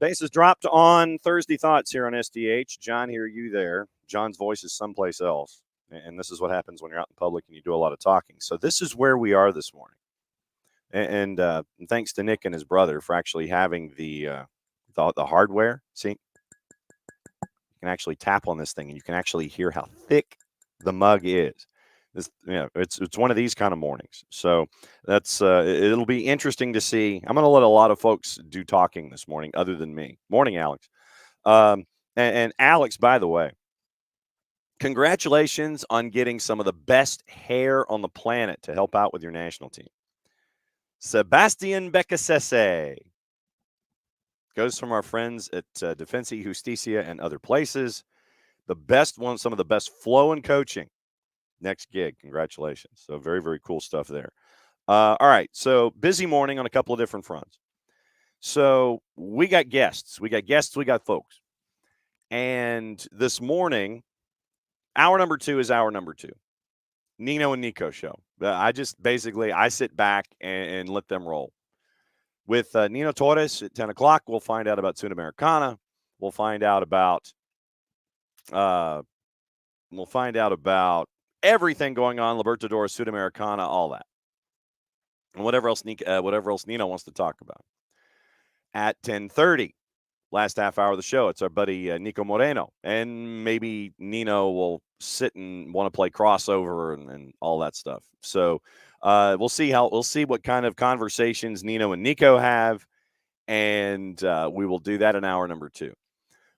Bases dropped on Thursday Thoughts here on SDH. John here, you there. John's voice is someplace else. And this is what happens when you're out in public and you do a lot of talking. So this is where we are this morning. And thanks to Nick and his brother for actually having the hardware. See, you can actually tap on this thing and you can actually hear how thick the mug is. It's one of these kind of mornings. So that's it'll be interesting to see. I'm going to let a lot of folks do talking this morning other than me. Morning, Alex. And Alex, by the way, congratulations on getting some of the best hair on the planet to help out with your national team. Sebastian Becasese goes from our friends at Defensa Justicia and other places. The best one, some of the best flow and coaching. Next gig. Congratulations. So very, very cool stuff there. All right. So busy morning on a couple of different fronts. So we got guests. We got folks. And this morning, hour number 2 is hour number 2. Nino and Niko show. I sit back and let them roll. With Nino Torres at 10 o'clock, we'll find out about Sudamericana. We'll find out about everything going on, Libertadores, Sudamericana, all that. And whatever else Nino wants to talk about. At 10:30, last half hour of the show, it's our buddy Niko Moreno. And maybe Nino will sit and want to play crossover and all that stuff. So we'll see what kind of conversations Nino and Niko have. And we will do that in hour number 2.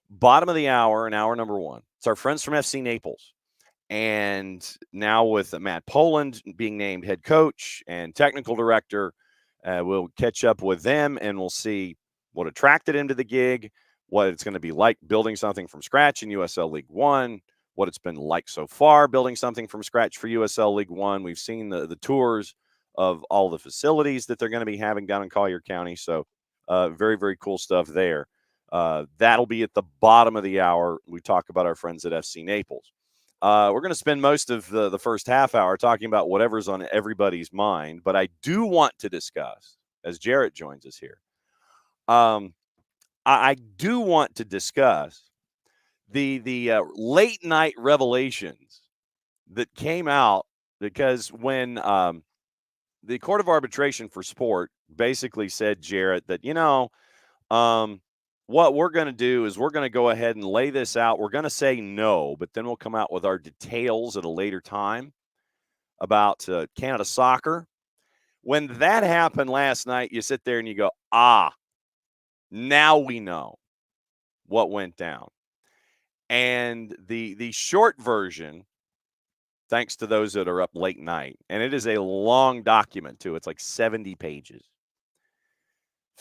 Bottom of the hour in hour number 1. It's our friends from FC Naples. And now with Matt Poland being named head coach and technical director, we'll catch up with them and we'll see what attracted him to the gig, what it's going to be like building something from scratch in USL League One, what it's been like so far building something from scratch for USL League One. We've seen the tours of all the facilities that they're going to be having down in Collier County. So very, very cool stuff there. That'll be at the bottom of the hour. We talk about our friends at FC Naples. We're going to spend most of the first half hour talking about whatever's on everybody's mind, but I do want to discuss, as Jarrett joins us here, I do want to discuss the late night revelations that came out because when the Court of Arbitration for Sport basically said, Jarrett, that, what we're going to do is we're going to go ahead and lay this out. We're going to say no, but then we'll come out with our details at a later time about Canada soccer. When that happened last night, you sit there and you go, now we know what went down. And the short version, thanks to those that are up late night, and it is a long document too. It's like 70 pages.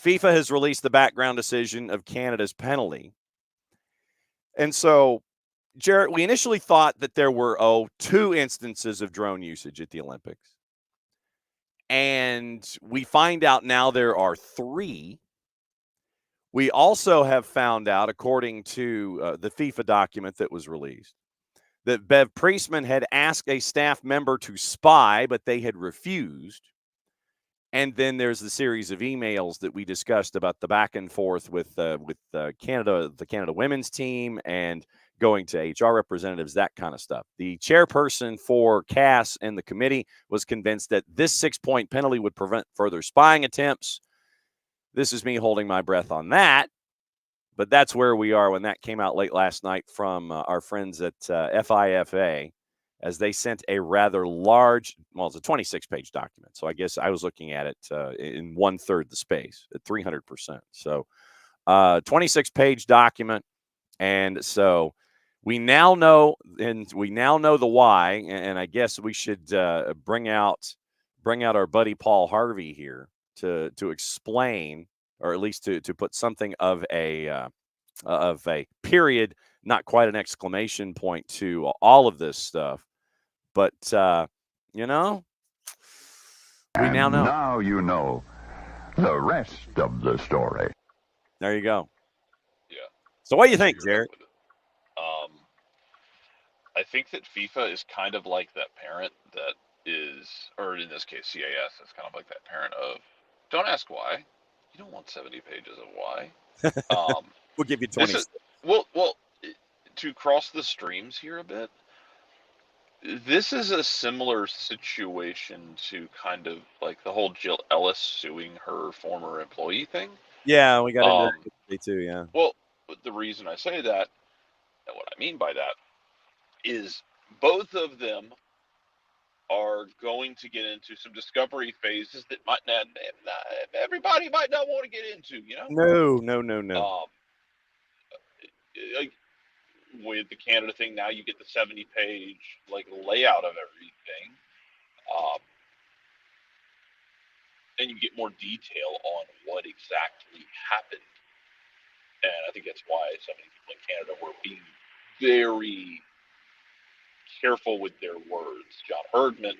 FIFA has released the background decision of Canada's penalty. And so, Jarrett, we initially thought that there were, 2 instances of drone usage at the Olympics. And we find out now there are 3. We also have found out, according to the FIFA document that was released, that Bev Priestman had asked a staff member to spy, but they had refused. And then there's the series of emails that we discussed about the back and forth with Canada, the Canada women's team, and going to HR representatives, that kind of stuff. The chairperson for CAS and the committee was convinced that this 6-point penalty would prevent further spying attempts. This is me holding my breath on that. But that's where we are when that came out late last night from our friends at FIFA, as they sent a rather large, it's a 26-page document. So I guess I was looking at it in 1/3 the space at 300%. So 26-page document. And so we now know the why. And I guess we should bring out our buddy Paul Harvey here to explain, or at least to put something of a period, not quite an exclamation point to all of this stuff. But, we now know. Now you know the rest of the story. There you go. Yeah. So what do you think, Jared? I think that FIFA is kind of like that parent that is, or in this case, CAS is kind of like that parent of, don't ask why. You don't want 70 pages of why. Um, We'll give you this 20. is well to cross the streams here a bit. This is a similar situation to kind of like the whole Jill Ellis suing her former employee thing. Yeah, we got into Um, that yesterday too. Yeah. well, the reason I say that, and what I mean by that, is both of them are going to get into some discovery phases that might not everybody might not want to get into. No. Um, like with the Canada thing, now you get the 70-page like layout of everything, um, and you get more detail on what exactly happened. And I think that's why so many people in Canada were being very careful with their words. John Herdman,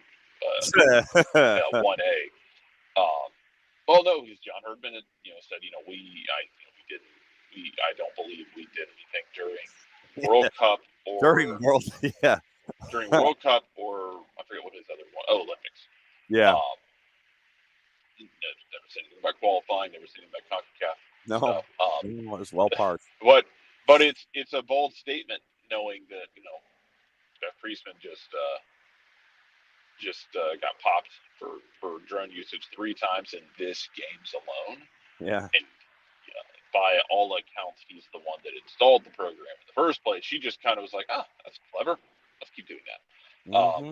1A. Well, no, he's John Herdman. Had, said, I don't believe we did anything during World Cup During or World, yeah, during World Cup or I forget what his other one. Oh, Olympics. yeah. Never said anything about qualifying. Never said anything about CONCACAF No, stuff. it was well parsed. But it's a bold statement knowing that Jeff Priestman just got popped for drone usage 3 times in this games alone. Yeah. And by all accounts, he's the one that installed the program in the first place. She just kind of was like, that's clever. Let's keep doing that. Mm-hmm.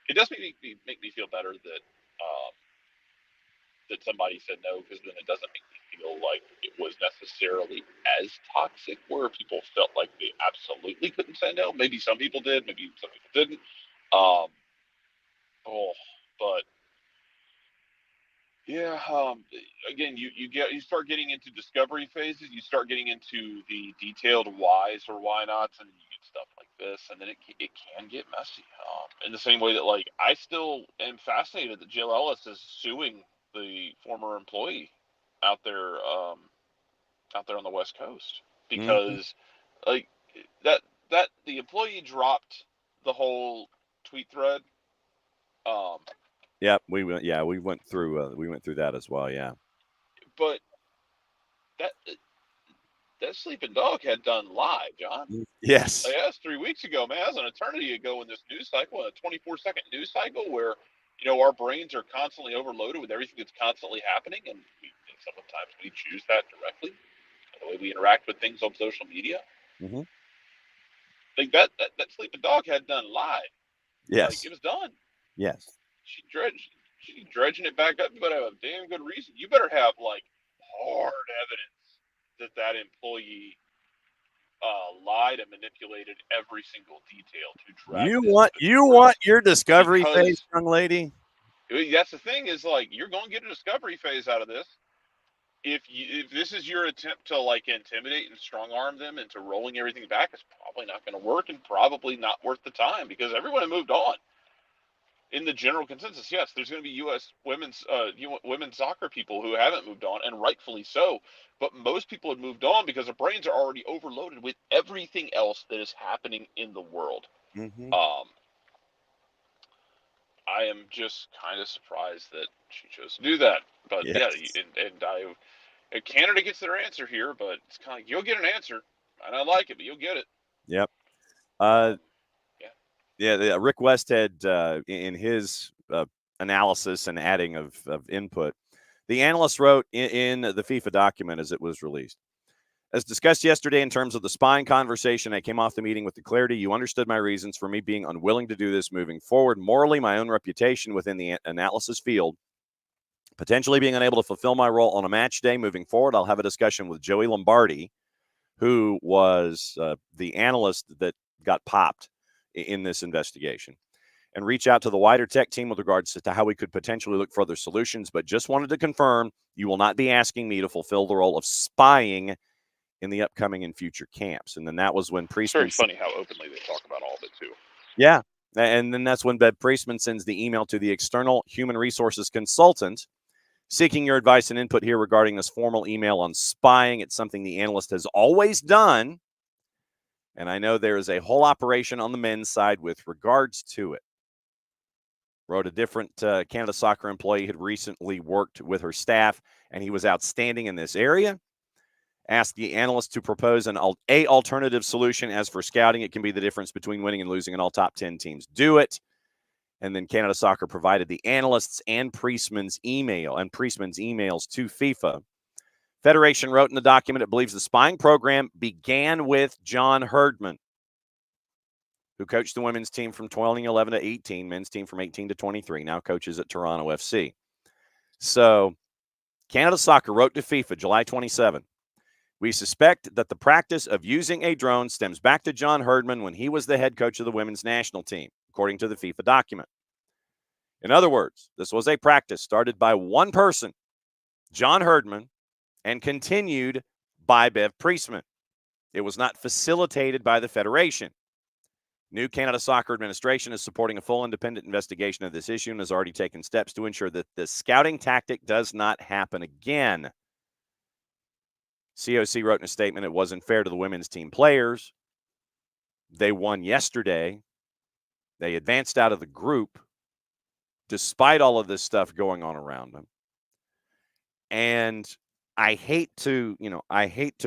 It does make me feel better that that somebody said no, because then it doesn't make me feel like it was necessarily as toxic where people felt like they absolutely couldn't say no. Maybe some people did, maybe some people didn't. Um, but yeah, again, you start getting into discovery phases. You start getting into the detailed whys or why nots, and you get stuff like this, and then it can get messy. In the same way that like I still am fascinated that Jill Ellis is suing the former employee out there on the West Coast Mm-hmm. because like that the employee dropped the whole tweet thread. Um, Yep. We went through that as well. Yeah. but that that sleeping dog had done live, John. Yes. Like, that's 3 weeks ago, man. That's an eternity ago in this news cycle, a 24-second news cycle where, our brains are constantly overloaded with everything that's constantly happening, and sometimes we choose that directly. The way we interact with things on social media, Mm-hmm. like that sleeping dog had done live. Like Yes. it was done. Yes. She's dredging it back up. You better have a damn good reason. You better have like hard evidence that employee lied and manipulated every single detail to drag this to the You want courts. your discovery phase, Because young lady? that's the thing is like you're going to get a discovery phase out of this. If this is your attempt to like intimidate and strong arm them into rolling everything back, it's probably not going to work and probably not worth the time because everyone had moved on. In the general consensus, yes, there's going to be U.S. women's soccer people who haven't moved on, and rightfully so. But most people have moved on because their brains are already overloaded with everything else that is happening in the world. Mm-hmm. Um, I am just kind of surprised that she chose to do that. But yeah, Yes. Canada gets their answer here, but it's kind of like you'll get an answer. I don't like it, but you'll get it. Yep. Um, yeah. Yeah. Rick Westhead, in his analysis and adding of input, the analyst wrote in the FIFA document as it was released. As discussed yesterday in terms of the spying conversation, I came off the meeting with the clarity you understood my reasons for me being unwilling to do this moving forward. Morally, my own reputation within the analysis field, potentially being unable to fulfill my role on a match day moving forward. I'll have a discussion with Joey Lombardi, who was the analyst that got popped in this investigation, and reach out to the wider tech team with regards to how we could potentially look for other solutions. But just wanted to confirm you will not be asking me to fulfill the role of spying in the upcoming and future camps. And then that was when It's very Priestman. funny how openly they talk about all of it too. Yeah. And then that's when Bev Priestman sends the email to the external human resources consultant seeking your advice and input here regarding this formal email on spying. It's something the analyst has always done. And I know there is a whole operation on the men's side with regards to it. Wrote a different Canada Soccer employee had recently worked with her staff, and he was outstanding in this area. Ask the analysts to propose an alternative solution. As for scouting, it can be the difference between winning and losing, and all top 10 teams do it. And then Canada Soccer provided the analysts and Priestman's emails to FIFA. Federation wrote in the document it believes the spying program began with John Herdman, who coached the women's team from 2011 to 18, men's team from 18 to 23, now coaches at Toronto FC. So Canada Soccer wrote to FIFA July 27. We suspect that the practice of using a drone stems back to John Herdman when he was the head coach of the women's national team, according to the FIFA document. In other words, this was a practice started by one person, John Herdman, and continued by Bev Priestman. It was not facilitated by the Federation. New Canada Soccer Administration is supporting a full independent investigation of this issue and has already taken steps to ensure that this scouting tactic does not happen again. COC wrote in a statement it wasn't fair to the women's team players. They won yesterday. They advanced out of the group despite all of this stuff going on around them. And I hate to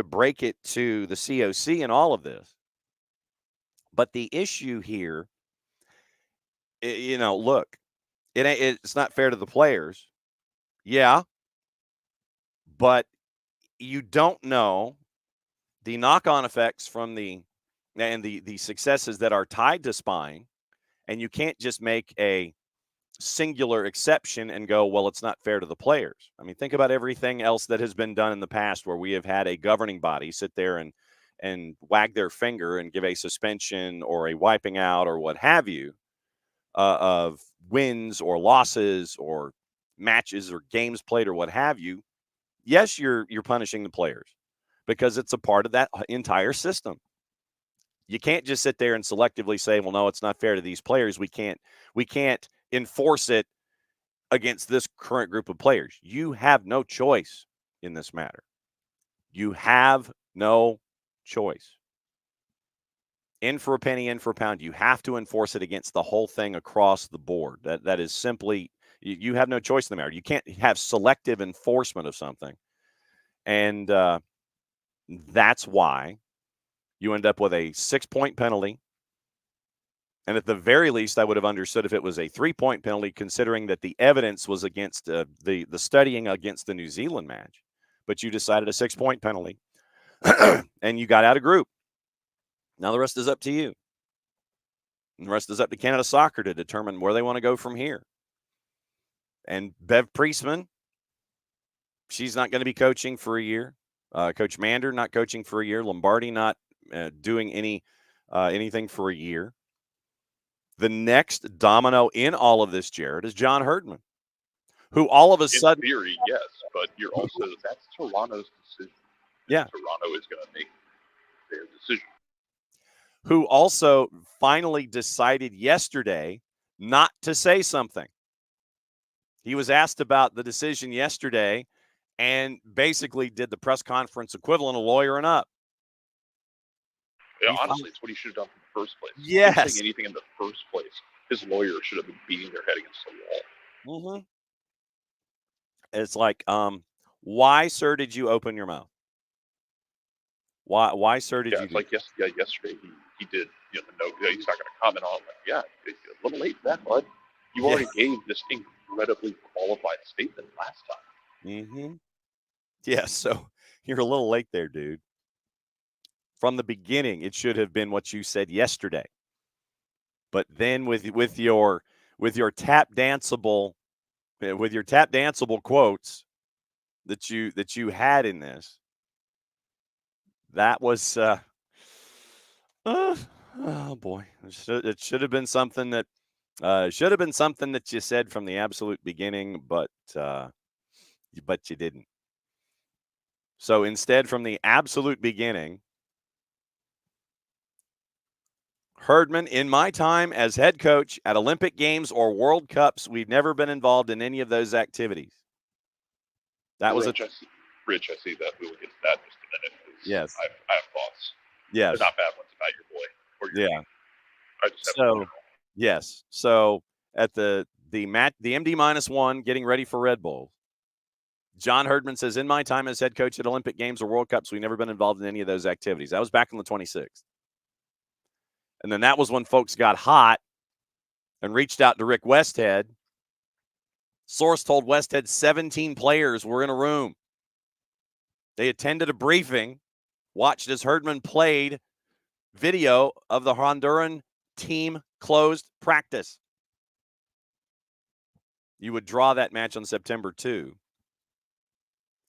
break it to the COC in all of this. But the issue here, look, it's not fair to the players. Yeah. But you don't know the knock-on effects from the successes that are tied to spying, and you can't just make a singular exception and go, well, it's not fair to the players. I mean, think about everything else that has been done in the past where we have had a governing body sit there and wag their finger and give a suspension or a wiping out or what have you of wins or losses or matches or games played or what have you. Yes, you're punishing the players because it's a part of that entire system. You can't just sit there and selectively say, well, no, it's not fair to these players. We can't enforce it against this current group of players. You have no choice in this matter. You have no choice. In for a penny, in for a pound. You have to enforce it against the whole thing across the board. That is simply, you have no choice in the matter. You can't have selective enforcement of something. And that's why you end up with a 6-point penalty. And at the very least, I would have understood if it was a 3-point penalty, considering that the evidence was against the studying against the New Zealand match. But you decided a 6-point penalty, and you got out of group. Now the rest is up to you. And the rest is up to Canada Soccer to determine where they want to go from here. And Bev Priestman, she's not going to be coaching for a year. Coach Mander not coaching for a year. Lombardi not doing anything for a year. The next domino in all of this, Jared, is John Herdman, who all of a sudden... In theory, yes, but you're also, that's Toronto's decision. Yeah. Toronto is going to make their decision. Who also finally decided yesterday not to say something. He was asked about the decision yesterday and basically did the press conference equivalent of lawyering up. Yeah, honestly, it's what he should have done in the first place. Yes. If he didn't say anything in the first place, his lawyer should have been beating their head against the wall. Mm-hmm. It's like, why, sir, did you open your mouth? Why, sir, did you? It's like yesterday he did. The note. He's not going to comment on it. Yeah, a little late for that, bud. You already gave this incredibly qualified statement last time. Mm-hmm. Yeah, so you're a little late there, dude. From the beginning, it should have been what you said yesterday. But then with your tap danceable quotes that you had in this, that was oh boy, it should have been something that you said from the absolute beginning, but you didn't. So instead, from the absolute beginning, Herdman, in my time as head coach at Olympic Games or World Cups, we've never been involved in any of those activities. That was Rich, I see that. We will get to that in just a minute. Yes. I have thoughts. Yes. They're not bad ones about your boy. Or your team. I just have yes. So at the MD-1 getting ready for Red Bull, John Herdman says, in my time as head coach at Olympic Games or World Cups, we've never been involved in any of those activities. That was back on the 26th. And then that was when folks got hot and reached out to Rick Westhead. Source told Westhead 17 players were in a room. They attended a briefing, watched as Herdman played video of the Honduran team closed practice. You would draw that match on September 2.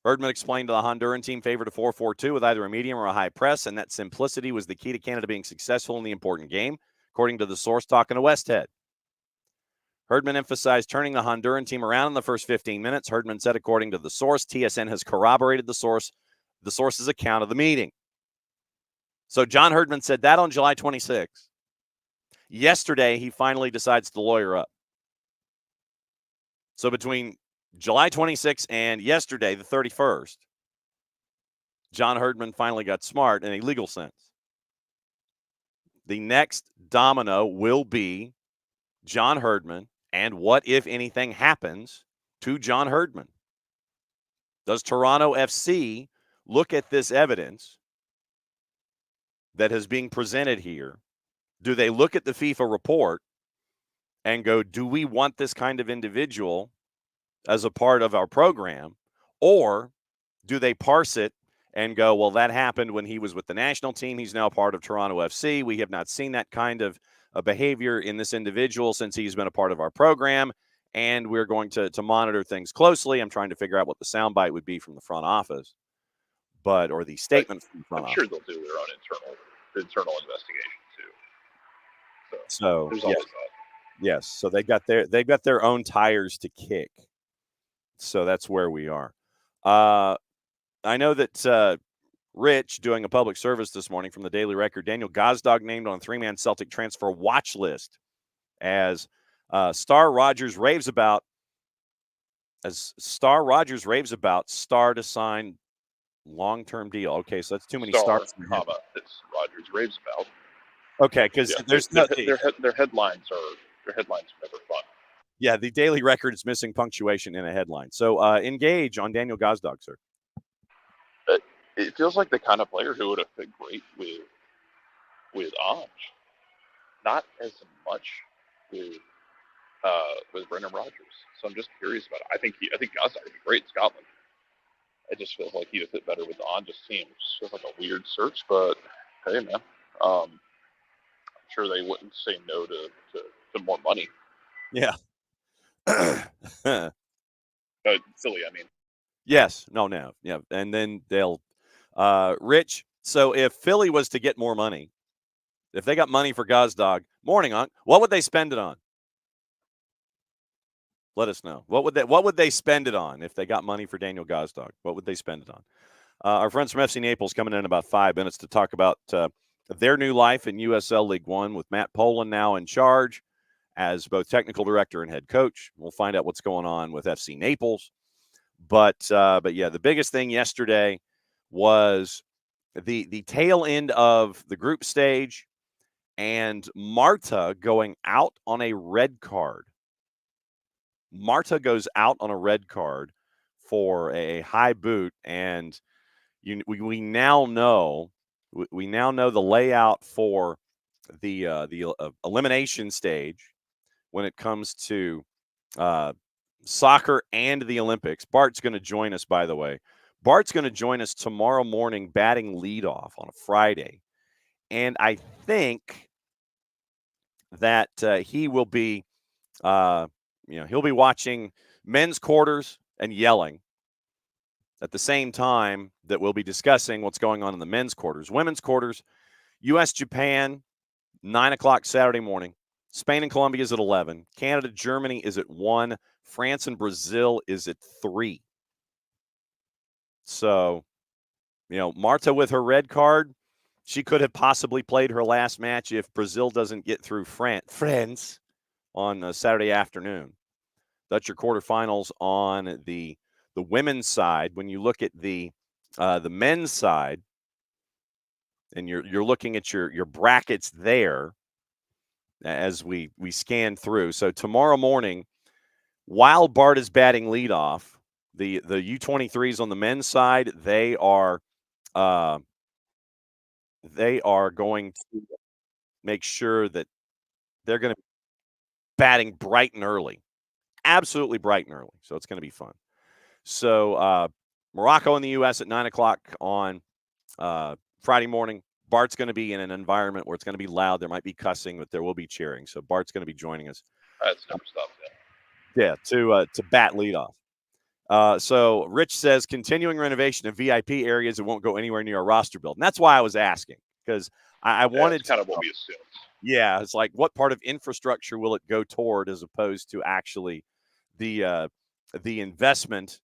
Herdman explained to the Honduran team favored a 4-4-2 with either a medium or a high press, and that simplicity was the key to Canada being successful in the important game, according to the source talking to Westhead. Herdman emphasized turning the Honduran team around in the first 15 minutes. Herdman said, according to the source, TSN has corroborated the source's account of the meeting. So John Herdman said that on July 26th. Yesterday, he finally decides to lawyer up. So between July 26th and yesterday, the 31st, John Herdman finally got smart in a legal sense. The next domino will be John Herdman and what, if anything, happens to John Herdman. Does Toronto FC look at this evidence that is being presented here? Do they look at the FIFA report and go, do we want this kind of individual as a part of our program? Or do they parse it and go, well, that happened when he was with the national team. He's now part of Toronto FC. We have not seen that kind of behavior in this individual since he's been a part of our program, and we're going to monitor things closely. I'm trying to figure out what the soundbite would be from the front office, or the statement from the front office. I'm sure they'll do their own internal investigation too. So there's always that. Yes, so they've got their own tires to kick. So that's where we are. I know that Rich, doing a public service this morning from the Daily Record, Daniel Gazdag named on a 3-man Celtic transfer watch list as Star Rogers raves about Star to sign long-term deal. Okay, so that's too many stars. It's Rogers raves about. Okay, because there's their headlines are never fun. Yeah, the Daily Record is missing punctuation in a headline. So engage on Daniel Gazdag, sir. It feels like the kind of player who would have fit great with Ange, not as much with Brendan Rodgers. So I'm just curious about it. I think Gazdag would be great in Scotland. It just feels like he would fit better with the Ange's team. It just feels like a weird search, but hey, man, I'm sure they wouldn't say no to more money. Yeah. Silly, I mean. Yes. No. Yeah. And then they'll, Rich. So if Philly was to get more money, if they got money for Gazdag, morning on, what would they spend it on? Let us know. What would they spend it on if they got money for Daniel Gazdag? What would they spend it on? Our friends from FC Naples coming in about 5 minutes to talk about their new life in USL League One with Matt Poland now in charge as both technical director and head coach. We'll find out what's going on with FC Naples. But yeah, the biggest thing yesterday was the tail end of the group stage and Marta going out on a red card. Marta goes out on a red card for a high boot, and we now know the layout for the elimination stage when it comes to soccer and the Olympics. Bart's going to join us, by the way. Bart's going to join us tomorrow morning batting leadoff on a Friday. And I think that he will be, he'll be watching men's quarters and yelling at the same time that we'll be discussing what's going on in the men's quarters. Women's quarters, U.S.-Japan, 9 o'clock Saturday morning. Spain and Colombia is at 11. Canada, Germany is at 1. France and Brazil is at 3. So, Marta with her red card, she could have possibly played her last match if Brazil doesn't get through France on Saturday afternoon. That's your quarterfinals on the women's side. When you look at the men's side, and you're looking at your brackets there as we scan through. So tomorrow morning, while Bart is batting leadoff, The U23s on the men's side, they are going to make sure that they're going to be batting bright and early, absolutely bright and early. So it's going to be fun. So Morocco and the U.S. at 9 o'clock on Friday morning. Bart's going to be in an environment where it's going to be loud. There might be cussing, but there will be cheering. So Bart's going to be joining us. That's never stopped that. Yeah, to bat leadoff. So Rich says continuing renovation of VIP areas. It won't go anywhere near a roster build. And that's why I was asking, because I wanted kind of what we assumed. Yeah, it's like, what part of infrastructure will it go toward, as opposed to actually the investment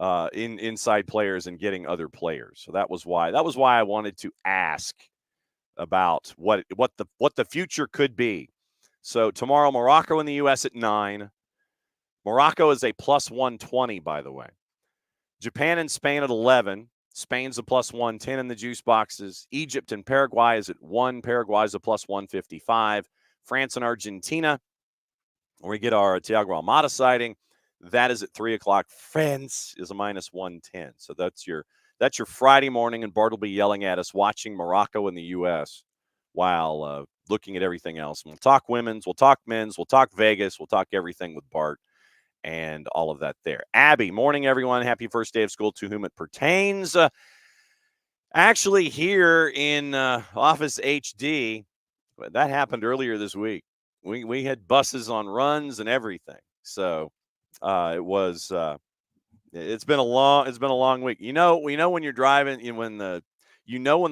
inside players and getting other players. So that was why I wanted to ask about what the future could be. So tomorrow, Morocco and the U.S. at 9. Morocco is a plus 120, by the way. Japan and Spain at 11. Spain's a plus 110 in the juice boxes. Egypt and Paraguay is at 1. Paraguay is a plus 155. France and Argentina, when we get our Thiago Almada sighting, that is at 3 o'clock. France is a minus 110. So that's your Friday morning, and Bart will be yelling at us watching Morocco and the U.S. while looking at everything else. And we'll talk women's, we'll talk men's, we'll talk Vegas, we'll talk everything with Bart and all of that there. Abby, morning, everyone. Happy first day of school to whom it pertains. Actually, here in Office HD, that happened earlier this week. We had buses on runs and everything. So it was it's been a long week. We know when you're driving, when the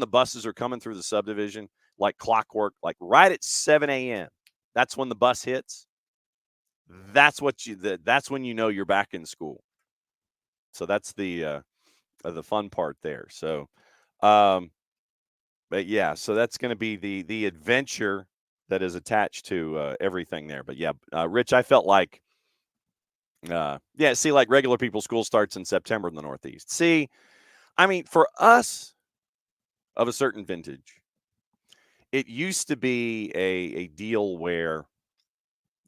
buses are coming through the subdivision like clockwork, like right at 7 a.m. That's when the bus hits. That's when you know you're back in school. So that's the fun part there. So, but yeah, so that's going to be the adventure that is attached to everything there. But yeah, Rich, I felt like, like regular people, school starts in September in the Northeast. See, I mean, for us of a certain vintage, it used to be a deal where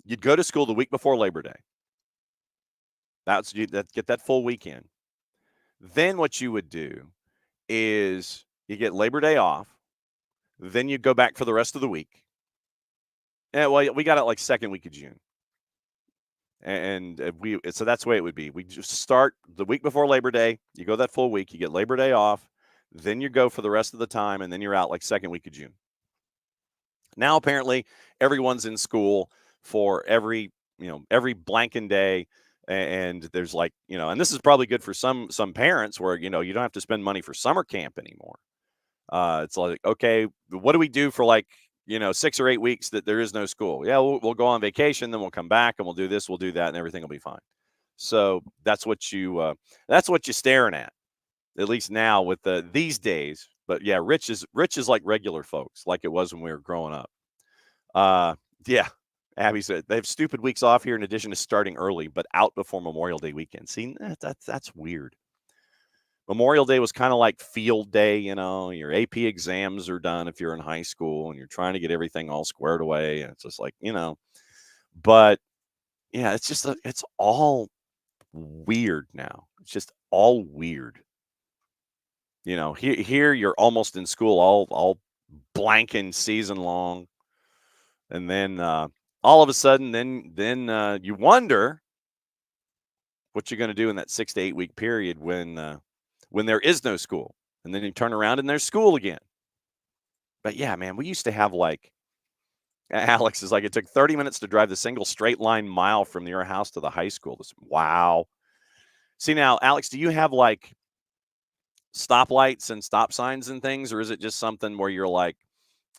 you'd go to school the week before Labor Day. Get that full weekend. Then what you would do is you get Labor Day off. Then you go back for the rest of the week. Yeah, well, we got it like second week of June. And so that's the way it would be. We just start the week before Labor Day. You go that full week. You get Labor Day off. Then you go for the rest of the time, and then you're out like second week of June. Now, apparently, everyone's in school for every blanking day. And there's and this is probably good for some parents where, you don't have to spend money for summer camp anymore. It's like, okay, what do we do for 6 or 8 weeks that there is no school? Yeah, we'll go on vacation, then we'll come back and we'll do this, we'll do that, and everything will be fine. So that's what you're staring at least now with these days. But yeah, Rich is like regular folks, like it was when we were growing up. Yeah. Abby said they have stupid weeks off here in addition to starting early, but out before Memorial Day weekend. See, that's weird. Memorial Day was kind of like field day, your AP exams are done if you're in high school and you're trying to get everything all squared away. And it's just like, but yeah, it's all weird now. It's just all weird. Here you're almost in school all blanking season long. And then all of a sudden, then you wonder what you're going to do in that 6 to 8 week period when there is no school, and then you turn around and there's school again. But yeah, man, we used to have Alex is like, it took 30 minutes to drive the single straight line mile from your house to the high school. Wow. See now, Alex, do you have stoplights and stop signs and things, or is it just something where you're like,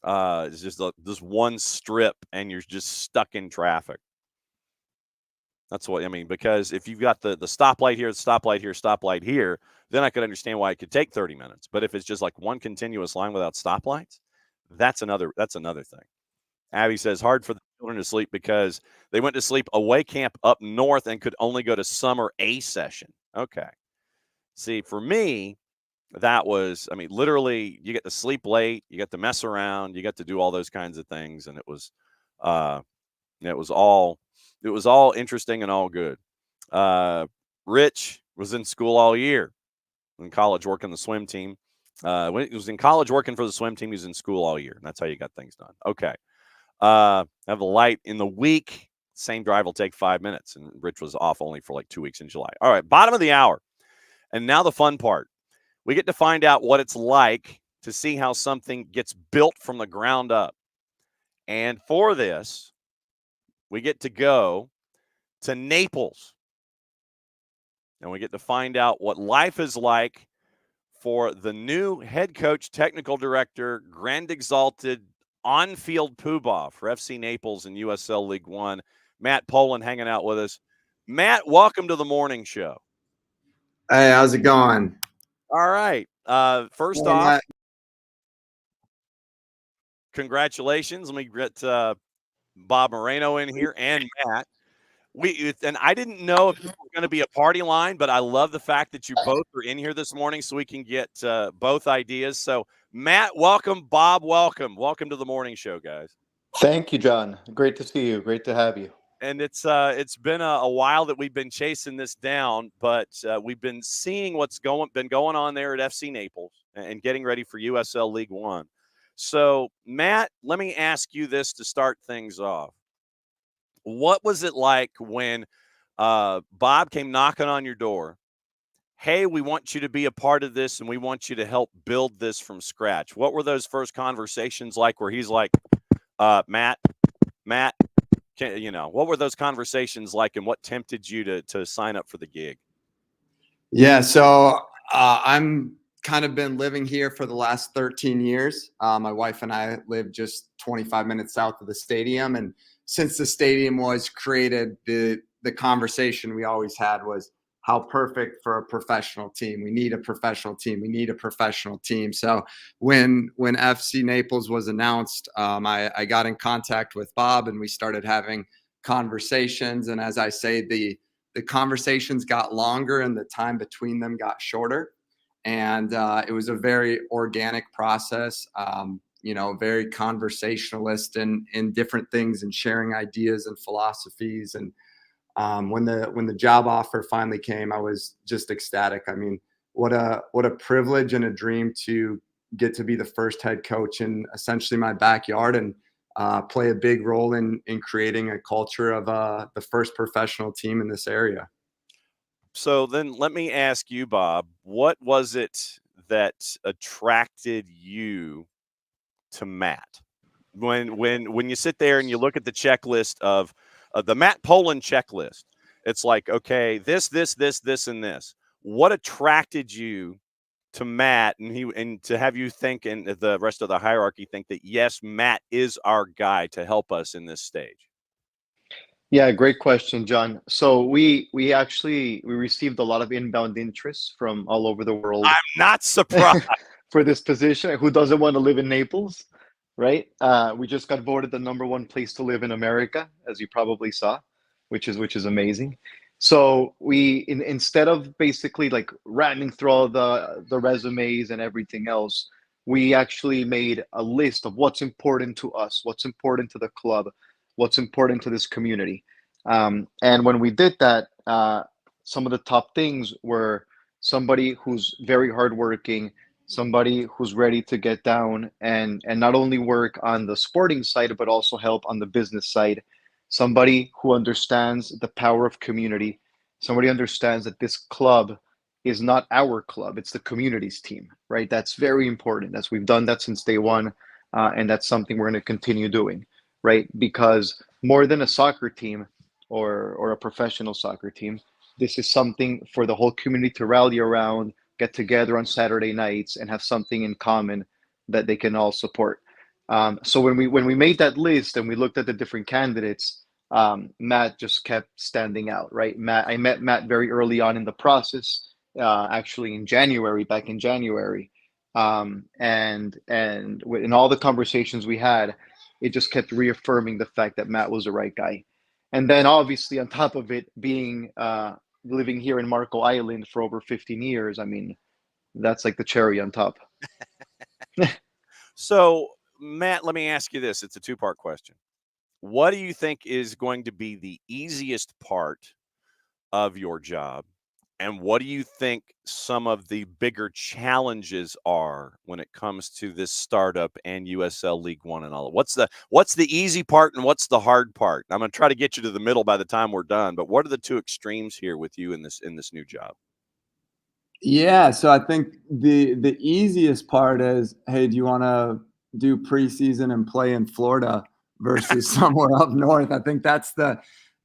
it's just this one strip and you're just stuck in traffic? That's what I mean, because if you've got the stoplight here, the stoplight here, then I could understand why it could take 30 minutes. But if it's just like one continuous line without stoplights, that's another thing. Abby says hard for the children to sleep because they went to sleep away camp up north and could only go to summer A session. Okay. See, for me, that was, literally you get to sleep late, you get to mess around, you get to do all those kinds of things. And it was all interesting and all good. Rich, Was in school all year. In college working the swim team. When he was in college working for the swim team, he was in school all year. And that's how you got things done. Okay. Have the light in the week. Same drive will take 5 minutes. And Rich was off only for like 2 weeks in July. All right. Bottom of the hour. And now the fun part. We get to find out what it's like to see how something gets built from the ground up. And for this, we get to go to Naples. And we get to find out what life is like for the new head coach, technical director, grand exalted on-field poobah for FC Naples in USL League One. Matt Poland hanging out with us. Matt, welcome to the morning show. Hey, how's it going? All right. First off, congratulations. Let me get Bob Moreno in here and Matt. And I didn't know if it was going to be a party line, but I love the fact that you both are in here this morning so we can get both ideas. So, Matt, welcome. Bob, welcome. Welcome to the morning show, guys. Thank you, John. Great to see you. Great to have you. And it's been a while that we've been chasing this down, but we've been seeing what's been going on there at FC Naples and getting ready for USL League One. So, Matt, let me ask you this to start things off. What was it like when Bob came knocking on your door? Hey, we want you to be a part of this and we want you to help build this from scratch. What were those first conversations like where he's like, Matt, what were those conversations like and what tempted you to sign up for the gig? Yeah, so I'm kind of been living here for the last 13 years. My wife and I live just 25 minutes south of the stadium. And since the stadium was created, the conversation we always had was how perfect for a professional team. We need a professional team. We need a professional team. So when FC Naples was announced, I got in contact with Bob and we started having conversations. And as I say, the conversations got longer and the time between them got shorter. And it was a very organic process, very conversationalist in different things and sharing ideas and philosophies. And when the job offer finally came, I was just ecstatic. I mean, what a privilege and a dream to get to be the first head coach in essentially my backyard and play a big role in creating a culture of the first professional team in this area. So then let me ask you, Bob, what was it that attracted you to Matt? When you sit there and you look at the checklist of the Matt Poland checklist, it's like, okay, this, and this. What attracted you to Matt and to have you think and the rest of the hierarchy think that, yes, Matt is our guy to help us in this stage? Yeah, great question, John. So we received a lot of inbound interest from all over the world I'm not surprised. for this position. Who doesn't want to live in Naples, right? We just got voted the #1 place to live in America, as you probably saw, which is amazing. So instead of basically like ramming through all the resumes and everything else, we actually made a list of what's important to us, what's important to the club, what's important to this community. And when we did that, some of the top things were somebody who's very hardworking, somebody who's ready to get down and not only work on the sporting side, but also help on the business side. Somebody who understands the power of community. Somebody understands that this club is not our club; it's the community's team, right? That's very important. As we've done that since day one, and that's something we're going to continue doing, right? Because more than a soccer team or a professional soccer team, this is something for the whole community to rally around, get together on Saturday nights, and have something in common that they can all support. So when we made that list and we looked at the different candidates, Matt just kept standing out, right? I met Matt very early on in the process, actually back in January, and in all the conversations we had, it just kept reaffirming the fact that Matt was the right guy. And then obviously on top of it being living here in Marco Island for over 15 years, I mean, that's like the cherry on top. So, Matt, let me ask you this. It's a two-part question. What do you think is going to be the easiest part of your job? And what do you think some of the bigger challenges are when it comes to this startup and USL League One and all? What's the easy part and what's the hard part? I'm going to try to get you to the middle by the time we're done. But what are the two extremes here with you in this new job? Yeah, so I think the easiest part is, hey, do you want to do preseason and play in Florida versus somewhere up north? I think that's the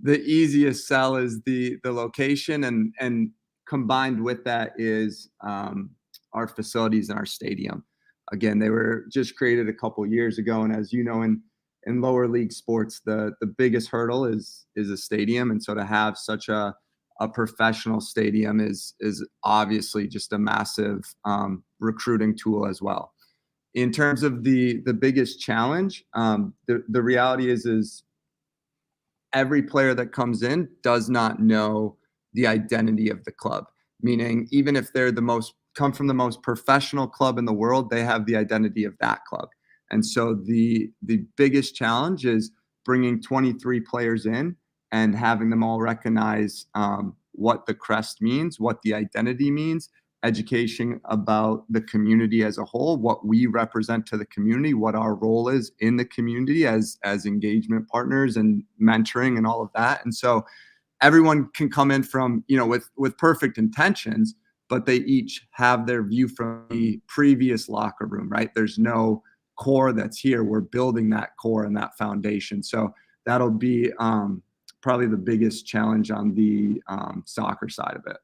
easiest sell is the location, and combined with that is our facilities and our stadium. Again, they were just created a couple years ago, and as you know, in lower league sports, the biggest hurdle is a stadium, and so to have such a professional stadium is obviously just a massive recruiting tool as well. In terms of the biggest challenge, the reality is every player that comes in does not know the identity of the club. Meaning, even if they're come from the most professional club in the world, they have the identity of that club. And so the biggest challenge is bringing 23 players in and having them all recognize what the crest means, what the identity means, education about the community as a whole, what we represent to the community, what our role is in the community as engagement partners and mentoring and all of that. And so everyone can come in from, with perfect intentions, but they each have their view from the previous locker room, right? There's no core that's here. We're building that core and that foundation. So that'll be probably the biggest challenge on the soccer side of it.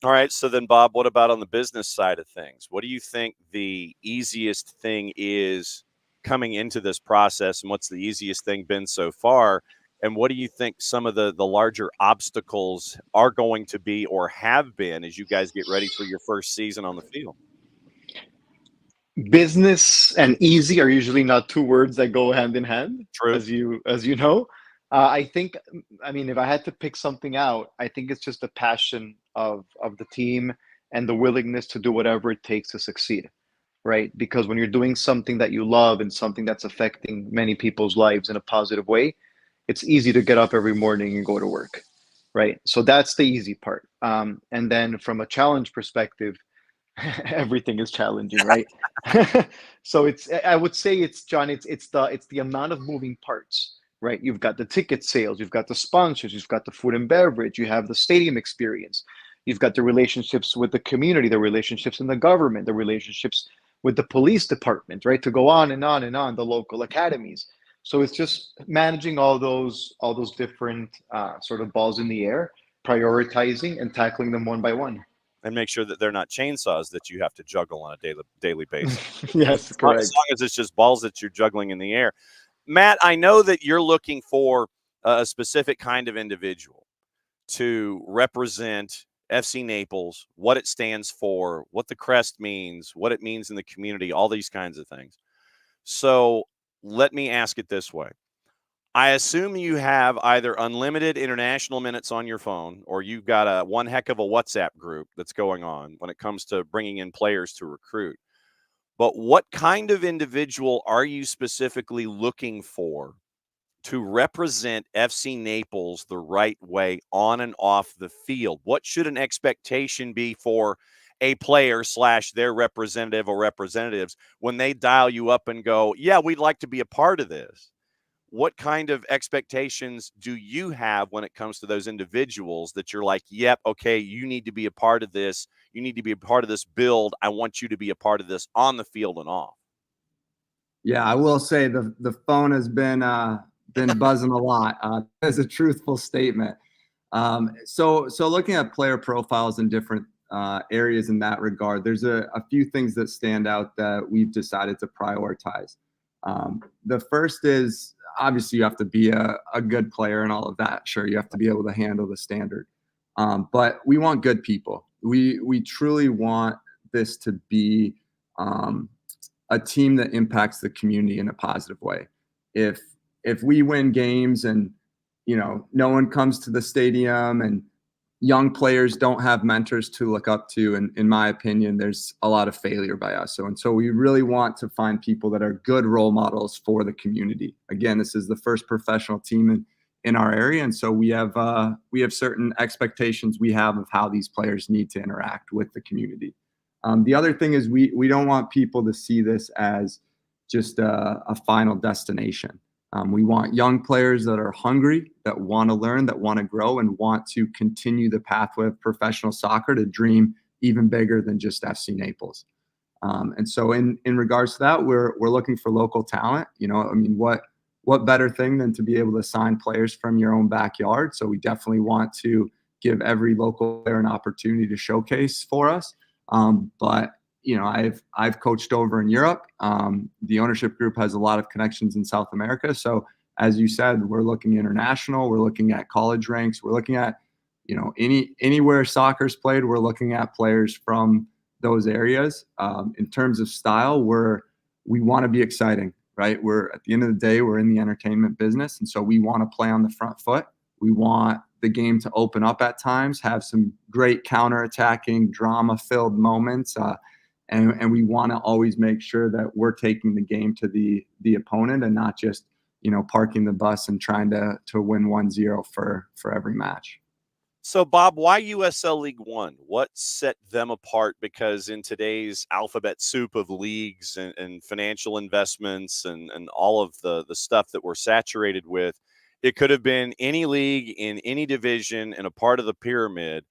All right. So then, Bob, what about on the business side of things? What do you think the easiest thing is coming into this process, and what's the easiest thing been so far? And what do you think some of the larger obstacles are going to be or have been as you guys get ready for your first season on the field? Business and easy are usually not two words that go hand in hand. True. As you know. I think, I mean, if I had to pick something out, I think it's just the passion of the team and the willingness to do whatever it takes to succeed, right? Because when you're doing something that you love and something that's affecting many people's lives in a positive way, it's easy to get up every morning and go to work, right? So that's the easy part. And then from a challenge perspective, everything is challenging, right? So I would say it's John, it's the amount of moving parts, right? You've got the ticket sales, you've got the sponsors, you've got the food and beverage, you have the stadium experience, you've got the relationships with the community, the relationships in the government, the relationships with the police department, right? To go on and on and on, the local academies. So it's just managing all those different sort of balls in the air, prioritizing and tackling them one by one. And make sure that they're not chainsaws that you have to juggle on a daily basis. Yes, correct. As long as it's just balls that you're juggling in the air. Matt, I know that you're looking for a specific kind of individual to represent FC Naples, what it stands for, what the crest means, what it means in the community, all these kinds of things. So let me ask it this way. I assume you have either unlimited international minutes on your phone or you've got one heck of a WhatsApp group that's going on when it comes to bringing in players to recruit. But what kind of individual are you specifically looking for to represent FC Naples the right way on and off the field? What should an expectation be for a player / their representative or representatives when they dial you up and go, yeah, we'd like to be a part of this? What kind of expectations do you have when it comes to those individuals that you're like, yep, okay, you need to be a part of this. You need to be a part of this build. I want you to be a part of this on the field and off. Yeah, I will say the phone has been buzzing a lot. As a truthful statement. So looking at player profiles in different areas in that regard, there's a few things that stand out that we've decided to prioritize. The first is obviously you have to be a good player and all of that. Sure, you have to be able to handle the standard. But we want good people. We truly want this to be a team that impacts the community in a positive way. If we win games and no one comes to the stadium and young players don't have mentors to look up to, and in my opinion, there's a lot of failure by us. So we really want to find people that are good role models for the community. Again, this is the first professional team in our area, and so we have certain expectations we have of how these players need to interact with the community. The other thing is we don't want people to see this as just a final destination. We want young players that are hungry, that want to learn, that want to grow, and want to continue the pathway of professional soccer to dream even bigger than just FC Naples. And so in regards to that, we're looking for local talent. You know, I mean, what better thing than to be able to sign players from your own backyard? So we definitely want to give every local player an opportunity to showcase for us. But you know, I've coached over in Europe. The ownership group has a lot of connections in South America. So as you said, we're looking international. We're looking at college ranks. We're looking at, you know, anywhere soccer's played. We're looking at players from those areas. In terms of style, we want to be exciting, right? We're at the end of the day, we're in the entertainment business, and so we want to play on the front foot. We want the game to open up at times, have some great counter-attacking, drama-filled moments. And we want to always make sure that we're taking the game to the opponent and not just, you know, parking the bus and trying to win 1-0 for every match. So, Bob, why USL League One? What set them apart? Because in today's alphabet soup of leagues and financial investments and all of the stuff that we're saturated with, it could have been any league in any division in a part of the pyramid.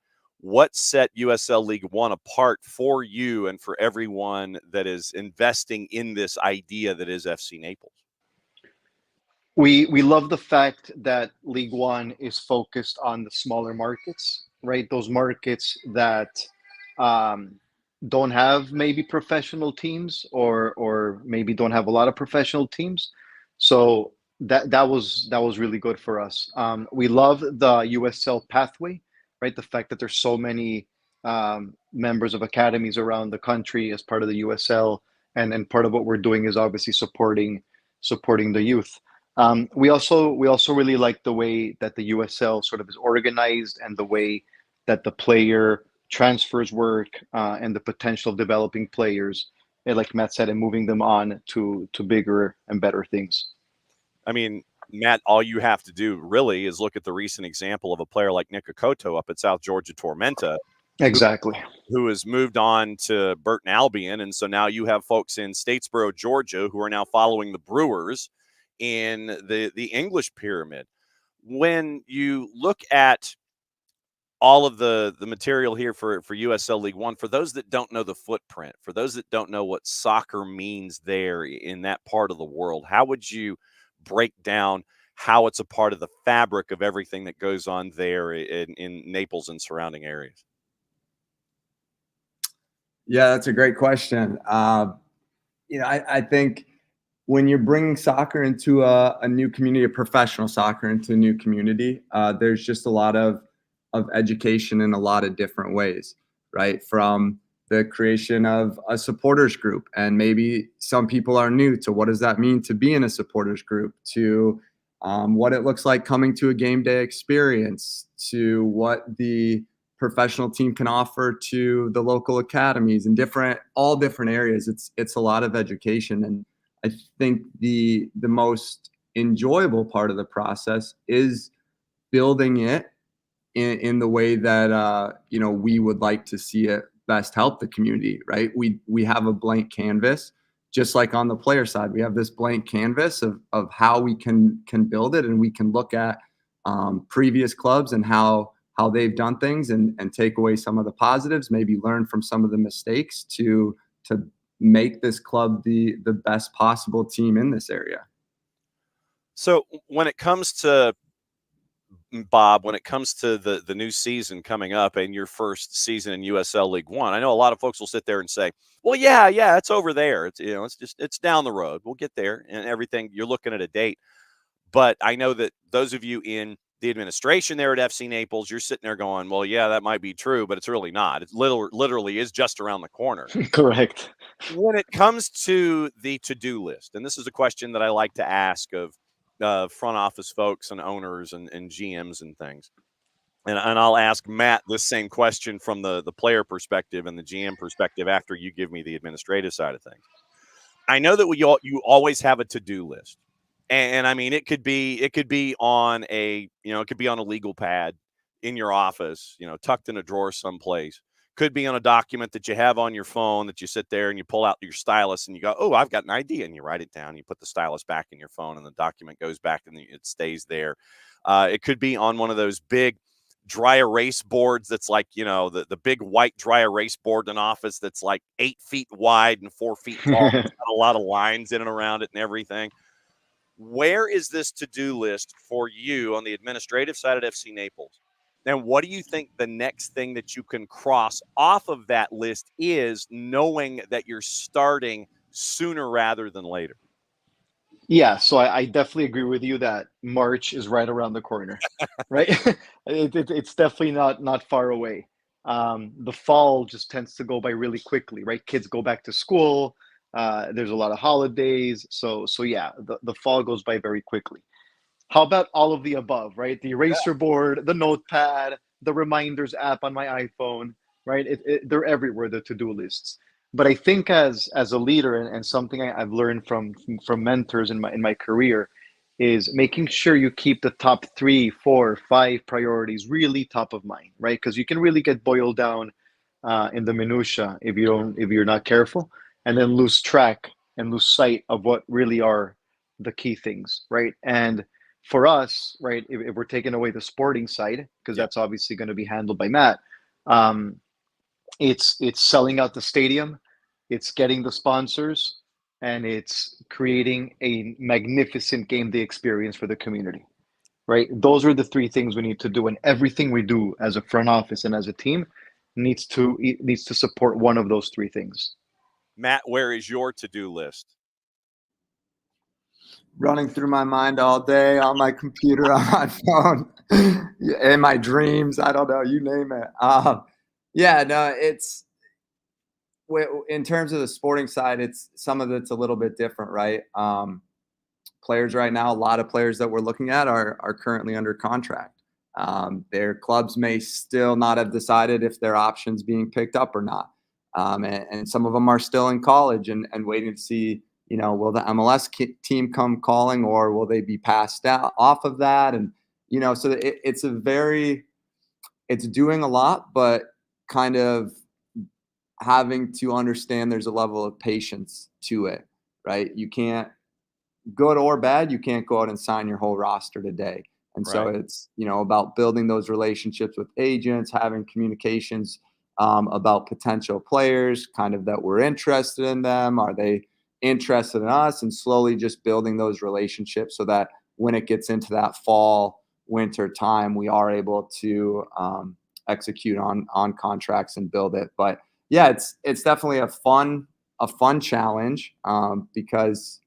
What set USL League One apart for you and for everyone that is investing in this idea that is FC Naples? We love the fact that League One is focused on the smaller markets, right? Those markets that don't have maybe professional teams or maybe don't have a lot of professional teams. So that was really good for us. We love the USL pathway, right? The fact that there's so many members of academies around the country as part of the USL, and part of what we're doing is obviously supporting the youth. We also really like the way that the USL sort of is organized and the way that the player transfers work and the potential of developing players, and like Matt said, and moving them on to bigger and better things. I mean, Matt, all you have to do really is look at the recent example of a player like Niko up at South Georgia Tormenta. Exactly. Who has moved on to Burton Albion. And so now you have folks in Statesboro, Georgia, who are now following the Brewers in the English pyramid. When you look at all of the material here for USL League One, for those that don't know the footprint, for those that don't know what soccer means there in that part of the world, how would you break down how it's a part of the fabric of everything that goes on there in Naples and surrounding areas? Yeah, that's a great question. You know, I think when you're bringing soccer into a new community, a professional soccer into a new community, there's just a lot of education in a lot of different ways, right? From the creation of a supporters group, and maybe some people are new to what does that mean to be in a supporters group, to what it looks like coming to a game day experience, to what the professional team can offer to the local academies and all different areas. It's a lot of education, and I think the most enjoyable part of the process is building it in the way that you know, we would like to see it best help the community, right? We have a blank canvas, just like on the player side. We have this blank canvas of how we can build it, and we can look at previous clubs and how they've done things and take away some of the positives, maybe learn from some of the mistakes to make this club the best possible team in this area. So when it comes to Bob, when it comes to the new season coming up and your first season in USL League One, I know a lot of folks will sit there and say, well, yeah, it's over there. It's, you know, it's down the road. We'll get there and everything. You're looking at a date. But I know that those of you in the administration there at FC Naples, you're sitting there going, well, yeah, that might be true, but it's really not. It literally is just around the corner. Correct. When it comes to the to-do list, and this is a question that I like to ask of front office folks and owners and GMs and things, and I'll ask Matt this same question from the player perspective and the GM perspective after you give me the administrative side of things. I know that you always have a to-do list. And I mean, it could be on a, it could be on a legal pad in your office, tucked in a drawer someplace. Could be on a document that you have on your phone that you sit there and you pull out your stylus and you go, oh, I've got an idea. And you write it down. You put the stylus back in your phone and the document goes back and it stays there. It could be on one of those big dry erase boards that's like, the big white dry erase board in an office that's like 8 feet wide and 4 feet tall. It's got a lot of lines in and around it and everything. Where is this to-do list for you on the administrative side at FC Naples? And what do you think the next thing that you can cross off of that list is, knowing that you're starting sooner rather than later? Yeah, so I definitely agree with you that March is right around the corner, right? It's definitely not far away. The fall just tends to go by really quickly, right? Kids go back to school. There's a lot of holidays, so yeah, the fall goes by very quickly. How about all of the above, right? The eraser board, the notepad, the reminders app on my iPhone, right? They're everywhere, the to-do lists. But I think as a leader, and something I've learned from mentors in my career, is making sure you keep the top 3, 4, 5 priorities really top of mind, right? Because you can really get boiled down in the minutia if you're not careful, and then lose track and lose sight of what really are the key things, right? And for us, right, if we're taking away the sporting side, because that's obviously going to be handled by Matt, um, it's selling out the stadium, it's getting the sponsors, and it's creating a magnificent game day experience for the community, right? Those are the 3 things we need to do, and everything we do as a front office and as a team needs to support one of those 3 things. Matt, where is your to-do list? Running through my mind all day on my computer, on my phone, in my dreams. I don't know, you name it. Yeah, no, it's in terms of the sporting side, it's some of it's a little bit different, right? Players right now, a lot of players that we're looking at are currently under contract. Their clubs may still not have decided if their option's being picked up or not. And some of them are still in college and waiting to see, will the MLS team come calling, or will they be passed out off of that? And, so it's doing a lot, but kind of having to understand there's a level of patience to it, right? You can't, good or bad, you can't go out and sign your whole roster today. And so it's, about building those relationships with agents, having communications about potential players, kind of that we're interested in them. Are they interested in us? And slowly just building those relationships so that when it gets into that fall, winter time, we are able to execute on contracts and build it. But yeah, it's definitely a fun challenge because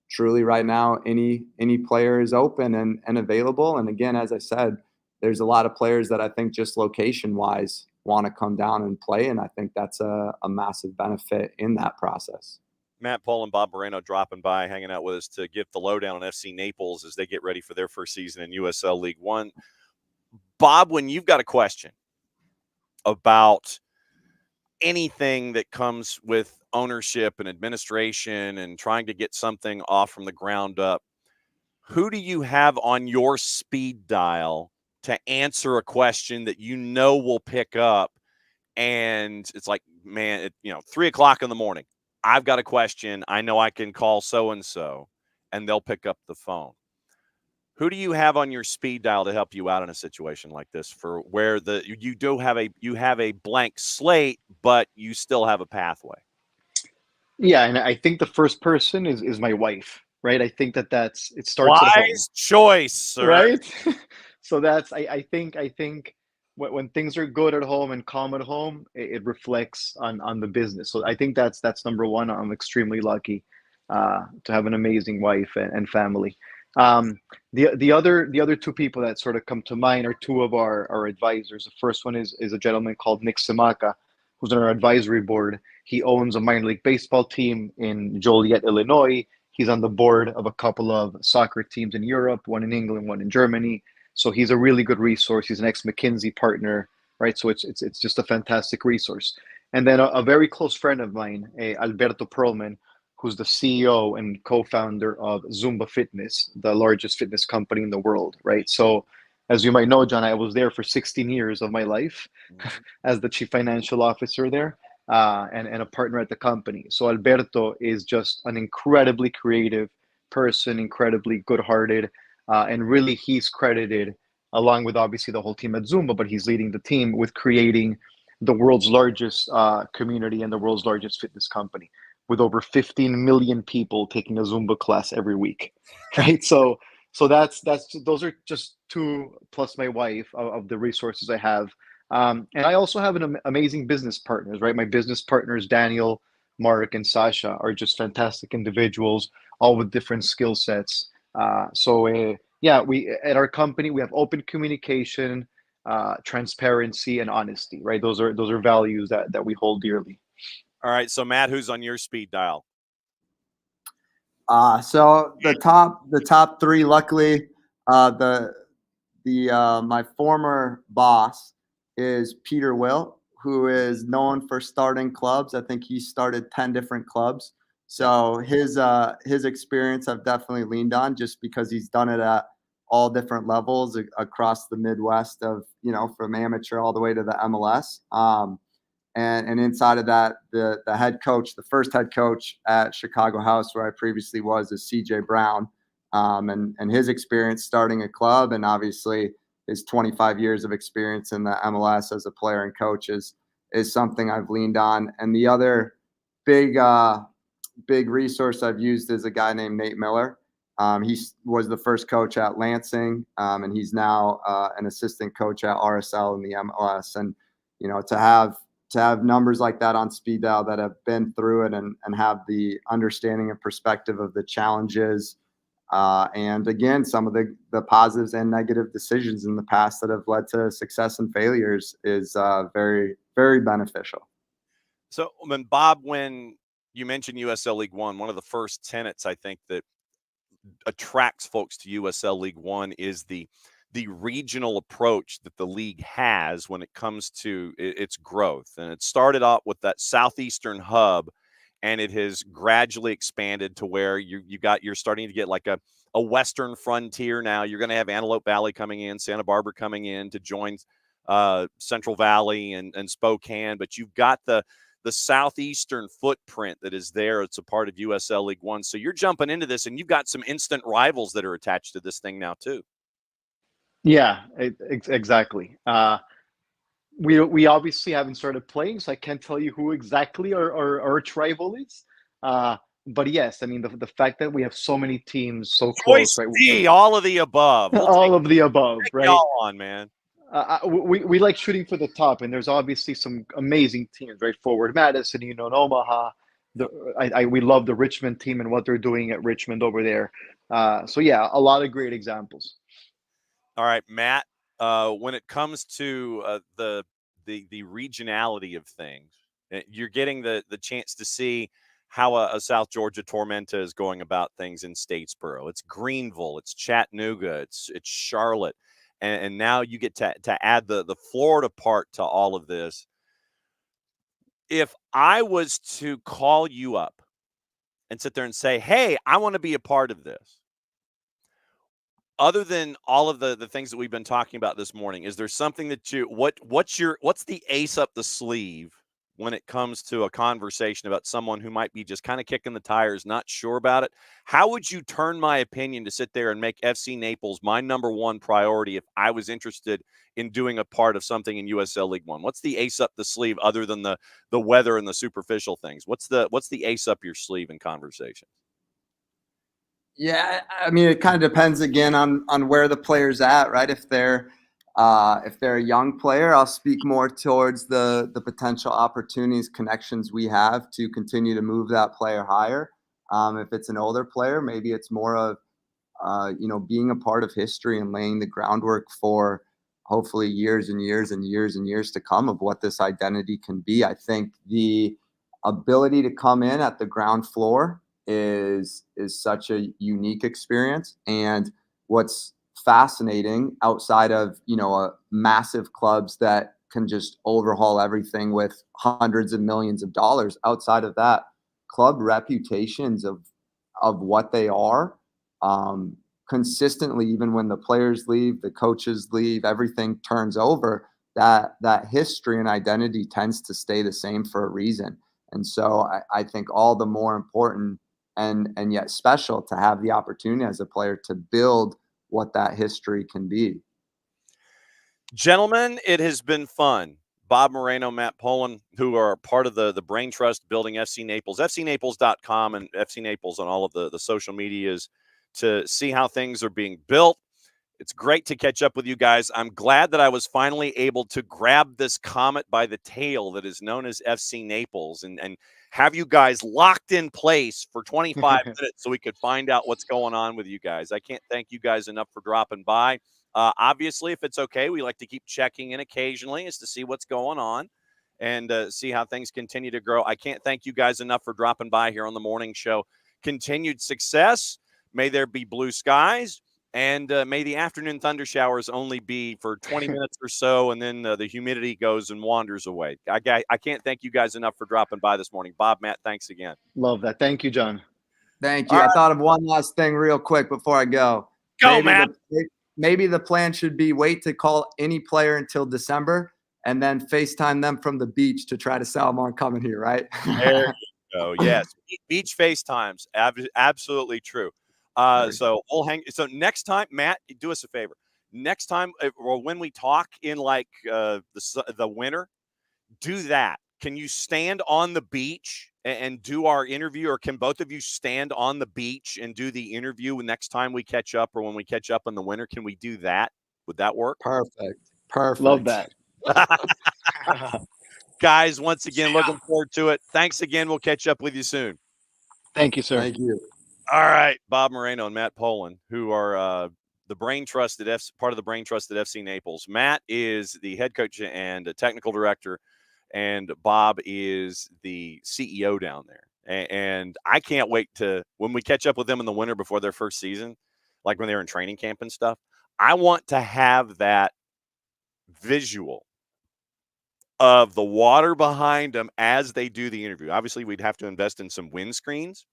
truly right now any player is open and available. And again, as I said, there's a lot of players that I think just location wise want to come down and play, and I think that's a massive benefit in that process. Matt Paul and Bob Moreno dropping by, hanging out with us to give the lowdown on FC Naples as they get ready for their first season in USL League One. Bob, when you've got a question about anything that comes with ownership and administration and trying to get something off from the ground up, who do you have on your speed dial to answer a question that will pick up? And it's like, man, 3:00 in the morning, I've got a question. I know I can call so-and-so and they'll pick up the phone. Who do you have on your speed dial to help you out in a situation like this, for where you have a blank slate, but you still have a pathway? Yeah, and I think the first person is my wife, right? I think it starts at home. Wise choice, sir. Right? So I think when things are good at home and calm at home, it reflects on the business. So I think that's number one. I'm extremely lucky to have an amazing wife and family. The other 2 people that sort of come to mind are 2 of our advisors. The first one is a gentleman called Nick Simaka, who's on our advisory board. He owns a minor league baseball team in Joliet, Illinois. He's on the board of a couple of soccer teams in Europe, one in England, one in Germany. So he's a really good resource. He's an ex-McKinsey partner, right? So it's just a fantastic resource. And then a very close friend of mine, Alberto Perlman, who's the CEO and co-founder of Zumba Fitness, the largest fitness company in the world, right? So, as you might know, John, I was there for 16 years of my life as the chief financial officer there, and a partner at the company. So Alberto is just an incredibly creative person, incredibly good-hearted, and really he's credited, along with obviously the whole team at Zumba, but he's leading the team with creating the world's largest community and the world's largest fitness company, with over 15 million people taking a Zumba class every week, right? So that's those are just two plus my wife of the resources I have. And I also have an amazing business partners, right? My business partners, Daniel, Mark, and Sasha, are just fantastic individuals, all with different skill sets. Yeah, we at our company we have open communication, transparency, and honesty, right? Those are values that we hold dearly. All right, so Matt, who's on your speed dial? So the top three, luckily, my former boss is Peter Will, who is known for starting clubs. I think he started 10 different clubs. So his experience I've definitely leaned on, just because he's done it at all different levels across the Midwest, of from amateur all the way to the MLS. And inside of that, the head coach, the first head coach at Chicago House, where I previously was, is CJ Brown. And his experience starting a club, and obviously his 25 years of experience in the MLS as a player and coach is something I've leaned on. And the other big resource I've used is a guy named Nate Miller. He was the first coach at Lansing, and he's now an assistant coach at RSL in the MLS. And to have numbers like that on speed dial that have been through it and have the understanding and perspective of the challenges, and again, some of the positives and negative decisions in the past that have led to success and failures is very, very beneficial. So, Bob, when you mentioned USL League One, one of the first tenets I think that attracts folks to USL League One is the regional approach that the league has when it comes to its growth. And it started out with that southeastern hub, and it has gradually expanded to where you're starting to get like a western frontier now. You're going to have Antelope Valley coming in, Santa Barbara coming in to join Central Valley and Spokane, but you've got the southeastern footprint that is there. It's a part of USL League One. So you're jumping into this, and you've got some instant rivals that are attached to this thing now too. Yeah, exactly. We obviously haven't started playing, so I can't tell you who exactly our rival is. But yes, I mean the fact that we have so many teams so close, right? D, all of the above. All of the above, right? Y'all on, man. We like shooting for the top, and there's obviously some amazing teams, right? Forward Madison, Omaha. We love the Richmond team and what they're doing at Richmond over there. So yeah, a lot of great examples. All right, Matt. When it comes to the regionality of things, you're getting the chance to see how a South Georgia Tormenta is going about things in Statesboro. It's Greenville, it's Chattanooga, it's Charlotte, and now you get to add the Florida part to all of this. If I was to call you up and sit there and say, "Hey, I want to be a part of this," other than all of the things that we've been talking about this morning, is there something that what's the ace up the sleeve when it comes to a conversation about someone who might be just kind of kicking the tires, not sure about it? How would you turn my opinion to sit there and make FC Naples my number one priority if I was interested in doing a part of something in USL League One? What's the ace up the sleeve other than the weather and the superficial things? What's the ace up your sleeve in conversation? Yeah, I mean, it kind of depends again on where the player's at, right? If they're a young player, I'll speak more towards the potential opportunities, connections we have to continue to move that player higher. If it's an older player, maybe it's more of being a part of history and laying the groundwork for hopefully years and years and years and years to come of what this identity can be. I think the ability to come in at the ground floor is such a unique experience. And what's fascinating outside of massive clubs that can just overhaul everything with hundreds of millions of dollars, outside of that, club reputations of what they are, consistently, even when the players leave, the coaches leave, everything turns over, that history and identity tends to stay the same for a reason. And so I think all the more important and yet special to have the opportunity as a player to build what that history can be. Gentlemen, it has been fun. Bob Moreno, Matt Poland, who are part of the Brain Trust building FC Naples, fcnaples.com and FC Naples on all of the social medias to see how things are being built. It's great to catch up with you guys. I'm glad that I was finally able to grab this comet by the tail that is known as FC Naples and have you guys locked in place for 25 minutes so we could find out what's going on with you guys. I can't thank you guys enough for dropping by. Obviously, if it's okay, we like to keep checking in occasionally as to see what's going on and see how things continue to grow. I can't thank you guys enough for dropping by here on the morning show. Continued success. May there be blue skies. And may the afternoon thunder showers only be for 20 minutes or so, and then the humidity goes and wanders away. I can't thank you guys enough for dropping by this morning. Bob, Matt, thanks again. Love that. Thank you, John. Thank you. I thought of one last thing real quick before I go. Go, Matt. Maybe the plan should be wait to call any player until December and then FaceTime them from the beach to try to sell them on coming here, right? There you go. Yes. Beach FaceTimes. Absolutely true. So we'll hang. So next time, Matt, do us a favor. Next time, or when we talk in like the winter, do that. Can you stand on the beach and do our interview, or can both of you stand on the beach and do the interview next time we catch up, or when we catch up in the winter? Can we do that? Would that work? Perfect. Love that. Guys, once again, looking forward to it. Thanks again. We'll catch up with you soon. Thank you, sir. Thank you. All right, Bob Moreno and Matt Poland, who are the brain trust at part of the brain trust at FC Naples. Matt is the head coach and technical director, and Bob is the CEO down there. And I can't wait to when we catch up with them in the winter before their first season, like when they're in training camp and stuff. I want to have that visual of the water behind them as they do the interview. Obviously, we'd have to invest in some windscreens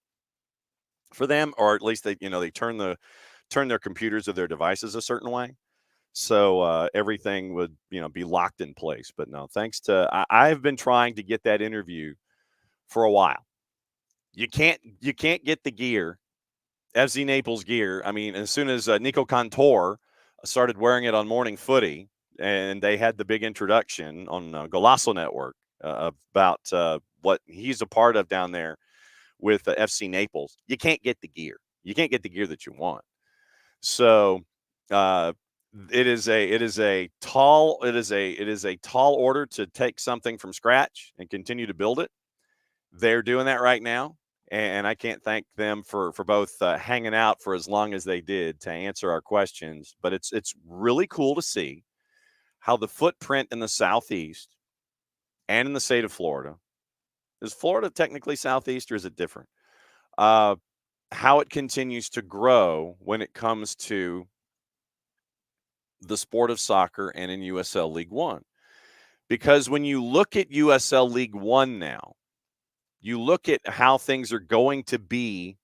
for them, or at least they turn their computers or their devices a certain way, so everything would be locked in place. But no, thanks to I've been trying to get that interview for a while. You can't get the gear, FC Naples gear. I mean, as soon as Niko Cantor started wearing it on Morning Footy, and they had the big introduction on Golasso Network about what he's a part of down there with FC Naples, you can't get the gear. You can't get the gear that you want. So it is a tall order to take something from scratch and continue to build it. They're doing that right now, and I can't thank them for both hanging out for as long as they did to answer our questions. But it's really cool to see how the footprint in the Southeast and in the state of Florida. Is Florida technically Southeast, or is it different? How it continues to grow when it comes to the sport of soccer and in USL League One. Because when you look at USL League One now, you look at how things are going to be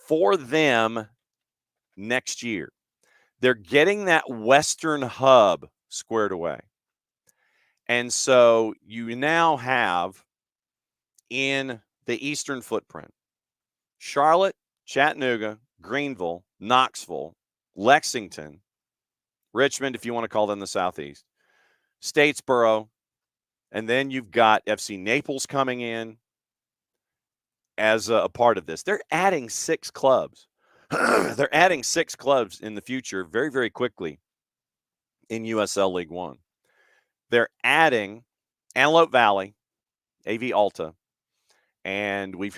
for them next year. They're getting that Western hub squared away. And so you now have in the Eastern footprint, Charlotte, Chattanooga, Greenville, Knoxville, Lexington, Richmond, if you want to call them the Southeast, Statesboro, and then you've got FC Naples coming in as a part of this. They're adding 6 clubs. They're adding 6 clubs in the future very, very quickly in USL League One. They're adding Antelope Valley, AV Alta, and we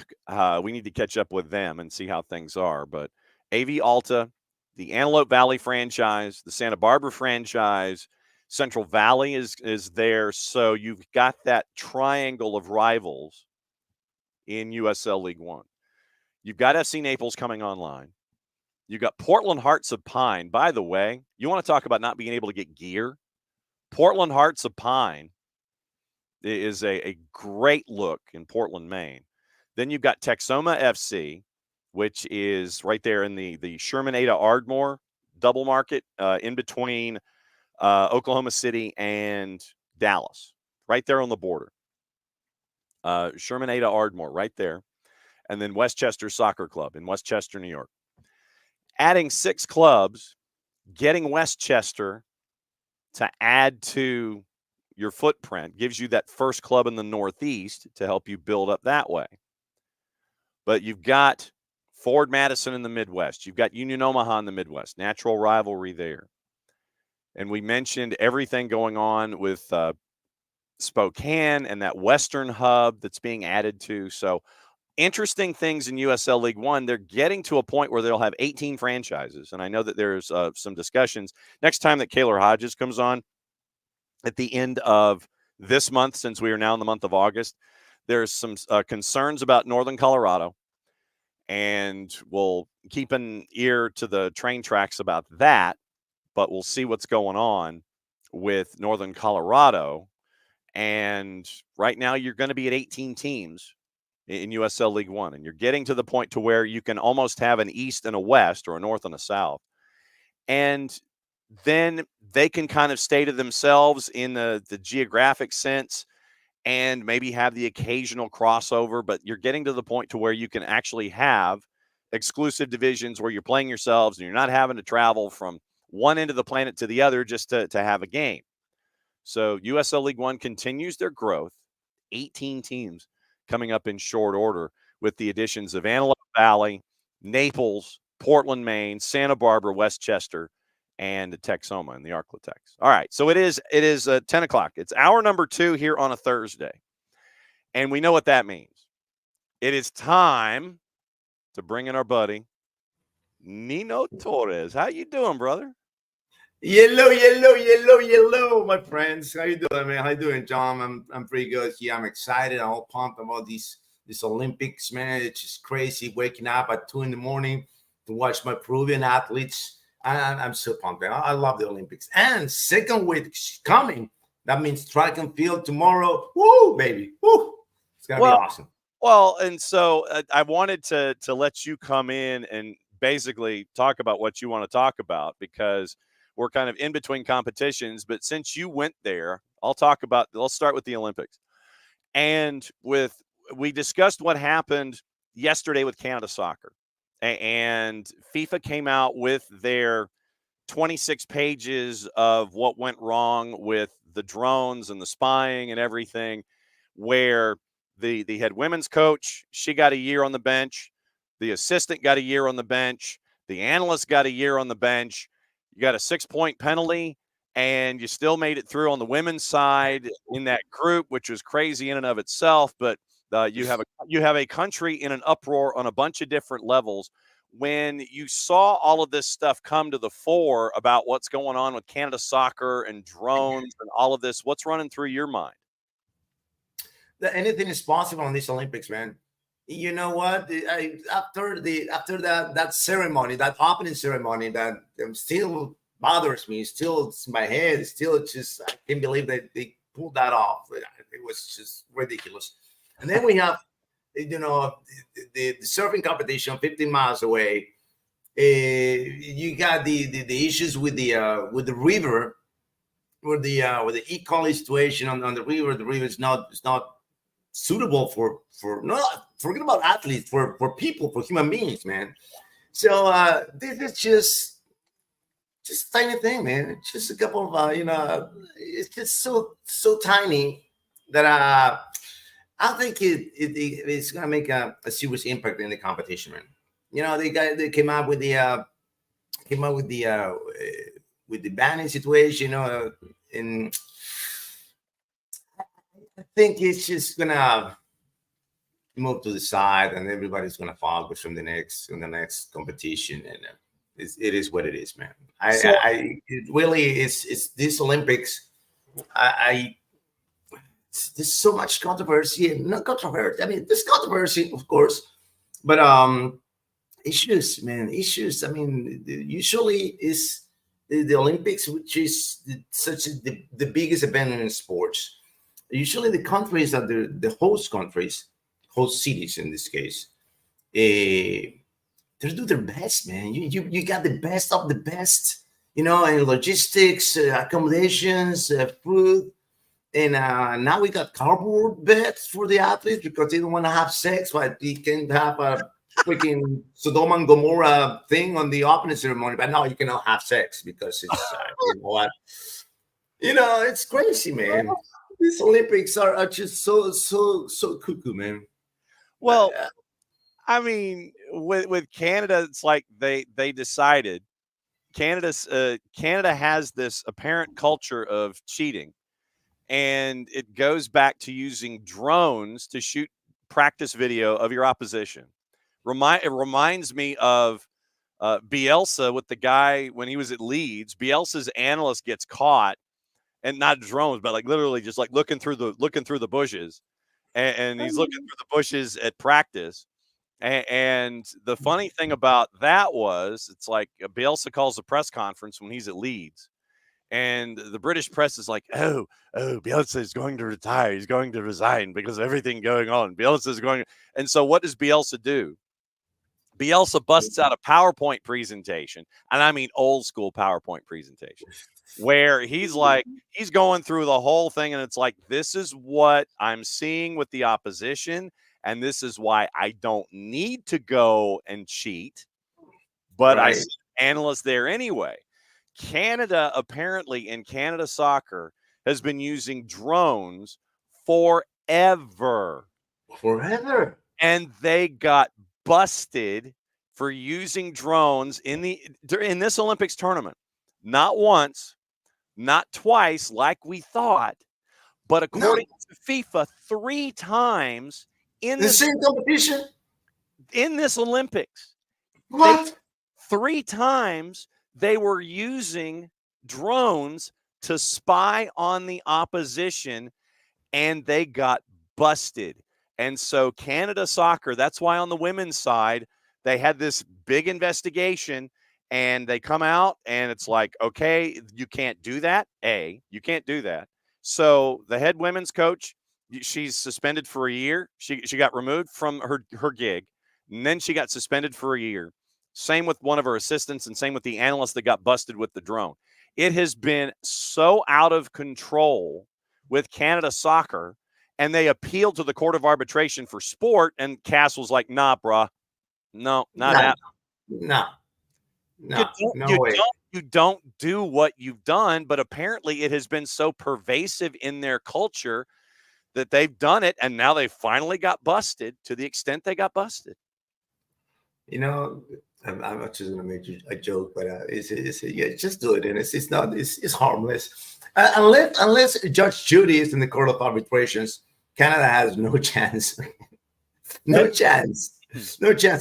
need to catch up with them and see how things are. But AV Alta, the Antelope Valley franchise, the Santa Barbara franchise, Central Valley is there. So you've got that triangle of rivals in USL League One. You've got FC Naples coming online. You've got Portland Hearts of Pine. By the way, you want to talk about not being able to get gear? Portland Hearts of Pine is a great look in Portland, Maine. Then you've got Texoma FC, which is right there in the Sherman Ada Ardmore double market in between Oklahoma City and Dallas, right there on the border. Sherman Ada Ardmore, right there. And then Westchester Soccer Club in Westchester, New York. Adding 6 clubs, getting Westchester to add to your footprint gives you that first club in the Northeast to help you build up that way. But you've got Ford Madison in the Midwest. You've got Union Omaha in the Midwest, natural rivalry there. And we mentioned everything going on with Spokane and that Western hub that's being added to. So interesting things in USL League One. They're getting to a point where they'll have 18 franchises. And I know that there's some discussions. Next time that Kaylor Hodges comes on at the end of this month, since we are now in the month of August, there's some concerns about Northern Colorado. And we'll keep an ear to the train tracks about that. But we'll see what's going on with Northern Colorado. And right now you're going to be at 18 teams in USL League One. And you're getting to the point to where you can almost have an East and a West or a North and a South. And then they can kind of stay to themselves in the geographic sense and maybe have the occasional crossover. But you're getting to the point to where you can actually have exclusive divisions where you're playing yourselves and you're not having to travel from one end of the planet to the other just to have a game. So USL League One continues their growth. 18 teams coming up in short order with the additions of Antelope Valley, Naples, Portland, Maine, Santa Barbara, Westchester, and Texoma in the Arklatex. All right, so it is 10 o'clock. It's hour number 2 here on a Thursday. And we know what that means. It is time to bring in our buddy, Nino Torres. How you doing, brother? Yellow, my friends. How you doing, man? How you doing, John? I'm pretty good. Yeah, I'm excited. I'm all pumped about these Olympics, man. It's just crazy waking up at 2 a.m. to watch my Peruvian athletes. I'm so pumped, man. I love the Olympics. And second week coming. That means track and field tomorrow. Woo, baby. Woo. It's gonna be awesome. Well, and so I wanted to let you come in and basically talk about what you want to talk about, because we're kind of in between competitions. But since you went there, let's start with the Olympics. And we discussed what happened yesterday with Canada Soccer. And FIFA came out with their 26 pages of what went wrong with the drones and the spying and everything, where the head women's coach, she got a year on the bench. The assistant got a year on the bench. The analyst got a year on the bench. You got a 6-point penalty, and you still made it through on the women's side in that group, which was crazy in and of itself. But you have a country in an uproar on a bunch of different levels. When you saw all of this stuff come to the fore about what's going on with Canada Soccer and drones and all of this, what's running through your mind? That anything is possible on these Olympics, man. You know what? After that ceremony, that opening ceremony, that still bothers me. Still, it's in my head. Still, just I can't believe that they pulled that off. It was just ridiculous. And then we have, the surfing competition 15 miles away. You got the issues with the river, with the E. coli situation on the river. The river is not suitable for not forget about athletes, for people, for human beings, man. So this is just tiny thing, man. It's just a couple of it's just so tiny that I think it's gonna make a serious impact in the competition, man. They came out with the banning situation, and I think it's just gonna move to the side, and everybody's gonna focus on the next competition, and it is what it is, man. It really is this Olympics. There's so much controversy, and not controversy. I mean, there's controversy, of course, but issues, man, issues. I mean, usually is the Olympics, which is the biggest event in sports. Usually, the countries that the host countries host cities in this case, they do their best, man. You got the best of the best, in logistics, accommodations, food. And now we got cardboard beds for the athletes because they don't want to have sex, but they can have a freaking Sodom and Gomorrah thing on the opening ceremony. But now you cannot have sex because it's, you know what? It's crazy, man. These Olympics are just so cuckoo, man. Well, I mean, with Canada, it's like they decided Canada has this apparent culture of cheating, and it goes back to using drones to shoot practice video of your opposition. It reminds me of Bielsa with the guy when he was at Leeds. Bielsa's analyst gets caught, and not drones, but like literally just like looking through the bushes, and he's looking through the bushes at practice. And the funny thing about that was, it's like Bielsa calls a press conference when he's at Leeds, and the British press is like, "Oh, Bielsa is going to retire. He's going to resign because of everything going on. Bielsa is going." And so, what does Bielsa do? Bielsa busts out a PowerPoint presentation, and I mean old school PowerPoint presentation, where he's going through the whole thing, and it's like, this is what I'm seeing with the opposition, and this is why I don't need to go and cheat, but I see analysts there anyway. Canada, apparently, in Canada soccer, has been using drones forever. And they got busted for using drones in this Olympics tournament. Not once, not twice like we thought, but according to FIFA, 3 times in the same competition in this Olympics. What? 3 times they were using drones to spy on the opposition, and they got busted. And so Canada soccer, that's why on the women's side, they had this big investigation, and they come out and it's like, okay, you can't do that. You can't do that. So the head women's coach, she's suspended for a year. She got removed from her gig, and then she got suspended for a year. Same with one of her assistants, and same with the analyst that got busted with the drone. It has been so out of control with Canada soccer, and they appealed to the Court of Arbitration for Sport, and Cass was like, nah, bruh. No, not happening. You don't do what you've done, but apparently it has been so pervasive in their culture that they've done it, and now they finally got busted to the extent they got busted. I'm not just gonna make you a joke, but just do it, and it's harmless. Unless Judge Judy is in the Court of Arbitrations, Canada has no chance. No chance.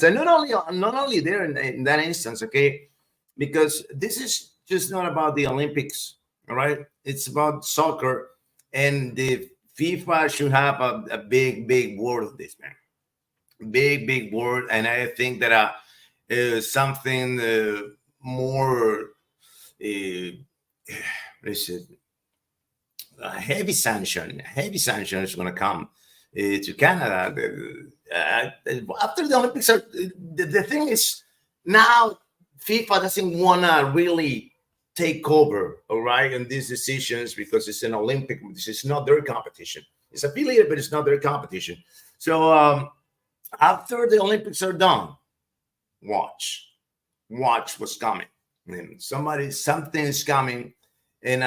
And not only there in that instance, okay, because this is just not about the Olympics, all right? It's about soccer, and the FIFA should have a big word of this, man. Big word, and I think that something more heavy sanction is going to come to Canada after the Olympics. The thing is, now FIFA doesn't want to really take over, all right, in these decisions, because it's an Olympic. This is not their competition. It's affiliated, but it's not their competition. So after the Olympics are done, watch what's coming. Something is coming, and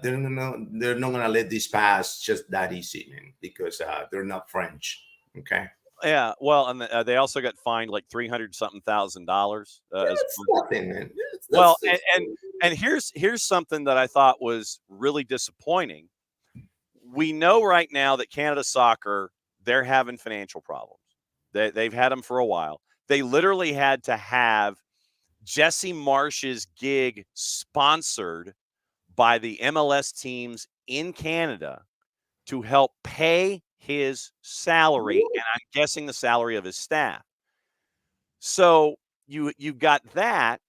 they're not gonna let this pass just that easy, man, because they're not French. Okay. Yeah, well, and they also got fined like $300-something thousand. That's nothing, man. Well, and here's something that I thought was really disappointing. We know right now that Canada soccer, they're having financial problems. They've had them for a while. They literally had to have Jesse Marsh's gig sponsored by the MLS teams in Canada to help pay his salary, and I'm guessing the salary of his staff. So you've got that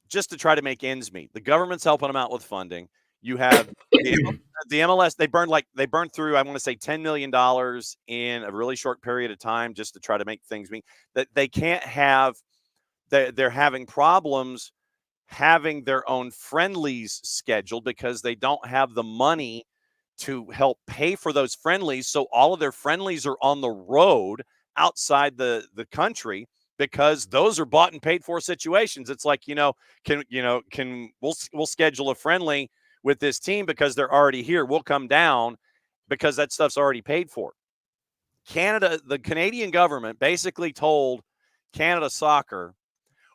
just to try to make ends meet. The government's helping them out with funding. You have the MLS. They burned through, I want to say, $10 million in a really short period of time just to try to make things mean that they can't have. They're having problems having their own friendlies scheduled because they don't have the money to help pay for those friendlies. So all of their friendlies are on the road outside the country because those are bought and paid for situations. It's like, we'll schedule a friendly with this team because they're already here. We'll come down because that stuff's already paid for. Canada, the Canadian government basically told Canada Soccer,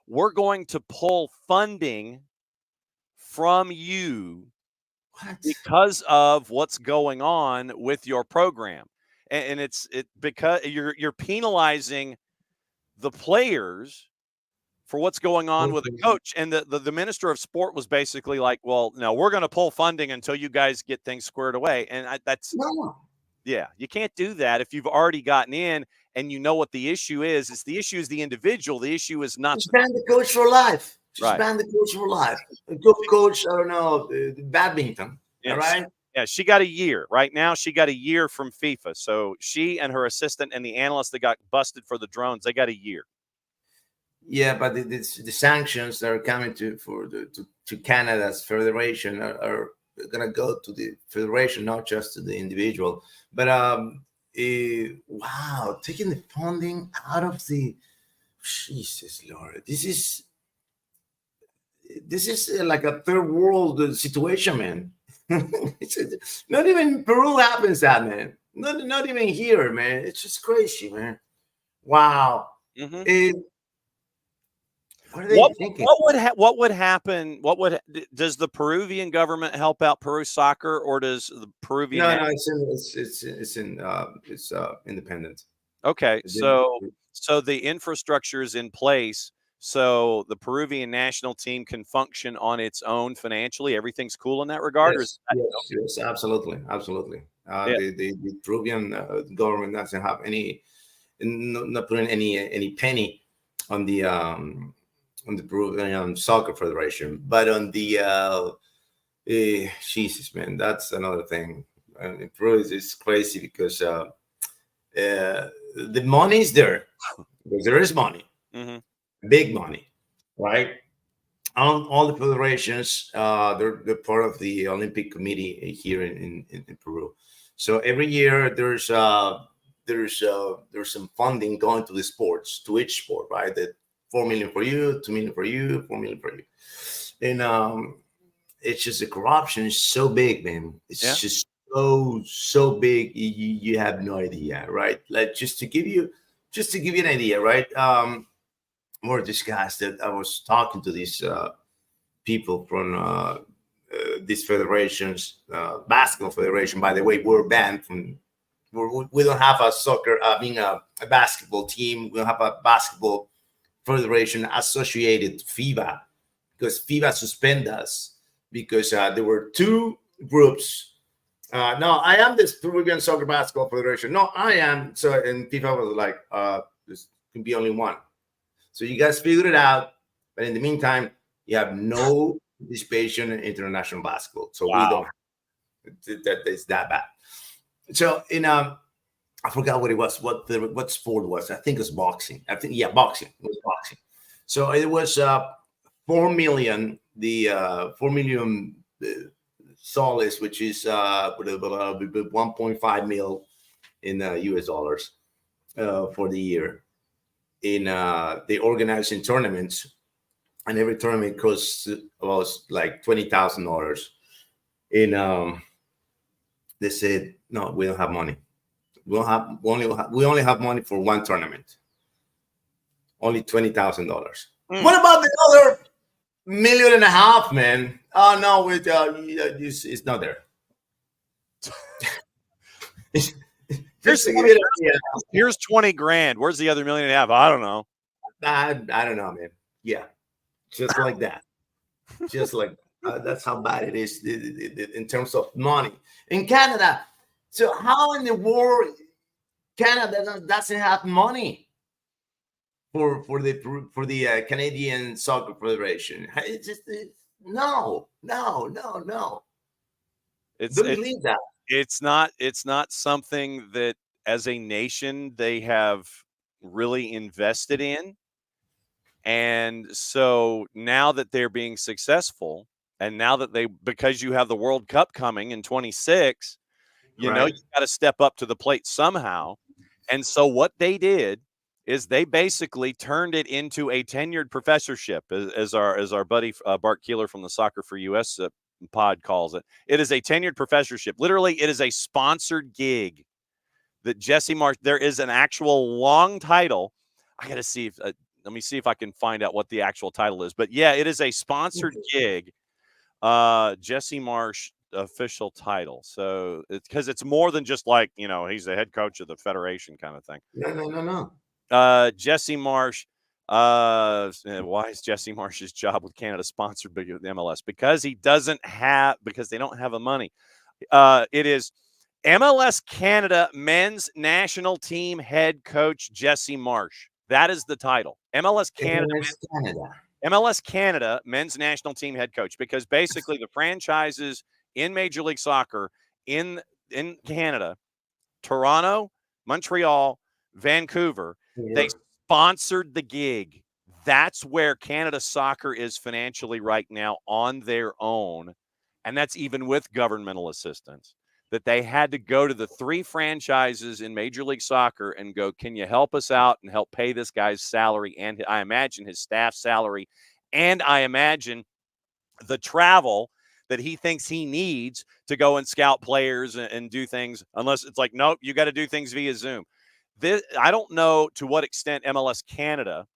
we're going to pull funding from you because of what's going on with your program. And it's because you're penalizing the players for what's going on with the coach. And the minister of sport was basically like, well, no, we're going to pull funding until you guys get things squared away. And yeah, you can't do that if you've already gotten in and you know what the issue is. It's the issue is the individual. The issue is not just ban the coach for life. Just right. ban the coach for life. Go coach, I don't know, badminton. Yeah, all right. She got a year. Right now, she got a year from FIFA. So she and her assistant and the analyst that got busted for the drones, they got a year. Yeah, but the sanctions that are coming to Canada's federation are going to go to the federation, not just to the individual. But wow, taking the funding out of the Jesus Lord, this is like a third world situation, man. Not even Peru happens that, man. Not even here, man. It's just crazy, man. Wow. Mm-hmm. What are they thinking? What would happen? Does the Peruvian government help out Peru soccer, or does the Peruvian? No, it's independent. Okay, so the infrastructure is in place, so the Peruvian national team can function on its own financially. Everything's cool in that regard. Yes, absolutely. The Peruvian government doesn't have not putting any penny on the Peruvian Soccer Federation, but on the Jesus, man, that's another thing. In Peru is crazy because the money is there. Because there is money, big money, right? All the federations, they're part of the Olympic Committee here in Peru. So every year there's some funding going to the sports, to each sport, right? That 4 million for you, 2 million for you, 4 million for you, and it's just the corruption is so big, man. It's just so big. You have no idea, right? Like just to give you an idea, right? More discussed that I was talking to these people from these federations, basketball federation. By the way, we're banned from. We don't have a soccer, being a basketball team. We don't have a basketball federation associated to FIBA because FIBA suspended us because there were two groups. No, I am this Peruvian Soccer Basketball Federation. No, I am. So, and FIFA was like, this can be only one. So you guys figured it out. But in the meantime, you have no participation in international basketball. So we don't. It's that bad. So I forgot what it was. What sport was? I think it was boxing. Boxing. It was boxing. So it was 4 million. The 4 million soles, which is 1.5 mil in US dollars for the year. They organize in tournaments, and every tournament costs about like $20,000. And they said, no, we don't have money. We only have money for one tournament. Only $20,000. What about the other 1.5 million, man? Oh no, it's not there. Here's 20 grand. Where's the other 1.5 million? I don't know. I don't know, man. Yeah, just like that. Just like that's how bad it is in terms of money in Canada. So how in the world Canada doesn't have money for the Canadian Soccer Federation? It's just no. Don't believe that. It's not something that as a nation they have really invested in. And so now that they're being successful, and now that because you have the World Cup coming in 26, you know Right. you got to step up to the plate somehow. And so what they did is they basically turned it into a tenured professorship, as our buddy Bart Keeler from the Soccer for US pod calls it. It is a tenured professorship. Literally, it is a sponsored gig that Jesse Marsh. There is an actual long title. I got to see if let me see if I can find out what the actual title is. But yeah, it is a sponsored gig. Jesse Marsh official title. So it's because it's more than just like, he's the head coach of the federation kind of thing. No. Jesse Marsh. Why is Jesse Marsh's job with Canada sponsored by the MLS? Because they don't have the money. It is MLS Canada men's national team head coach Jesse Marsh. That is the title. MLS Canada men's national team head coach, because basically the franchises in Major League Soccer in Canada, Toronto, Montreal, Vancouver, they sponsored the gig. That's where Canada Soccer is financially right now on their own. And that's even with governmental assistance, that they had to go to the 3 franchises in Major League Soccer and go, can you help us out and help pay this guy's salary, and I imagine his staff salary, and I imagine the travel that he thinks he needs to go and scout players and do things, unless it's like, nope, you got to do things via Zoom. I don't know to what extent MLS Canada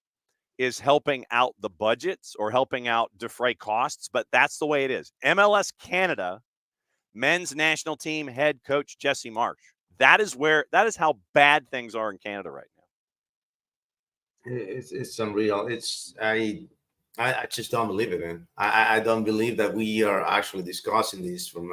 is helping out the budgets or helping out defray costs, but that's the way it is. MLS Canada men's national team head coach Jesse Marsh. That is how bad things are in Canada right now. It's unreal. I just don't believe it, man. I don't believe that we are actually discussing this from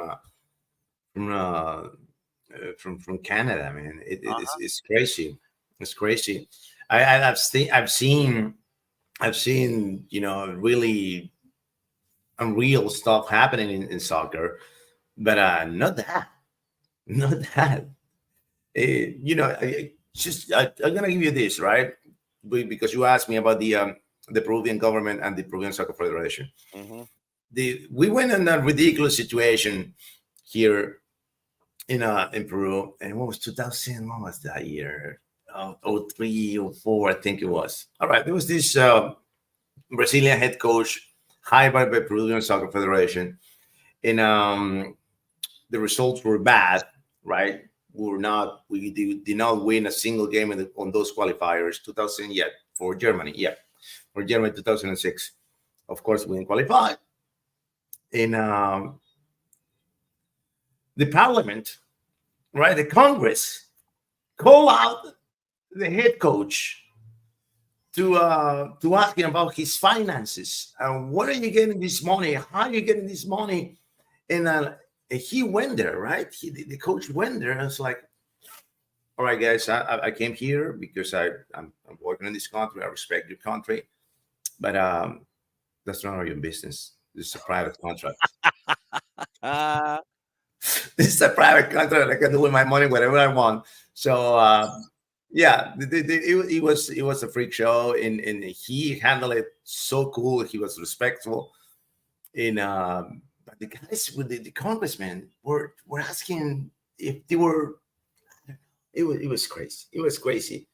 Canada. I mean, it's crazy. It's crazy. I've seen really unreal stuff happening in soccer, but not that. I'm gonna give you this, right? Because you asked me about the Peruvian government and the Peruvian Soccer Federation. Mm-hmm. We went in a ridiculous situation here in Peru, and what was 2000? What was that year? 03 or 04, I think it was. All right, there was this Brazilian head coach hired by the Peruvian Soccer Federation, and the results were bad, right? We did not win a single game on those qualifiers. 2000, for Germany, for Germany 2006. Of course, we didn't qualify. In the parliament, right, the Congress, call out the head coach to ask him about his finances and what are you getting this money? How are you getting this money? And he went there, right? The coach went there and was like, all right, guys, I came here because I'm working in this country. I respect your country, but that's none of your business. This is a private contract. This is a private contract. I can do with my money whatever I want. So it was a freak show, and he handled it so cool. He was respectful, and but the guys with the congressmen were asking if they were. It was crazy. It was crazy,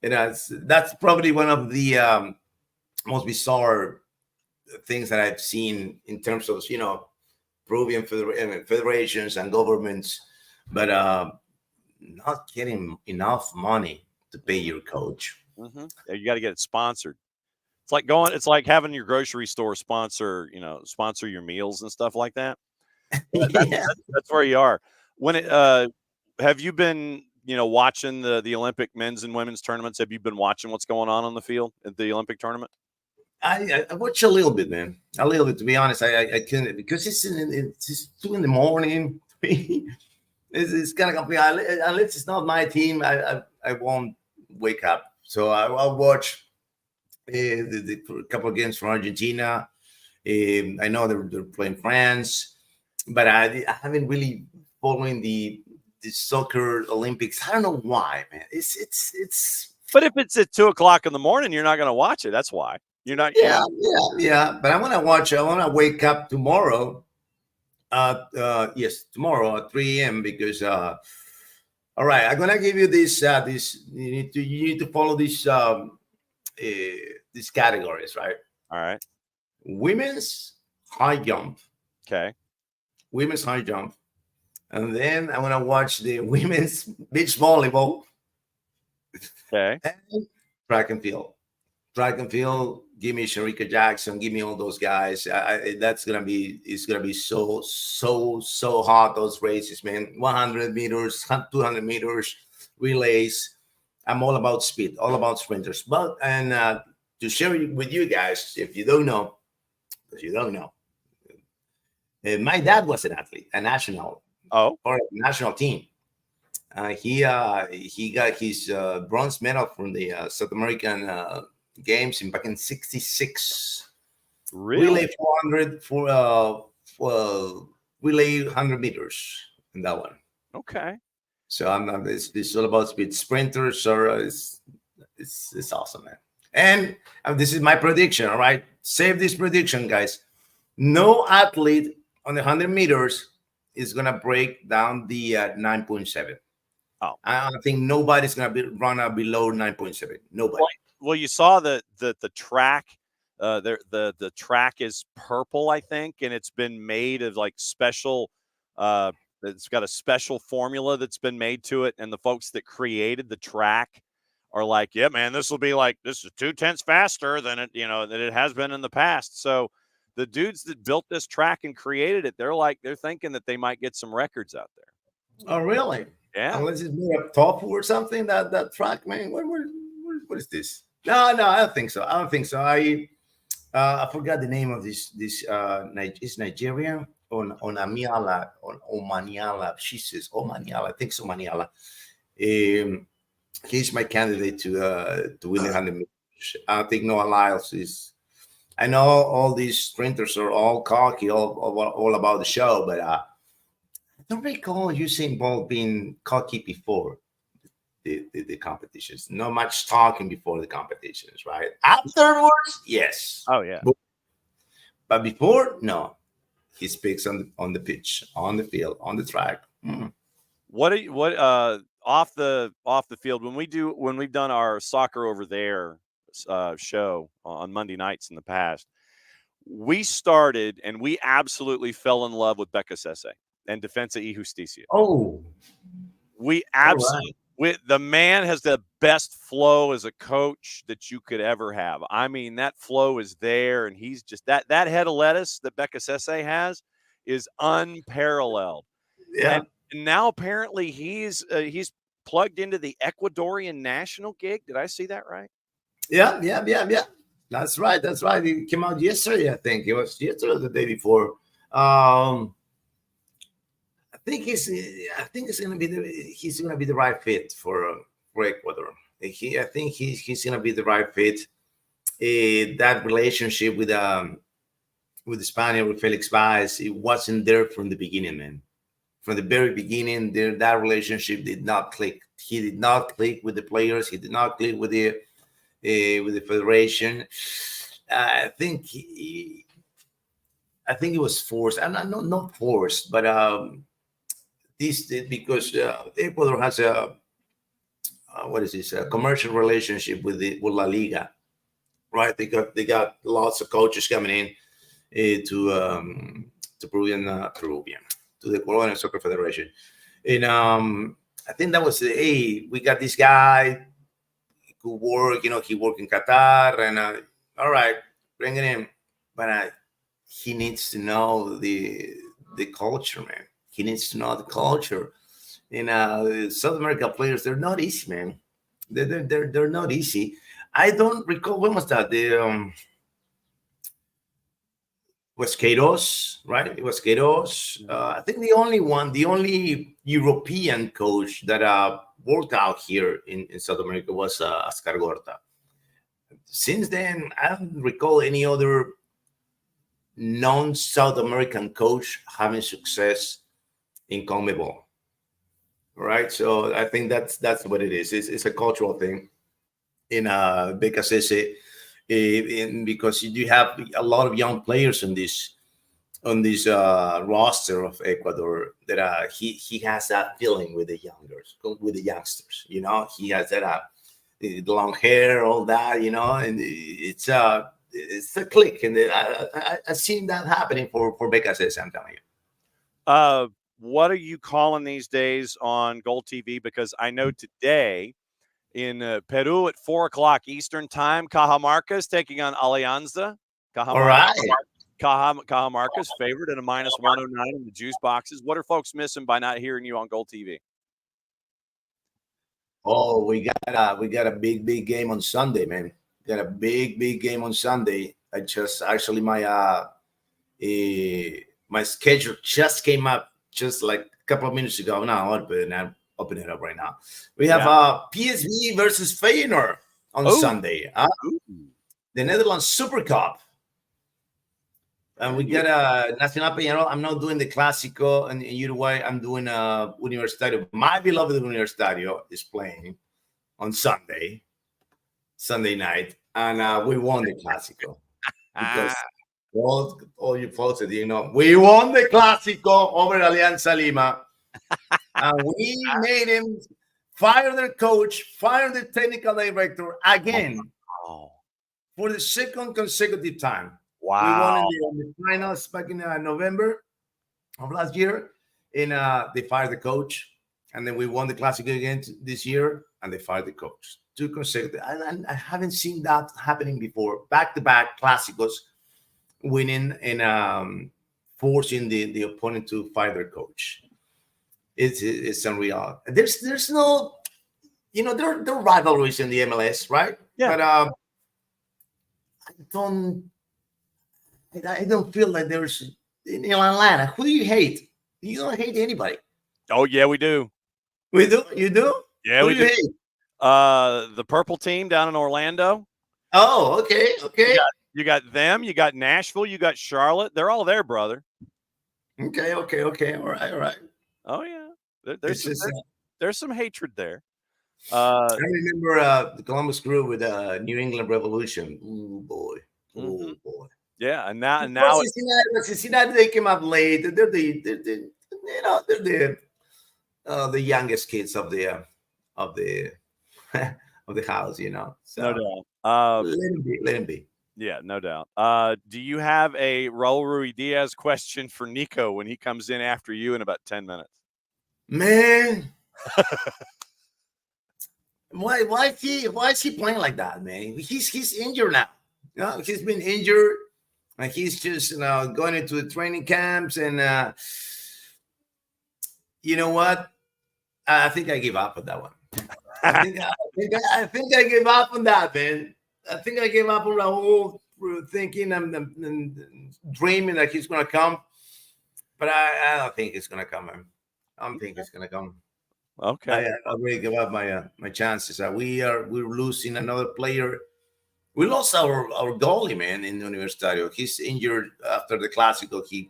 and that's probably one of the most bizarre things that I've seen in terms of Peruvian federations and governments, but not getting enough money to pay your coach. Mm-hmm. You got to get it sponsored. It's like having your grocery store sponsor your meals and stuff like that. That's where you are. Have you been watching the Olympic men's and women's tournaments? Have you been watching what's going on the field at the Olympic tournament? I watch a little bit, man. A little bit, to be honest. I couldn't, because it's 2 a.m. It's kind of complicated. Unless it's not my team, I won't wake up. So I'll watch the couple of games from Argentina. I know they're playing France. but I haven't really following the soccer Olympics. I don't know why, man. It's. But if it's at 2:00 in the morning, you're not going to watch it. That's why you're not. Yeah. But I want to watch. I want to wake up tomorrow. Yes, tomorrow at 3 a.m. because all right, I'm gonna give you this you need to follow these categories, right? All right. Women's high jump, Okay. women's high jump, and then I want to watch the women's beach volleyball Okay. and track and field. Track and field. Give me Sharika Jackson. Give me all those guys. That's gonna be. It's gonna be so hot. Those races, man. 100 meters, 200 meters, relays. I'm all about speed, all about sprinters. But to share it with you guys, if you don't know, because you don't know, my dad was an athlete, a national Oh. or a national team. He got his bronze medal from the South American games back in '66. Really? Relay 400 for relay 100 meters in that one. Okay. So it's all about speed. Sprinters are it's awesome, man. And this is my prediction. All right, save this prediction, guys. No athlete on the 100 meters is gonna break down the 9.7. Oh. I think nobody's gonna run out below 9.7. Nobody. Well, you saw the track. The track is purple, I think, and it's been made of like special. It's got a special formula that's been made to it, and the folks that created the track are like, "Yeah, man, this is 0.2 faster than it has been in the past." So the dudes that built this track and created it, they're thinking that they might get some records out there. Oh, really? Yeah. Unless it's made of tofu or something. That track, man. What is this? No, I don't think so. I forgot the name of this. It's Nigerian on Omaniala. She says Omaniala. I think so, Omaniala. He's my candidate to win the 100 meters. I think Noah Lyles is. I know all these sprinters are all cocky, all about the show, but I don't recall Usain Bolt being cocky before the competitions. Not much talking before the competitions, right? Afterwards, yes. Oh yeah. But before, no. He speaks on the pitch, on the field, on the track. What off the field when we've done our soccer over there show on Monday nights in the past, we started and we absolutely fell in love with Becca Sese and Defensa y Justicia. Oh, we absolutely. The man has the best flow as a coach that you could ever have. I mean, that flow is there, and he's just that head of lettuce that Becca Sese has is unparalleled. Yeah. And now apparently he's plugged into the Ecuadorian national gig. Did I see that right? Yeah. That's right. It came out yesterday. I think it was yesterday or the day before. I think he's gonna be the right fit for Ecuador. I think he's gonna be the right fit. That relationship with the Spaniard, with Felix Baez, it wasn't there from the beginning, man. From the very beginning, that relationship did not click. He did not click with the players. He did not click with the federation. I think it was forced. And not forced, but because Ecuador has a commercial relationship with La Liga, right? They got lots of coaches coming in to Peruvian to the Colombian Soccer Federation, and I think that was we got this guy who work, he worked in Qatar, and all right, bring it in, but he needs to know the culture, man. He needs to know the culture. And South American players, they're not easy, man. They're not easy. I don't recall when was that. Was Queiroz, right? It was Queiroz. I think the only European coach that worked out here in South America was Oscar Gorta. Since then, I don't recall any other non-South American coach having success in CONMEBOL. Right, so I think that's what it is. It's a cultural thing in BKSS, because you do have a lot of young players on this roster of Ecuador that he has that feeling with the youngsters. You know, he has that the long hair, all that. You know, and it's a click, and I've seen that happening for BKSS. I'm telling you. What are you calling these days on Gold TV? Because I know today in Peru at 4:00 Eastern time, Cajamarca is taking on Alianza. All right. Cajamarca's favored at a -109 in the juice boxes. What are folks missing by not hearing you on Gold TV? Oh, we got a big game on Sunday, man. Got a big game on Sunday. I just actually my schedule just came up just like a couple of minutes ago. Now I'm opening it up right now. We have PSV versus Feyenoord on Sunday. The Netherlands Super Cup. And we got a Nacional Peñarol. I'm not doing the Clásico in Uruguay. I'm doing Universitario. My beloved Universitario is playing on Sunday night. And we won the Clásico. Because all you folks that you know, we won the Clásico over Alianza Lima. And we made him fire their coach, fire the technical director again for the second consecutive time. Wow. We won in the finals back in November of last year. And they fired the coach. And then we won the Clásico again this year, and they fired the coach. Two consecutive. And I haven't seen that happening before. Back-to-back Clásicos, winning and forcing the opponent to fire their coach. It's unreal. There's no, you know, there are rivalries in the MLS, right? Yeah. But I don't feel like there's in Atlanta. Who do you hate? You don't hate anybody. Oh yeah, we do. We do. You do? Yeah, Who we do. You do. hate? The purple team down in Orlando. Oh, okay. You got them. You got Nashville. You got Charlotte. They're all there, brother. Okay. All right. Oh yeah, there's some hatred there. I remember the Columbus Crew with New England Revolution. Ooh boy. Oh boy. Yeah, and now Cincinnati, they came up late. They're the youngest kids of the of the house, you know. So no doubt. Let him be. Yeah, no doubt. Do you have a Raul Ruidiaz question for Niko when he comes in after you in about 10 minutes? Man, why is he playing like that, man? He's injured now. You know, he's been injured, and he's just going into the training camps, and you know what? I think I give up on that one. I think I gave up on that, man. I think I gave up on Raul, thinking and dreaming that he's going to come, but I don't think it's going to come, man. I don't think it's going to come. Okay. I really give up my chances. We're losing another player. We lost our goalie, man, in Universitario. He's injured after the Clásico. He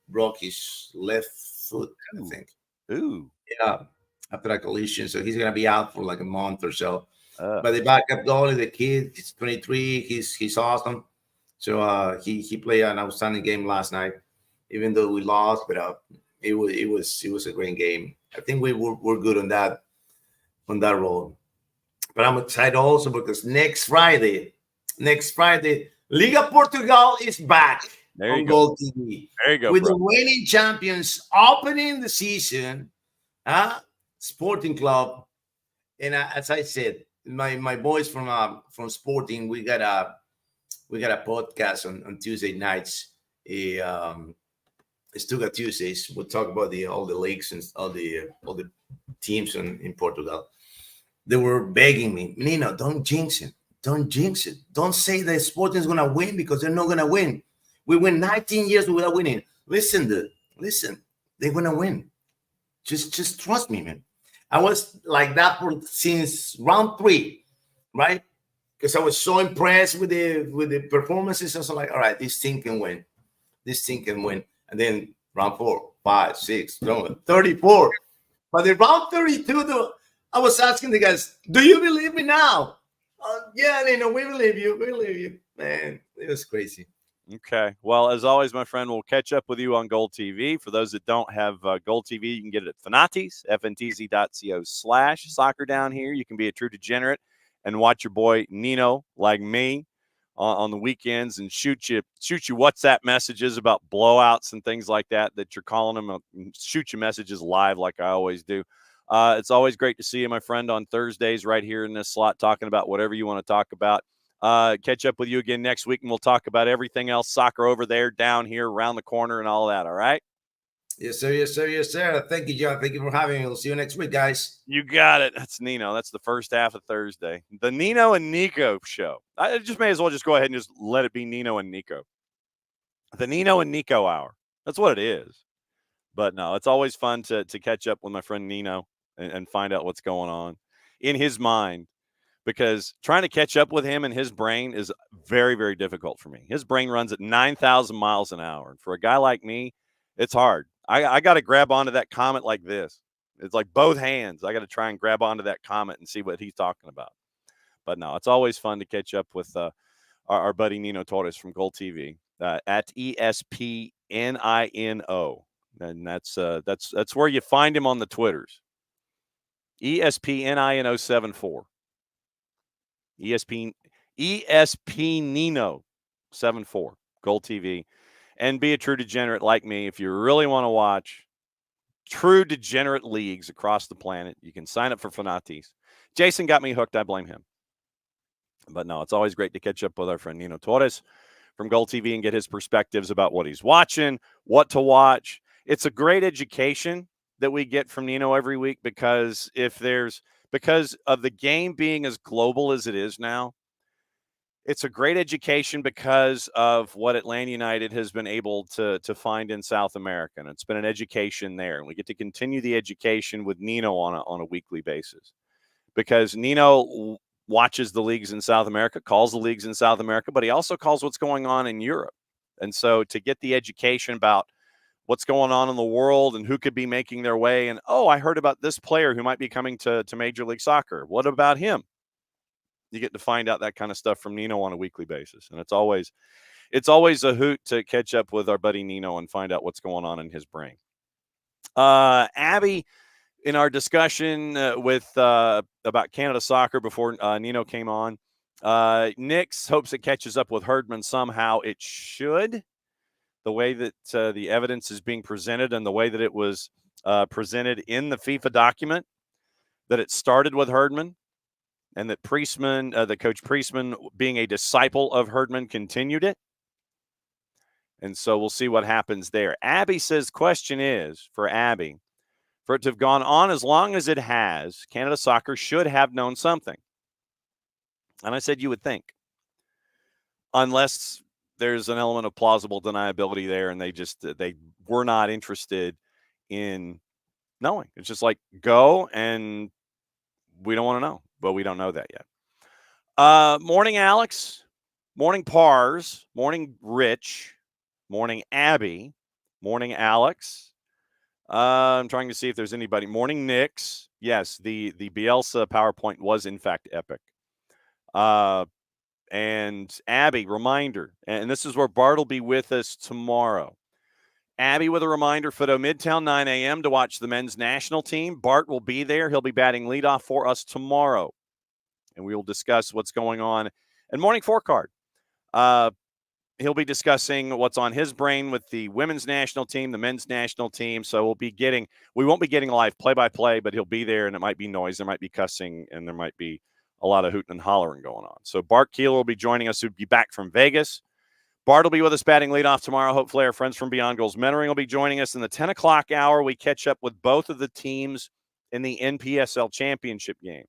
broke his left foot, I think. Ooh. Yeah, after that collision. So he's gonna be out for like a month or so. But the backup goalie, the kid, he's 23. He's awesome. So he played an outstanding game last night, even though we lost. But it was a great game. I think we're good on that role. But I'm excited also because next Friday, Liga Portugal is back on Gold TV. There you go, with bro. the reigning champions opening the season, Sporting Club. And as I said, my boys from Sporting, we got a podcast on Tuesday nights. It's Tuga Tuesdays. We'll talk about all the leagues and all the teams in Portugal. They were begging me, Nino, don't jinx it. Don't jinx it. Don't say that Sporting is going to win because they're not going to win. We win 19 years without winning. Listen, dude. Listen. They're going to win. Just trust me, man. I was like that since round 3, right? because I was so impressed with the performances. I was like, all right, this team can win. This team can win. And then round 4, 5, 6, 34. But in round 32, though, I was asking the guys, do you believe me now? Yeah, Nino, we believe you. We believe you. Man, it was crazy. Okay. Well, as always, my friend, we'll catch up with you on Gold TV. For those that don't have Gold TV, you can get it at Fanatis, ftz.co/soccer down here. You can be a true degenerate and watch your boy Nino, like me, on the weekends and shoot you WhatsApp messages about blowouts and things like that you're calling them. Shoot you messages live like I always do. It's always great to see you, my friend, on Thursdays right here in this slot, talking about whatever you want to talk about. Catch up with you again next week, and we'll talk about everything else soccer over there, down here, around the corner, and all that. All right? Yes, sir. Yes, sir. Yes, sir. Thank you, John. Thank you for having me. We'll see you next week, guys. You got it. That's Nino. That's the first half of Thursday. The Nino and Niko show. I just may as well just go ahead and just let it be Nino and Niko. The Nino and Niko hour. That's what it is. But no, it's always fun to catch up with my friend Nino and find out what's going on in his mind, because trying to catch up with him in his brain is very, very difficult for me. His brain runs at 9,000 miles an hour. And for a guy like me, it's hard. I got to grab onto that comment like this. It's like both hands. I got to try and grab onto that comment and see what he's talking about. But no, it's always fun to catch up with our buddy Nino Torres from Gold TV at ESPNINO. And that's where you find him on the Twitters. ESPNINO74. ESP Nino 74, Gold TV. And be a true degenerate like me. If you really want to watch true degenerate leagues across the planet, you can sign up for Fanatis. Jason got me hooked. I blame him. But no, it's always great to catch up with our friend Nino Torres from Gold TV and get his perspectives about what he's watching, what to watch. It's a great education that we get from Nino every week, because because of the game being as global as it is now, it's a great education because of what Atlanta United has been able to find in South America. And it's been an education there. And we get to continue the education with Nino on a weekly basis, because Nino watches the leagues in South America, calls the leagues in South America, but he also calls what's going on in Europe. And so to get the education about what's going on in the world and who could be making their way, and, oh, I heard about this player who might be coming to Major League Soccer. What about him? You get to find out that kind of stuff from Nino on a weekly basis. And it's always a hoot to catch up with our buddy Nino and find out what's going on in his brain. Abby, in our discussion with about Canada soccer before Nino came on, Nick's hopes it catches up with Herdman somehow. It should. The way that the evidence is being presented and the way that it was presented in the FIFA document, that it started with Herdman, and that Priestman, the coach Priestman, being a disciple of Herdman, continued it. And so we'll see what happens there. Abby says, question is, for Abby, for it to have gone on as long as it has, Canada soccer should have known something. And I said, you would think. Unless there's an element of plausible deniability there, and they were not interested in knowing. It's just like, go, and we don't want to know. But we don't know that yet. Morning, Alex. Morning, Pars. Morning, Rich. Morning, Abby. Morning, Alex. I'm trying to see if there's anybody. Morning, Nix. Yes, the Bielsa PowerPoint was, in fact, epic. And Abby, reminder, and this is where Bart will be with us tomorrow. Abby with a reminder, Fido Midtown, 9 a.m. to watch the men's national team. Bart will be there. He'll be batting leadoff for us tomorrow. And we will discuss what's going on. And Morning Four Card. He'll be discussing what's on his brain with the women's national team, the men's national team. So we won't be getting live play-by-play, but he'll be there, and it might be noise. There might be cussing, and there might be a lot of hooting and hollering going on. So Bart Keeler will be joining us. He'll be back from Vegas. Bart will be with us batting leadoff tomorrow. Hopefully our friends from Beyond Goals Mentoring will be joining us in the 10 o'clock hour. We catch up with both of the teams in the NPSL championship game.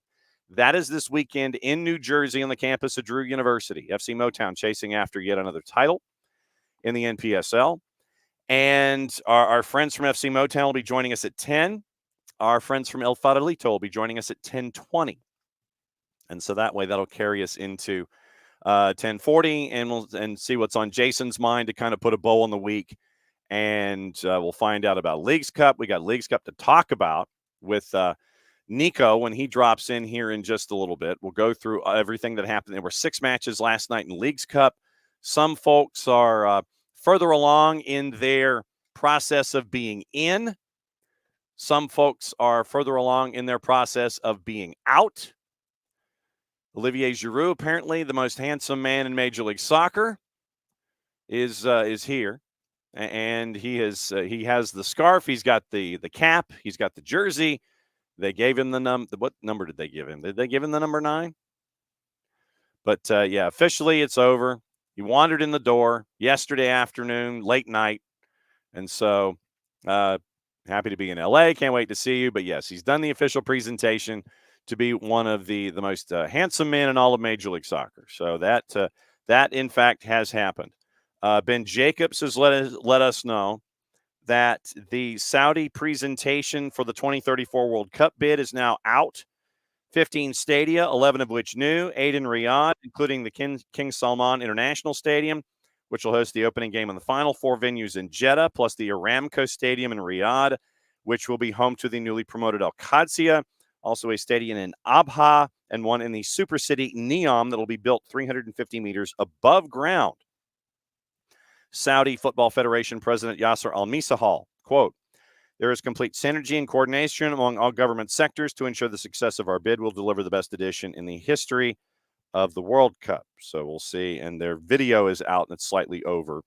That is this weekend in New Jersey on the campus of Drew University. FC Motown chasing after yet another title in the NPSL. And our friends from FC Motown will be joining us at 10. Our friends from El Farolito will be joining us at 10:20. And so that way that'll carry us into 10:40, and we'll see what's on Jason's mind to kind of put a bow on the week. And we'll find out about Leagues Cup. We got Leagues Cup to talk about with Niko when he drops in here in just a little bit. We'll go through everything that happened. There were 6 matches last night in Leagues Cup. Some folks are further along in their process of being in. Some folks are further along in their process of being out. Olivier Giroud, apparently the most handsome man in Major League Soccer, is here, and he has the scarf, he's got the cap, he's got the jersey. They gave him the number. What number did they give him? Did they give him the number 9? But yeah, officially it's over. He wandered in the door yesterday afternoon, late night, and so happy to be in LA. Can't wait to see you. But yes, he's done the official presentation to be one of the most handsome men in all of Major League Soccer. So that in fact has happened. Ben Jacobs has let us know that the Saudi presentation for the 2034 World Cup bid is now out. 15 stadia, 11 of which new, 8 in Riyadh, including the King Salman International Stadium, which will host the opening game and the final. 4 venues in Jeddah, plus the Aramco Stadium in Riyadh, which will be home to the newly promoted Al Qadsiya. Also a stadium in Abha, and one in the super city Neom that will be built 350 meters above ground. Saudi Football Federation President Yasser Al-Misahal, quote, "There is complete synergy and coordination among all government sectors to ensure the success of our bid will deliver the best edition in the history of the World Cup." So we'll see. And their video is out, and it's slightly over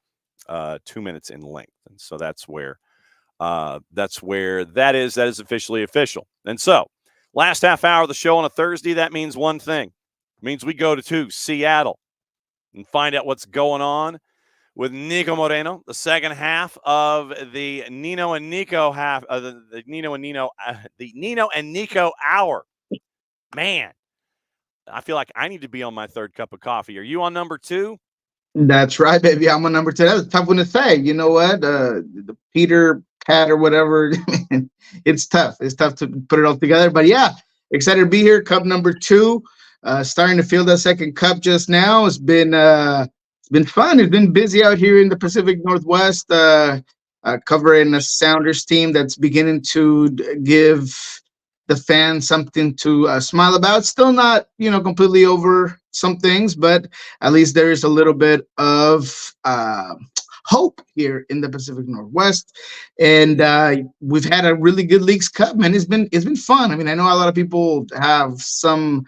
2 minutes in length. And so that's where that is. That is officially official. And so last half hour of the show on a Thursday, that means one thing. It means we go to Seattle and find out what's going on with Niko Moreno, the second half of the Nino and Niko the Nino and Niko hour. Man, I feel like I need to be on my 3rd cup of coffee. Are you on number 2? That's right, baby. I'm on number 2. That's a tough one to say. You know what? The Peter Pat or whatever. It's tough. It's tough to put it all together. But yeah, excited to be here. Cup number 2. Starting to feel that second cup just now. It's been fun. It's been busy out here in the Pacific Northwest, covering a Sounders team that's beginning to give the fans something to smile about. Still not, completely over some things, but at least there is a little bit of hope here in the Pacific Northwest. And we've had a really good Leagues Cup, man. It's been fun. I mean, I know a lot of people have some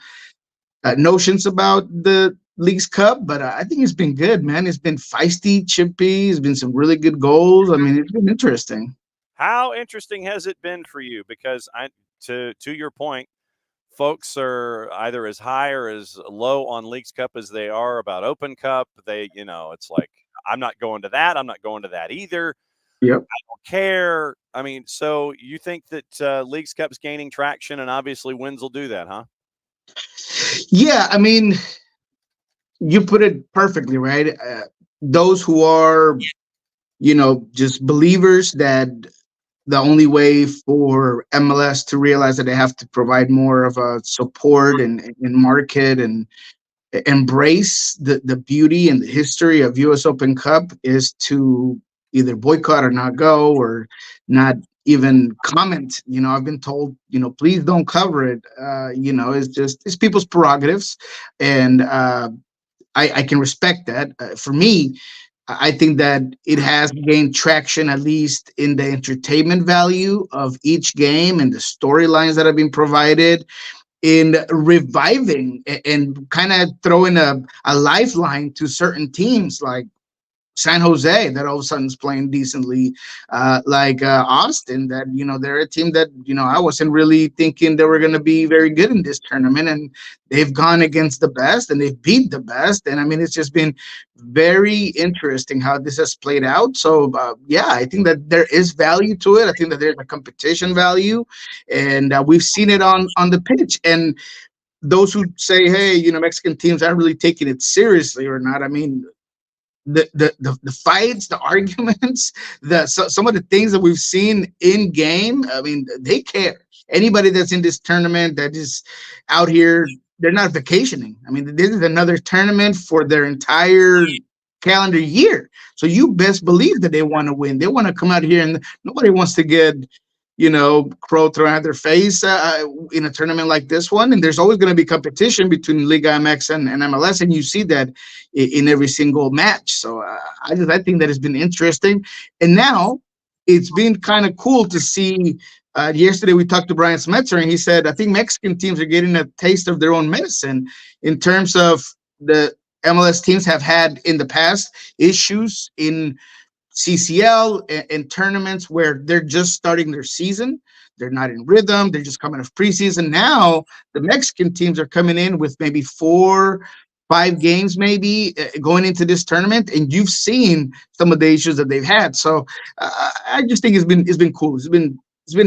notions about the Leagues Cup, but I think it's been good, man. It's been feisty, chippy. It's been some really good goals. I mean, it's been interesting. How interesting has it been for you? Because to your point, folks are either as high or as low on Leagues Cup as they are about Open Cup. They, it's like, I'm not going to that. I'm not going to that either. Yep. I don't care. I mean, so you think that Leagues Cup's gaining traction, and obviously wins will do that, huh? Yeah, I mean, you put it perfectly, right? Those who are, just believers that the only way for MLS to realize that they have to provide more of a support and market and embrace the beauty and the history of US Open Cup is to either boycott or not go or not even comment. I've been told, please don't cover it. It's people's prerogatives. And I can respect that. For me, I think that it has gained traction, at least in the entertainment value of each game and the storylines that have been provided, in reviving and kind of throwing a lifeline to certain teams like San Jose that all of a sudden is playing decently, like Austin, that, they're a team that, I wasn't really thinking they were going to be very good in this tournament, and they've gone against the best and they've beat the best. And I mean, it's just been very interesting how this has played out. So yeah, I think that there is value to it. I think that there's a competition value, and we've seen it on the pitch. And those who say, hey, Mexican teams aren't really taking it seriously or not, I mean, the fights, the arguments, some of the things that we've seen in game, I mean, they care. Anybody that's in this tournament that is out here they're not vacationing. I mean, this is another tournament for their entire calendar year. So you best believe that they want to win. They want to come out here, and nobody wants to get, crow thrown at their face in a tournament like this one. And there's always going to be competition between Liga MX and MLS, and you see that in every single match. So I think that has been interesting. And now it's been kind of cool to see. Yesterday we talked to Brian Smetzer, and he said, I think Mexican teams are getting a taste of their own medicine in terms of the MLS teams have had in the past issues in CCL and tournaments where they're just starting their season. They're not in rhythm. They're just coming off preseason. Now the Mexican teams are coming in with maybe 4-5 games, maybe going into this tournament, and you've seen some of the issues that they've had. So I just think it's been cool. It's been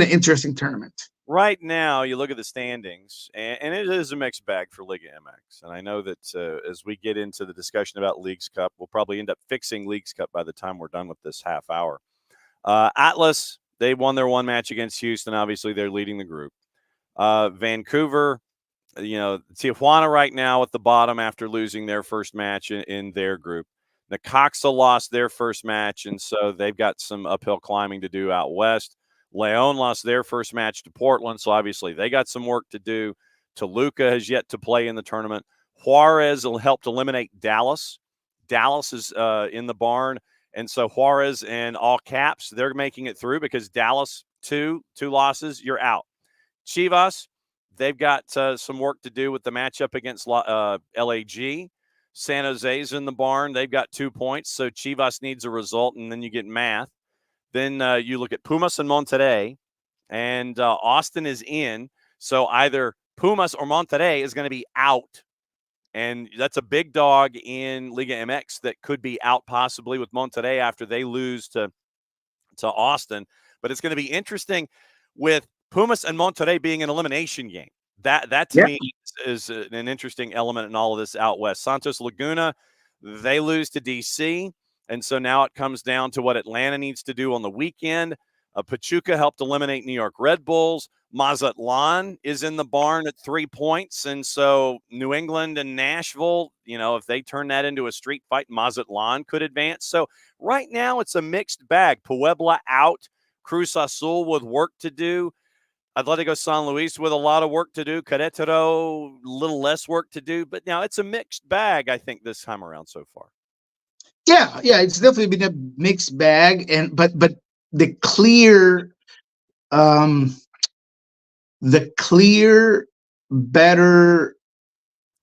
an interesting tournament. Right now, you look at the standings, and it is a mixed bag for Liga MX. And I know that as we get into the discussion about Leagues Cup, we'll probably end up fixing Leagues Cup by the time we're done with this half hour. Atlas, they won their one match against Houston. Obviously, they're leading the group. Vancouver, Tijuana right now at the bottom after losing their first match in their group. Necaxa lost their first match, and so they've got some uphill climbing to do out west. Leon lost their first match to Portland, so obviously they got some work to do. Toluca has yet to play in the tournament. Juarez will help eliminate Dallas. Dallas is in the barn, and so Juarez and all caps, they're making it through because Dallas, two losses, you're out. Chivas, they've got some work to do with the matchup against LAG. San Jose's in the barn. They've got 2 points, so Chivas needs a result, and then you get math. Then you look at Pumas and Monterrey, and Austin is in. So either Pumas or Monterrey is going to be out. And that's a big dog in Liga MX that could be out possibly with Monterrey after they lose to Austin. But it's going to be interesting with Pumas and Monterrey being an elimination game. That to me is an interesting element in all of this out west. Santos Laguna, they lose to DC. And so now it comes down to what Atlanta needs to do on the weekend. Pachuca helped eliminate New York Red Bulls. Mazatlan is in the barn at 3 points. And so New England and Nashville, if they turn that into a street fight, Mazatlan could advance. So right now it's a mixed bag. Puebla out. Cruz Azul with work to do. Atletico San Luis with a lot of work to do. Querétaro, a little less work to do. But now it's a mixed bag, I think, this time around so far. Yeah, it's definitely been a mixed bag, but the clear better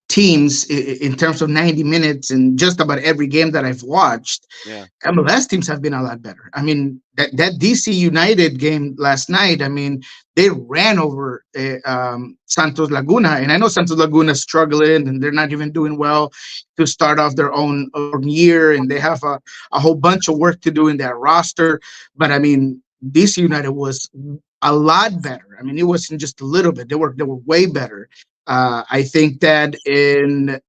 teams in terms of 90 minutes and just about every game that I've watched, MLS teams have been a lot better. I mean, that DC United game last night, I mean, they ran over Santos Laguna, and I know Santos Laguna is struggling and they're not even doing well to start off their own year, and they have a whole bunch of work to do in that roster. But I mean, DC United was a lot better. I mean, it wasn't just a little bit; they were way better. I think that in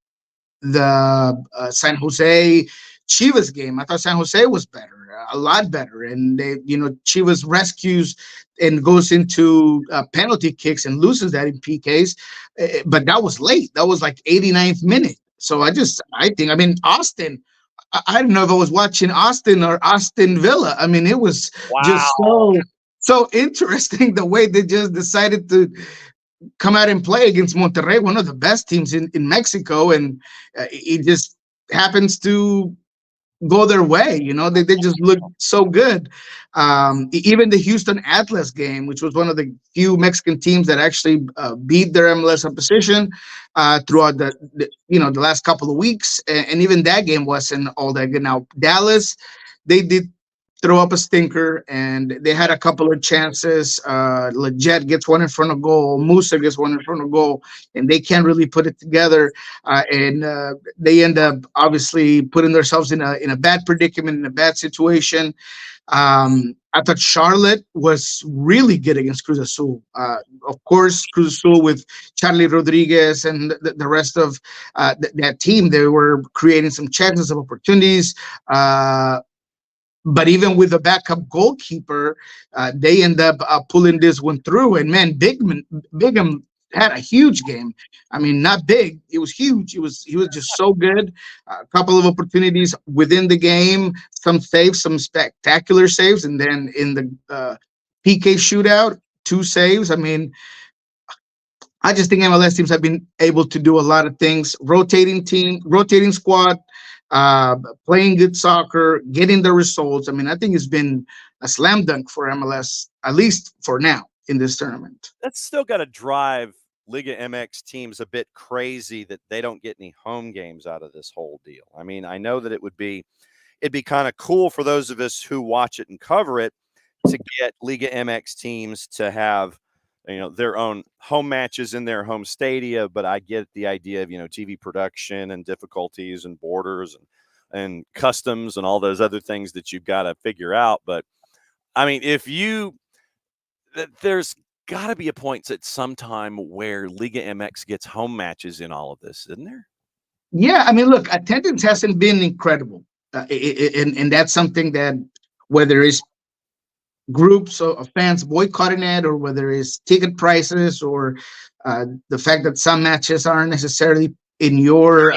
the San Jose Chivas game, I thought San Jose was better, a lot better. And they, Chivas rescues and goes into penalty kicks and loses that in PKs. But that was late. That was like 89th minute. So I think, Austin, I don't know if I was watching Austin or Austin Villa. I mean, it was just so interesting the way they just decided to come out and play against Monterrey, one of the best teams in Mexico, and it just happens to go their way. They just look so good. Even the Houston Atlas game, which was one of the few Mexican teams that actually beat their MLS opposition throughout the last couple of weeks, and even that game wasn't all that good. Now Dallas, they did throw up a stinker, and they had a couple of chances. Leggett gets one in front of goal. Musa gets one in front of goal, and they can't really put it together. And they end up obviously putting themselves in a bad predicament, in a bad situation. I thought Charlotte was really good against Cruz Azul. Of course, Cruz Azul with Charlie Rodriguez and the rest of that team, they were creating some chances of opportunities. But even with the backup goalkeeper, they end up pulling this one through. And man, Bigham had a huge game. I mean, not big. It was huge. He was just so good. A couple of opportunities within the game, some saves, some spectacular saves, and then in the PK shootout, 2 saves. I mean, I just think MLS teams have been able to do a lot of things, rotating squad, uh, playing good soccer, getting the results. I mean, I think it's been a slam dunk for MLS, at least for now in this tournament. That's still got to drive Liga MX teams a bit crazy that they don't get any home games out of this whole deal. I mean, I know that it'd be kind of cool for those of us who watch it and cover it to get Liga MX teams to have, their own home matches in their home stadia, but I get the idea of, TV production and difficulties and borders and customs and all those other things that you've got to figure out. But I mean, there's got to be a point at some time where Liga MX gets home matches in all of this, isn't there? Yeah, I mean, look, attendance hasn't been incredible, and that's something that whether it's groups of fans boycotting it, or whether it's ticket prices, or the fact that some matches aren't necessarily in your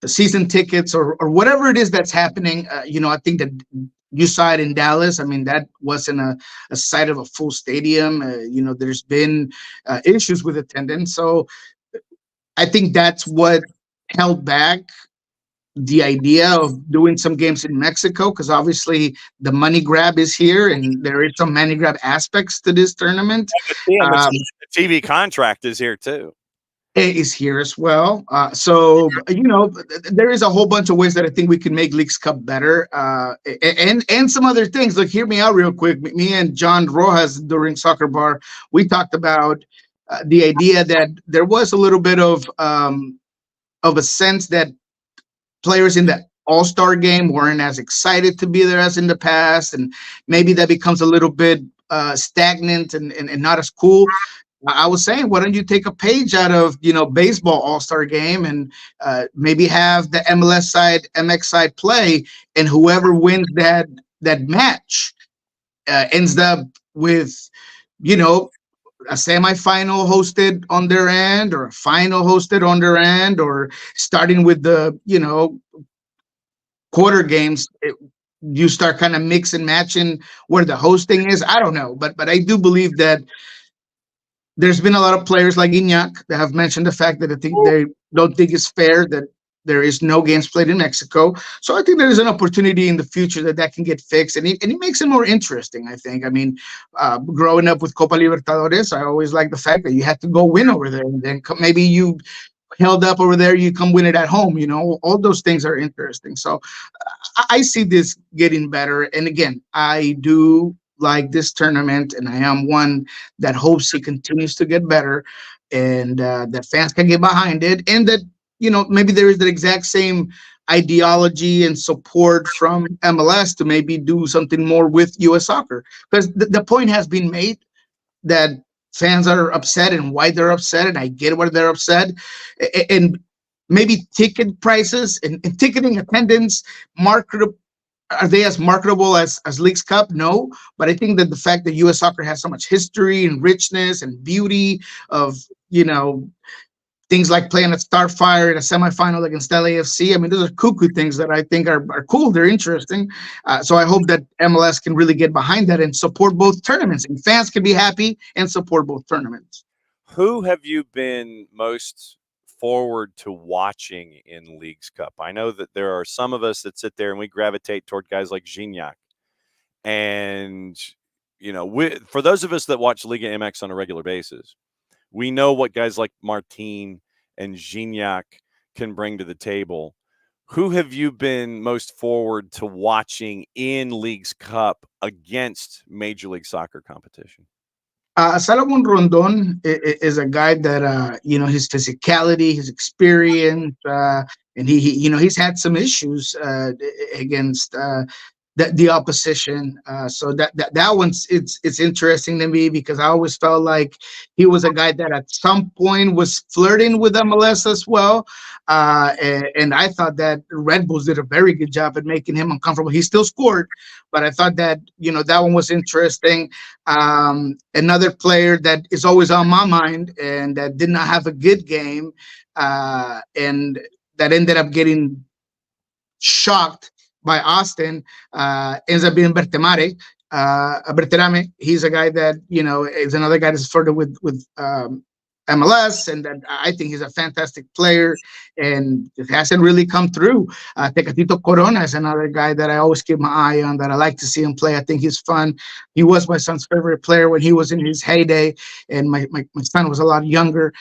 season tickets, or whatever it is that's happening. I think that you saw it in Dallas. I mean, that wasn't a site of a full stadium. There's been issues with attendance. So I think that's what held back the idea of doing some games in Mexico, because obviously the money grab is here, and there is some money grab aspects to this tournament. The TV contract is here too. It is here as well. There is a whole bunch of ways that I think we can make Leagues Cup better, and some other things. Look, hear me out real quick. Me and John Rojas during Soccer Bar, we talked about the idea that there was a little bit of a sense that players in the All-Star game weren't as excited to be there as in the past, and maybe that becomes a little bit stagnant and not as cool. I was saying, why don't you take a page out of baseball All-Star game, and maybe have the MLS side, MX side play, and whoever wins that match ends up with a semifinal hosted on their end, or a final hosted on their end, or starting with the quarter games. You start kind of mix and matching where the hosting is. I don't know, but I do believe that there's been a lot of players like Iñak that have mentioned the fact that I think they don't think it's fair that there is no games played in Mexico. So I think there is an opportunity in the future that can get fixed, and it makes it more interesting, I think. I mean, growing up with Copa Libertadores, I always liked the fact that you had to go win over there, and then maybe you held up over there, you come win it at home. All those things are interesting. So I see this getting better. And again, I do like this tournament, and I am one that hopes it continues to get better, and that fans can get behind it, and that maybe there is the exact same ideology and support from MLS to maybe do something more with U.S. soccer, because the point has been made that fans are upset, and why they're upset, and I get why they're upset, and maybe ticket prices and ticketing attendance marketable. Are they as marketable as Leagues Cup? No, but I think that the fact that U.S. soccer has so much history and richness and beauty of things like playing at Starfire in a semifinal against LAFC. I mean, those are cuckoo things that I think are cool. They're interesting. So I hope that MLS can really get behind that and support both tournaments, and fans can be happy and support both tournaments. Who have you been most forward to watching in Leagues Cup? I know that there are some of us that sit there and we gravitate toward guys like Gignac. And, for those of us that watch Liga MX on a regular basis, we know what guys like Martin and Gignac can bring to the table. Who have you been most forward to watching in Leagues Cup against Major League Soccer competition? Salomon Rondon is a guy that his physicality, his experience, and he's had some issues against the the opposition. So that one's it's interesting to me because I always felt like he was a guy that at some point was flirting with MLS as well, and I thought that Red Bulls did a very good job at making him uncomfortable. He still scored, but I thought that that one was interesting. Another player that is always on my mind and that did not have a good game, and that ended up getting shocked by Austin, ends up being Berterame. He's a guy that is another guy that's further with MLS, and that I think he's a fantastic player, and it hasn't really come through. Tecatito Corona is another guy that I always keep my eye on, that I like to see him play. I think he's fun. He was my son's favorite player when he was in his heyday, and my son was a lot younger,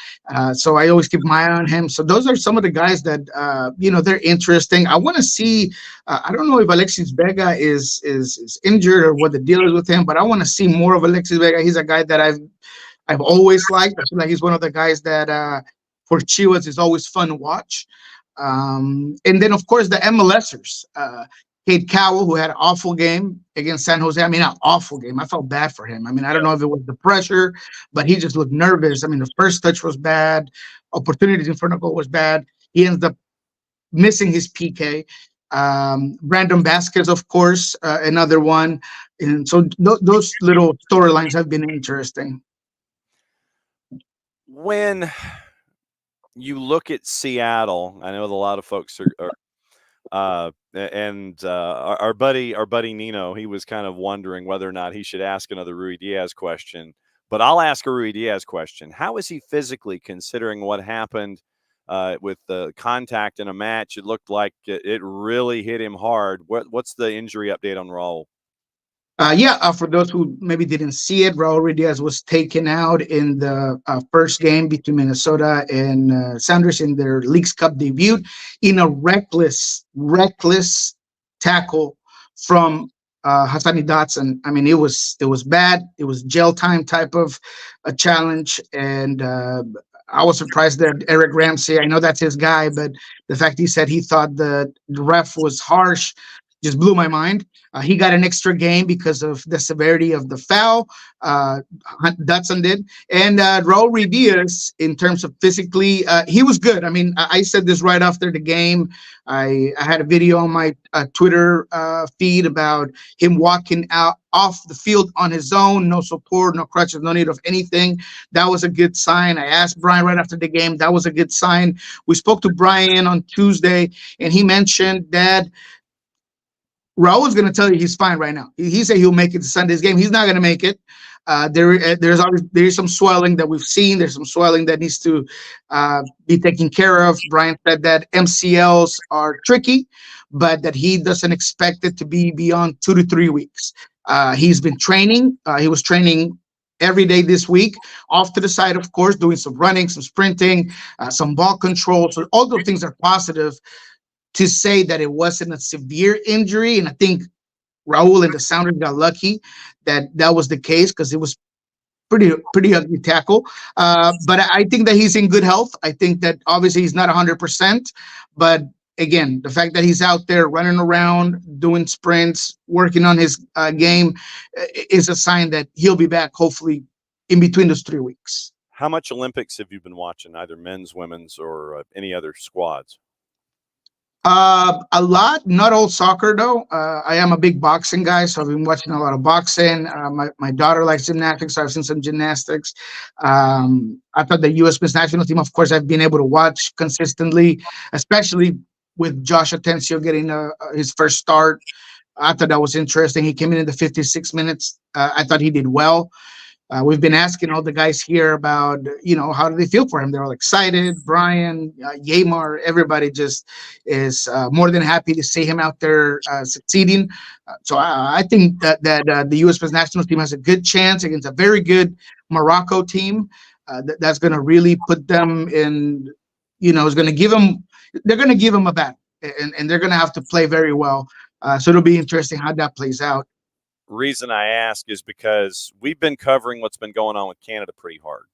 so I always keep my eye on him. So those are some of the guys that they're interesting. I want to see. I don't know if Alexis Vega is injured or what the deal is with him, but I want to see more of Alexis Vega. He's a guy that I've always liked. I feel like he's one of the guys that for Chivas is always fun to watch. And then, of course, the MLSers. Cade Cowell, who had an awful game against San Jose. I mean, not awful game. I felt bad for him. I mean, I don't know if it was the pressure, but he just looked nervous. I mean, the first touch was bad. Opportunities in front of goal was bad. He ends up missing his PK. Brandon Vasquez, of course, another one. And so those little storylines have been interesting. When you look at Seattle, I know a lot of folks are our buddy Nino, he was kind of wondering whether or not he should ask another Rui Diaz question. But I'll ask a Rui Diaz question. How is he physically, considering what happened with the contact in a match? It looked like it really hit him hard. What's the injury update on Raul? For those who maybe didn't see it, Raul Diaz was taken out in the first game between Minnesota and Sounders in their Leagues Cup debut in a reckless tackle from Hassani Dotson. I mean, it was bad. It was jail time type of a challenge, and I was surprised that Eric Ramsey, I know that's his guy, but the fact he said he thought the ref was harsh just blew my mind. He got an extra game because of the severity of the foul. Dotson did. And Raul Diaz, in terms of physically, he was good. I mean, I said this right after the game. I had a video on my Twitter feed about him walking out off the field on his own, no support, no crutches, no need of anything. That was a good sign. I asked Brian right after the game. That was a good sign. We spoke to Brian on Tuesday, and he mentioned that Raul's going to tell you he's fine right now. He said he'll make it to Sunday's game. He's not going to make it. There's some swelling that we've seen. There's some swelling that needs to be taken care of. Brian said that MCLs are tricky, but that he doesn't expect it to be beyond 2 to 3 weeks. He's been training. He was training every day this week, off to the side, of course, doing some running, some sprinting, some ball control. So all those things are positive to say that it wasn't a severe injury. And I think Raul and the Sounders got lucky that was the case, because it was pretty ugly tackle. But I think that he's in good health. I think that obviously he's not 100%, but again, the fact that he's out there running around, doing sprints, working on his game is a sign that he'll be back hopefully in between those 3 weeks. How much Olympics have you been watching, either men's, women's, or any other squads? A lot, not all soccer though. I am a big boxing guy, so I've been watching a lot of boxing. My daughter likes gymnastics, so I've seen some gymnastics. I thought the U.S. men's national team, of course, I've been able to watch consistently, especially with Josh Atencio getting his first start. I thought that was interesting. He came in the 56 minutes. I thought he did well. We've been asking all the guys here about, how do they feel for him? They're all excited. Brian, Yamar, everybody just is more than happy to see him out there succeeding. So I think that the U.S. national team has a good chance against a very good Morocco team. That's going to really put them in, is going to give them, they're going to give them a bat, and they're going to have to play very well. So it'll be interesting how that plays out. Reason I ask is because we've been covering what's been going on with Canada pretty hard,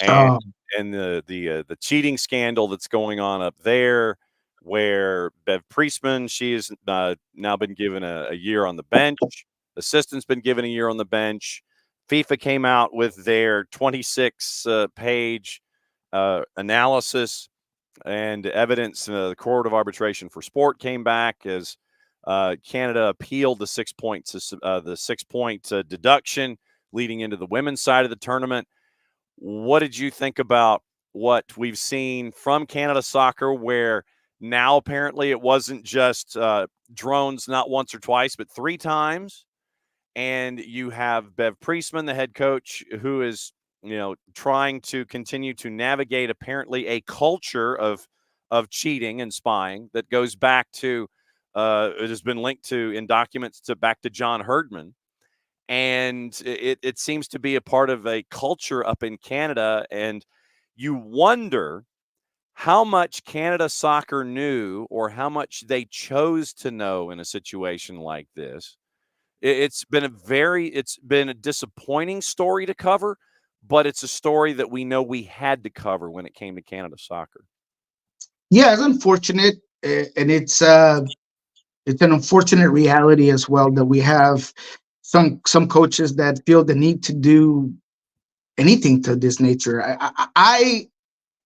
and the cheating scandal that's going on up there. where Bev Priestman, she has now been given a year on the bench. Assistant's been given a year on the bench. FIFA came out with their 26-page analysis and evidence. The Court of Arbitration for Sport came back as Canada appealed the 6 points, the 6-point deduction leading into the women's side of the tournament. What did you think about what we've seen from Canada Soccer, where now apparently it wasn't just drones not once or twice, but 3 times? And you have Bev Priestman, the head coach, who is, trying to continue to navigate apparently a culture of cheating and spying that goes back to it has been linked to in documents back to John Herdman. And it seems to be a part of a culture up in Canada. And you wonder how much Canada Soccer knew or how much they chose to know in a situation like this. It's been a disappointing story to cover, but it's a story that we know we had to cover when it came to Canada Soccer. Yeah, it's unfortunate, and it's an unfortunate reality as well that we have some coaches that feel the need to do anything to this nature. I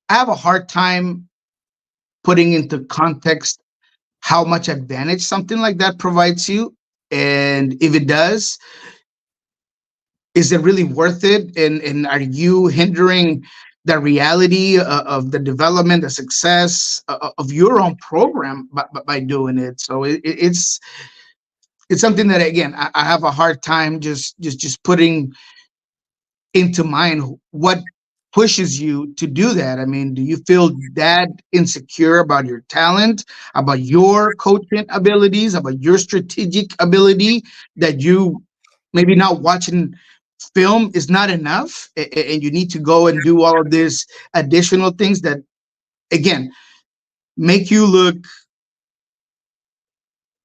have a hard time putting into context how much advantage something like that provides you, and if it does, is it really worth it? And are you hindering the reality of the development, the success of your own program by doing it? So it's something that, again, I have a hard time just putting into mind what pushes you to do that. I mean, do you feel that insecure about your talent, about your coaching abilities, about your strategic ability, that you maybe not watching film is not enough, and you need to go and do all of these additional things that, again, make you look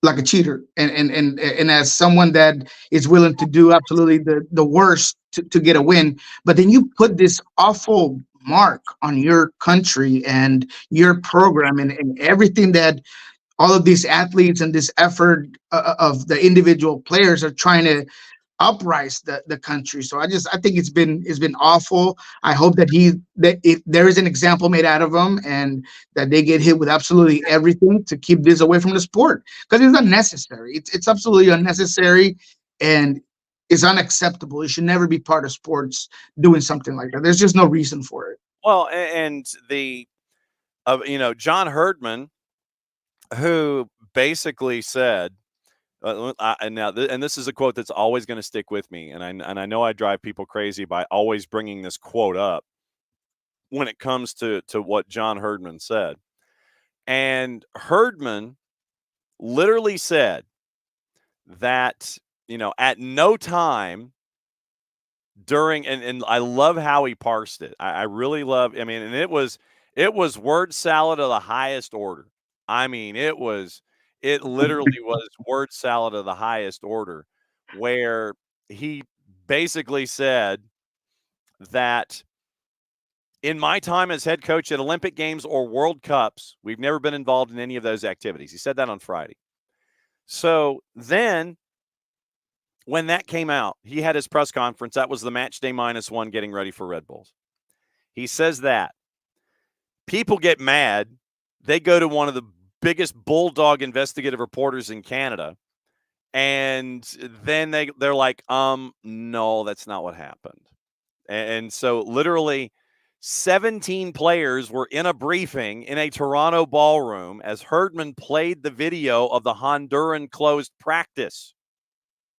like a cheater, and as someone that is willing to do absolutely the worst to get a win, but then you put this awful mark on your country and your program and everything that all of these athletes and this effort of the individual players are trying to uprise the country. So I think it's been awful. I hope that if there is an example made out of them, and that they get hit with absolutely everything to keep this away from the sport, because it's unnecessary. It's absolutely unnecessary, and it's unacceptable. It should never be part of sports doing something like that. There's just no reason for it. Well, and the John Herdman, who basically said, and this is a quote that's always going to stick with me, and I know I drive people crazy by always bringing this quote up when it comes to what John Herdman said. And Herdman literally said that, at no time during, and I love how he parsed it. I really love, and it was word salad of the highest order. It literally was word salad of the highest order, where he basically said that in my time as head coach at Olympic Games or World Cups, we've never been involved in any of those activities. He said that on Friday. So then when that came out, he had his press conference. That was the match day -1 getting ready for Red Bulls. He says that people get mad. They go to one of the biggest bulldog investigative reporters in Canada, and then they're like, no, that's not what happened. And so literally 17 players were in a briefing in a Toronto ballroom as Herdman played the video of the Honduran closed practice.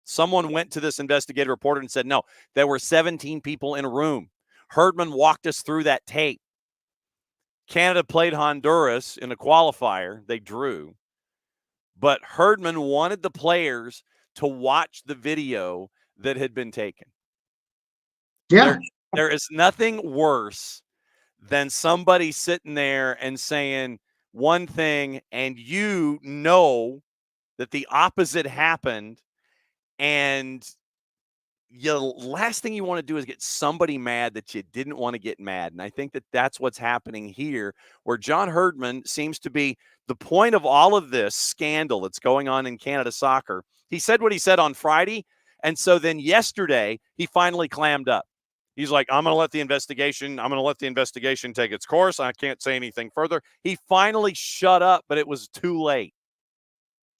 Someone went to this investigative reporter and said, no, there were 17 people in a room. Herdman walked us through that tape. Canada played Honduras in a qualifier. They drew. But Herdman wanted the players to watch the video that had been taken. Yeah. There is nothing worse than somebody sitting there and saying one thing, and that the opposite happened, and last thing you want to do is get somebody mad that you didn't want to get mad. And I think that that's what's happening here, where John Herdman seems to be the point of all of this scandal that's going on in Canada soccer. He said what he said on Friday. And so then yesterday, he finally clammed up. He's like, I'm going to let the investigation take its course. I can't say anything further. He finally shut up, but it was too late.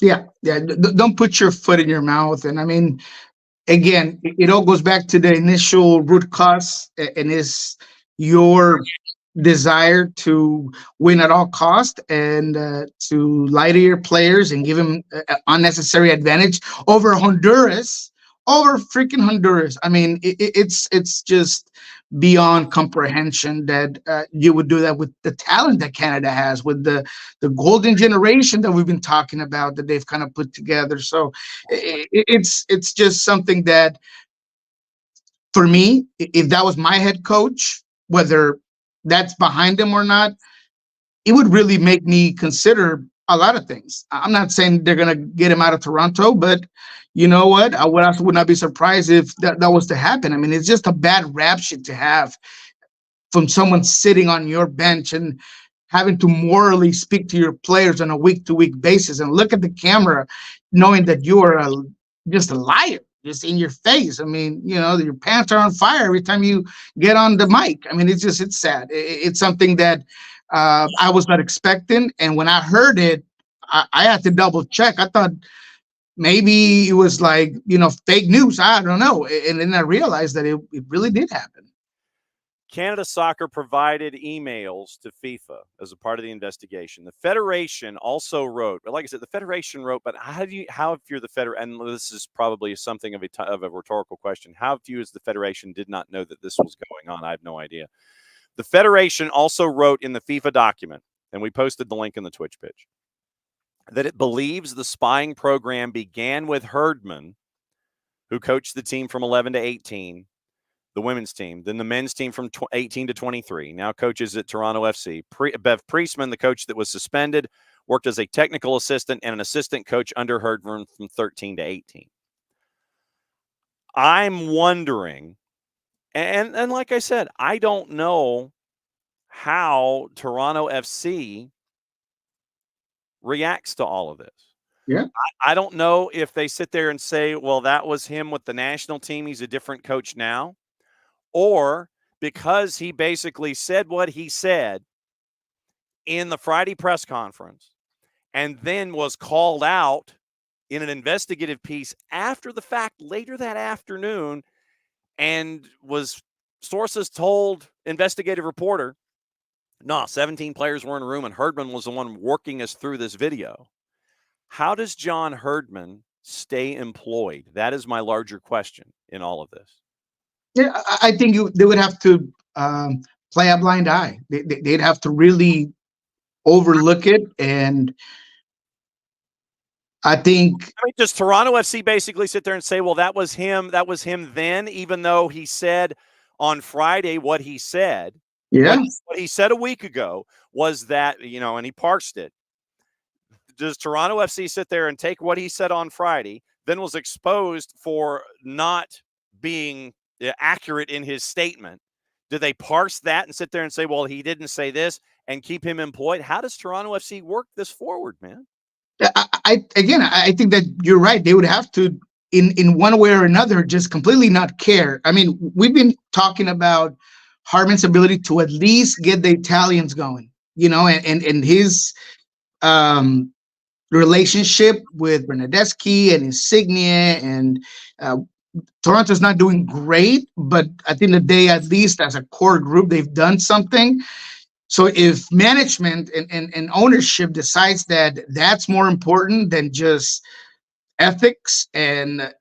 Yeah. Don't put your foot in your mouth. And I mean, again, it all goes back to the initial root cause, and is your desire to win at all cost, and to lie to your players and give them unnecessary advantage over freaking Honduras. I mean, it's just beyond comprehension that you would do that with the talent that Canada has, with the golden generation that we've been talking about, that they've kind of put together. So it's just something that, for me, if that was my head coach, whether that's behind him or not, it would really make me consider a lot of things. I'm not saying they're going to get him out of Toronto, but you know what? I would not be surprised if that was to happen. I mean, it's just a bad rap sheet to have from someone sitting on your bench and having to morally speak to your players on a week-to-week basis and look at the camera knowing that you are just a liar, just in your face. I mean, your pants are on fire every time you get on the mic. I mean, it's sad. It's something that I was not expecting. And when I heard it, I had to double check. I thought maybe it was like, fake news. I don't know. And then I realized that it really did happen. Canada Soccer provided emails to FIFA as a part of the investigation. The Federation also wrote, but like I said, the Federation wrote, but how if you're the Federation, and this is probably something of a rhetorical question, how if you as the Federation did not know that this was going on? I have no idea. The Federation also wrote in the FIFA document, and we posted the link in the Twitch pitch, that it believes the spying program began with Herdman, who coached the team from 11 to 18, the women's team, then the men's team from 18 to 23, now coaches at Toronto FC. Bev Priestman, the coach that was suspended, worked as a technical assistant and an assistant coach under Herdman from 13 to 18. I'm wondering, and like I said, I don't know how Toronto FC reacts to all of this. Yeah. I don't know if they sit there and say, well, that was him with the national team, he's a different coach now. Or because he basically said what he said in the Friday press conference and then was called out in an investigative piece after the fact later that afternoon, and sources told investigative reporter, no, 17 players were in a room and Herdman was the one working us through this video. How does John Herdman stay employed? That is my larger question in all of this. Yeah, I think they would have to play a blind eye. They'd have to really overlook it, and I think. Does Toronto FC basically sit there and say, "Well, that was him. That was him then," even though he said on Friday what he said? Yeah, what he said a week ago was that, and he parsed it. Does Toronto FC sit there and take what he said on Friday, then was exposed for not being accurate in his statement? Do they parse that and sit there and say, well, he didn't say this, and keep him employed? How does Toronto FC work this forward, man? I think that you're right. They would have to, in one way or another, just completely not care. I mean, we've been talking about Herdman's ability to at least get the Italians going, and his relationship with Bernadeschi and Insigne, and Toronto's not doing great, but at the end of the day, at least as a core group, they've done something. So if management and ownership decides that that's more important than just ethics and,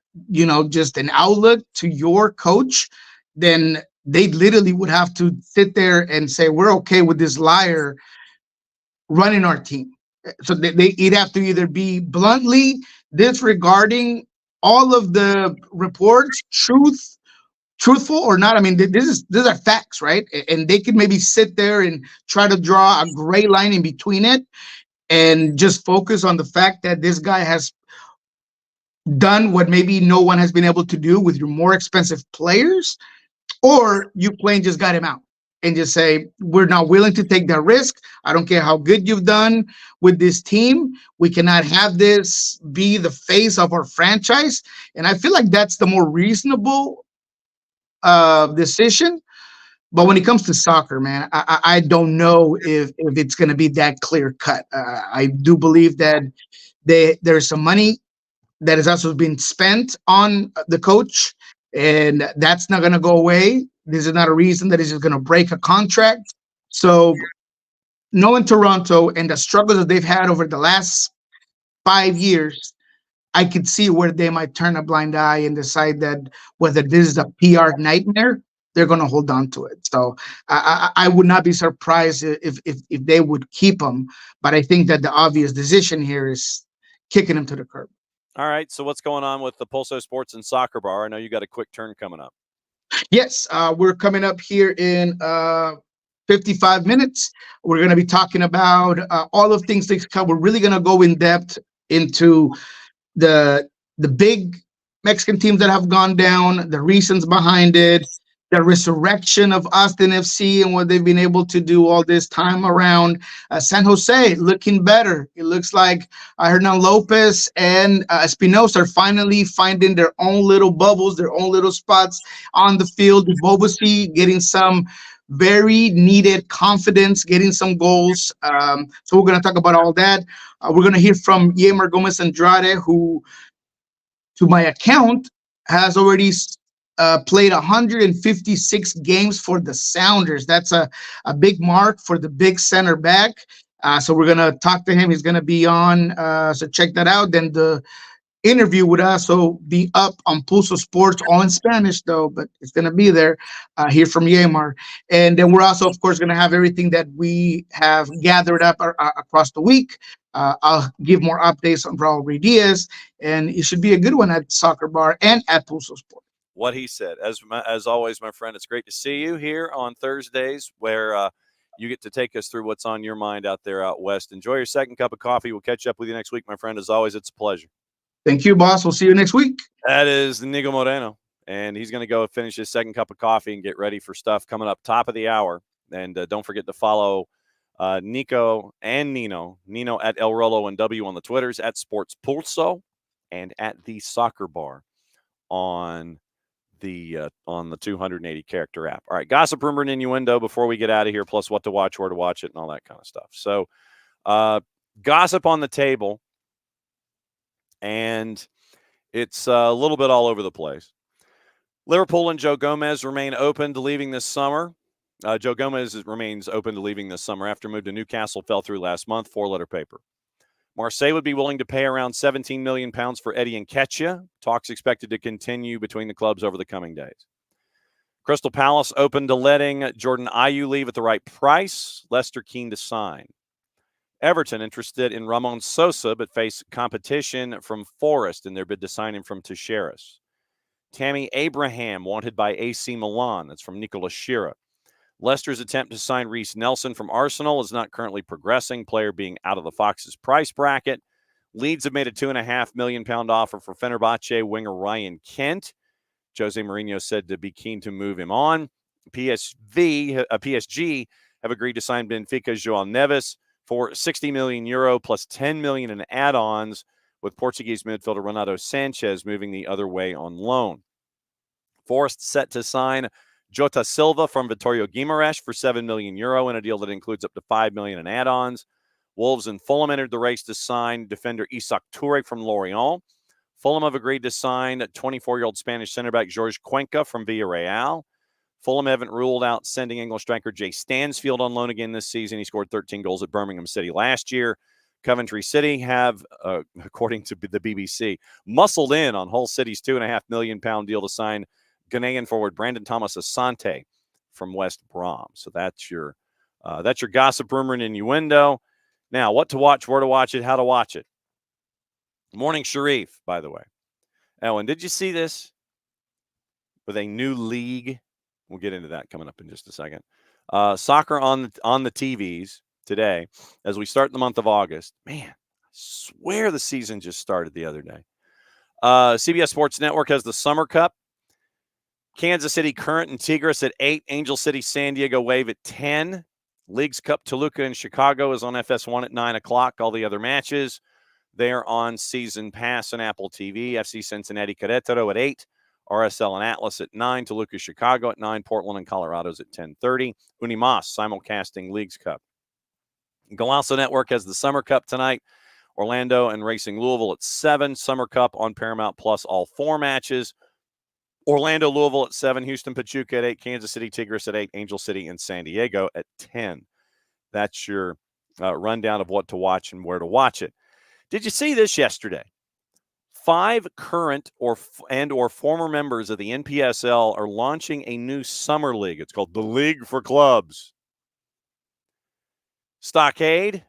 just an outlook to your coach, then they literally would have to sit there and say, we're okay with this liar running our team. So they'd have to either be bluntly disregarding all of the reports, truthful or not. I mean, these are facts, right? And they could maybe sit there and try to draw a gray line in between it and just focus on the fact that this guy has done what maybe no one has been able to do with your more expensive players, or you plain just got him out and just say, we're not willing to take that risk. I don't care how good you've done with this team. We cannot have this be the face of our franchise. And I feel like that's the more reasonable decision. But when it comes to soccer, man, I don't know if it's going to be that clear cut. I do believe that there's some money that is also being spent on the coach, and that's not going to go away. This is not a reason that is just going to break a contract. So, knowing Toronto and the struggles that they've had over the last 5 years, I could see where they might turn a blind eye and decide that whether this is a PR nightmare, they're going to hold on to it. So I would not be surprised if they would keep him, but I think that the obvious decision here is kicking him to the curb. All right. So what's going on with the Pulso Sports and Soccer Bar? I know you got a quick turn coming up. Yes, we're coming up here in 55 minutes. We're going to be talking about all of things to come. We're really going to go in depth into the big Mexican teams that have gone down, the reasons behind it, the resurrection of Austin FC and what they've been able to do all this time around. San Jose looking better. It looks like Hernan Lopez and Espinosa are finally finding their own little bubbles, their own little spots on the field. Bobosi getting some very needed confidence, getting some goals. So we're going to talk about all that. We're going to hear from Yemer Gomez Andrade, who, to my account, has already played 156 games for the Sounders. That's a big mark for the big center back. So we're going to talk to him. He's going to be on. So check that out. Then the interview would also be up on Pulso Sports, all in Spanish, though, but it's going to be there. Hear from Yemar. And then we're also, of course, going to have everything that we have gathered up across the week. I'll give more updates on Raul Ruiz, and it should be a good one at Soccer Bar and at Pulso Sports. What he said. As always, my friend, it's great to see you here on Thursdays where you get to take us through what's on your mind out there out west. Enjoy your second cup of coffee. We'll catch up with you next week, my friend. As always, it's a pleasure. Thank you, boss. We'll see you next week. That is Niko Moreno, and he's going to go finish his second cup of coffee and get ready for stuff coming up top of the hour. And don't forget to follow Niko and Nino at El Rolo and W on the Twitters, at Sports Pulso, and at the Soccer Bar on the 280 character app. All right, gossip, rumor, and innuendo before we get out of here, plus what to watch, where to watch it, and all that kind of stuff. So gossip on the table, and it's a little bit all over the place. Liverpool and Joe Gomez remain open to leaving this summer. Joe Gomez remains open to leaving this summer after move to Newcastle fell through last month, 4-letter paper. Marseille would be willing to pay around £17 million for Eddie Nketiah. Talks expected to continue between the clubs over the coming days. Crystal Palace open to letting Jordan Ayew leave at the right price. Leicester keen to sign. Everton interested in Ramon Sosa, but face competition from Forest in their bid to sign him from Teixeiras. Tammy Abraham wanted by AC Milan. That's from Nicolas Shearer. Leicester's attempt to sign Reece Nelson from Arsenal is not currently progressing, player being out of the Fox's price bracket. Leeds have made a £2.5 million offer for Fenerbahce winger Ryan Kent. Jose Mourinho said to be keen to move him on. PSG have agreed to sign Benfica João Neves for €60 million plus $10 million in add-ons, with Portuguese midfielder Renato Sanchez moving the other way on loan. Forest set to sign Jota Silva from Vitória Guimarães for €7 million in a deal that includes up to $5 million in add-ons. Wolves and Fulham entered the race to sign defender Isaac Toure from Lorient. Fulham have agreed to sign 24-year-old Spanish center back Jorge Cuenca from Villarreal. Fulham haven't ruled out sending English striker Jay Stansfield on loan again this season. He scored 13 goals at Birmingham City last year. Coventry City have, according to the BBC, muscled in on Hull City's £2.5 million deal to sign Ghanaian forward Brandon Thomas Asante from West Brom. So that's your gossip, rumor, and innuendo. Now, what to watch, where to watch it, how to watch it. Morning Sharif, by the way. Ellen, did you see this? With a new league. We'll get into that coming up in just a second. Soccer on the TVs today as we start the month of August. Man, I swear the season just started the other day. CBS Sports Network has the Summer Cup. Kansas City Current and Tigres at 8. Angel City San Diego Wave at 10. Leagues Cup Toluca in Chicago is on FS1 at 9 o'clock. All the other matches, they're on Season Pass and Apple TV. FC Cincinnati Querétaro at 8. RSL and Atlas at 9. Toluca Chicago at 9. Portland and Colorado's at 10:30. Unimas simulcasting Leagues Cup. Golazo Network has the Summer Cup tonight. Orlando and Racing Louisville at 7. Summer Cup on Paramount Plus, all 4 matches. Orlando, Louisville at 7, Houston, Pachuca at 8, Kansas City, Tigres at 8, Angel City and San Diego at 10. That's your rundown of what to watch and where to watch it. Did you see this yesterday? 5 current or former members of the NPSL are launching a new summer league. It's called the League for Clubs. Stockade,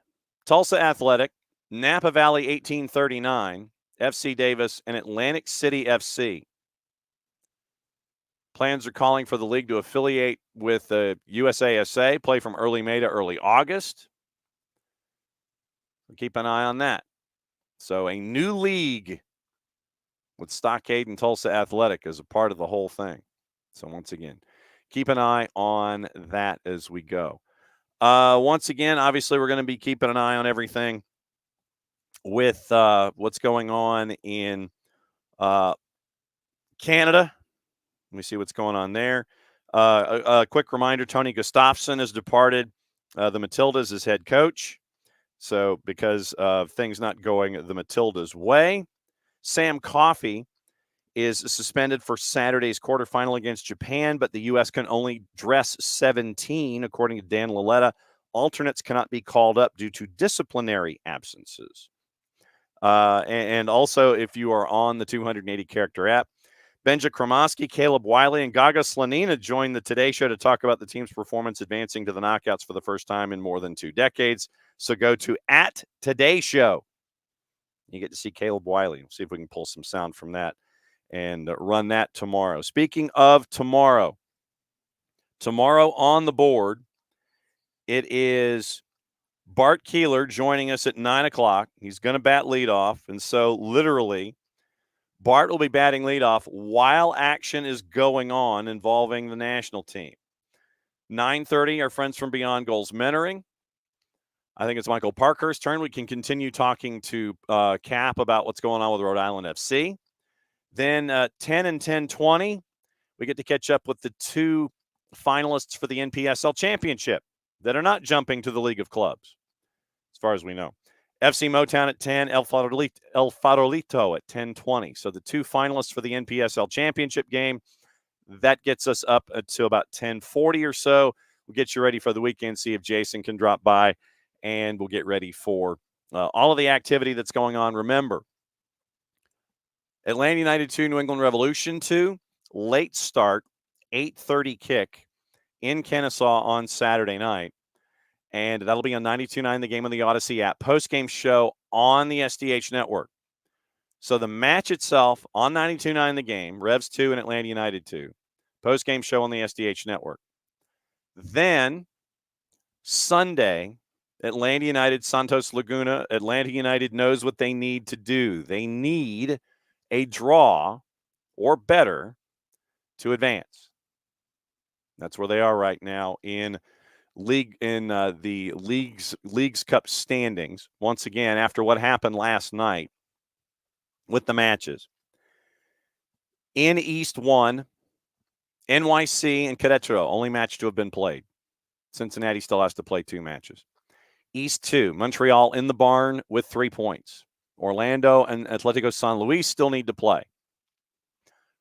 Tulsa Athletic, Napa Valley 1839, FC Davis, and Atlantic City FC. Plans are calling for the league to affiliate with the USASA, play from early May to early August. So keep an eye on that. So a new league with Stockade and Tulsa Athletic as a part of the whole thing. So once again, keep an eye on that as we go. Once again, obviously, we're going to be keeping an eye on everything with what's going on in Canada. Let me see what's going on there. A quick reminder, Tony Gustafsson has departed the Matildas as head coach. So because of things not going the Matildas' way, Sam Coffey is suspended for Saturday's quarterfinal against Japan, but the U.S. can only dress 17, according to Dan Laletta. Alternates cannot be called up due to disciplinary absences. And also, if you are on the 280-character app, Benja Kromoski, Caleb Wiley, and Gaga Slanina joined the Today Show to talk about the team's performance advancing to the knockouts for the first time in more than 2 decades. So go to @Today Show. You get to see Caleb Wiley. We'll see if we can pull some sound from that and run that tomorrow. Speaking of tomorrow on the board, it is Bart Keeler joining us at 9 o'clock. He's going to bat leadoff, and so literally Bart will be batting leadoff while action is going on involving the national team. 9:30, our friends from Beyond Goals Mentoring. I think it's Michael Parkhurst's turn. We can continue talking to Cap about what's going on with Rhode Island FC. Then 10 and 10:20, we get to catch up with the 2 finalists for the NPSL Championship that are not jumping to the League of Clubs, as far as we know. FC Motown at 10, El Farolito at 10:20. So the 2 finalists for the NPSL Championship game, that gets us up to about 10:40 or so. We'll get you ready for the weekend, see if Jason can drop by, and we'll get ready for all of the activity that's going on. Remember, Atlanta United 2, New England Revolution 2, late start, 8:30 kick in Kennesaw on Saturday night. And that'll be on 92.9 The Game on the Odyssey app. Post-game show on the SDH network. So the match itself on 92.9 The Game, Revs 2 and Atlanta United 2. Post-game show on the SDH network. Then Sunday, Atlanta United, Santos Laguna. Atlanta United knows what they need to do. They need a draw or better to advance. That's where they are right now in the Leagues Cup standings. Once again, after what happened last night with the matches. In East 1, NYC and Querétaro, only match to have been played. Cincinnati still has to play 2 matches. East 2, Montreal in the barn with 3 points. Orlando and Atletico San Luis still need to play.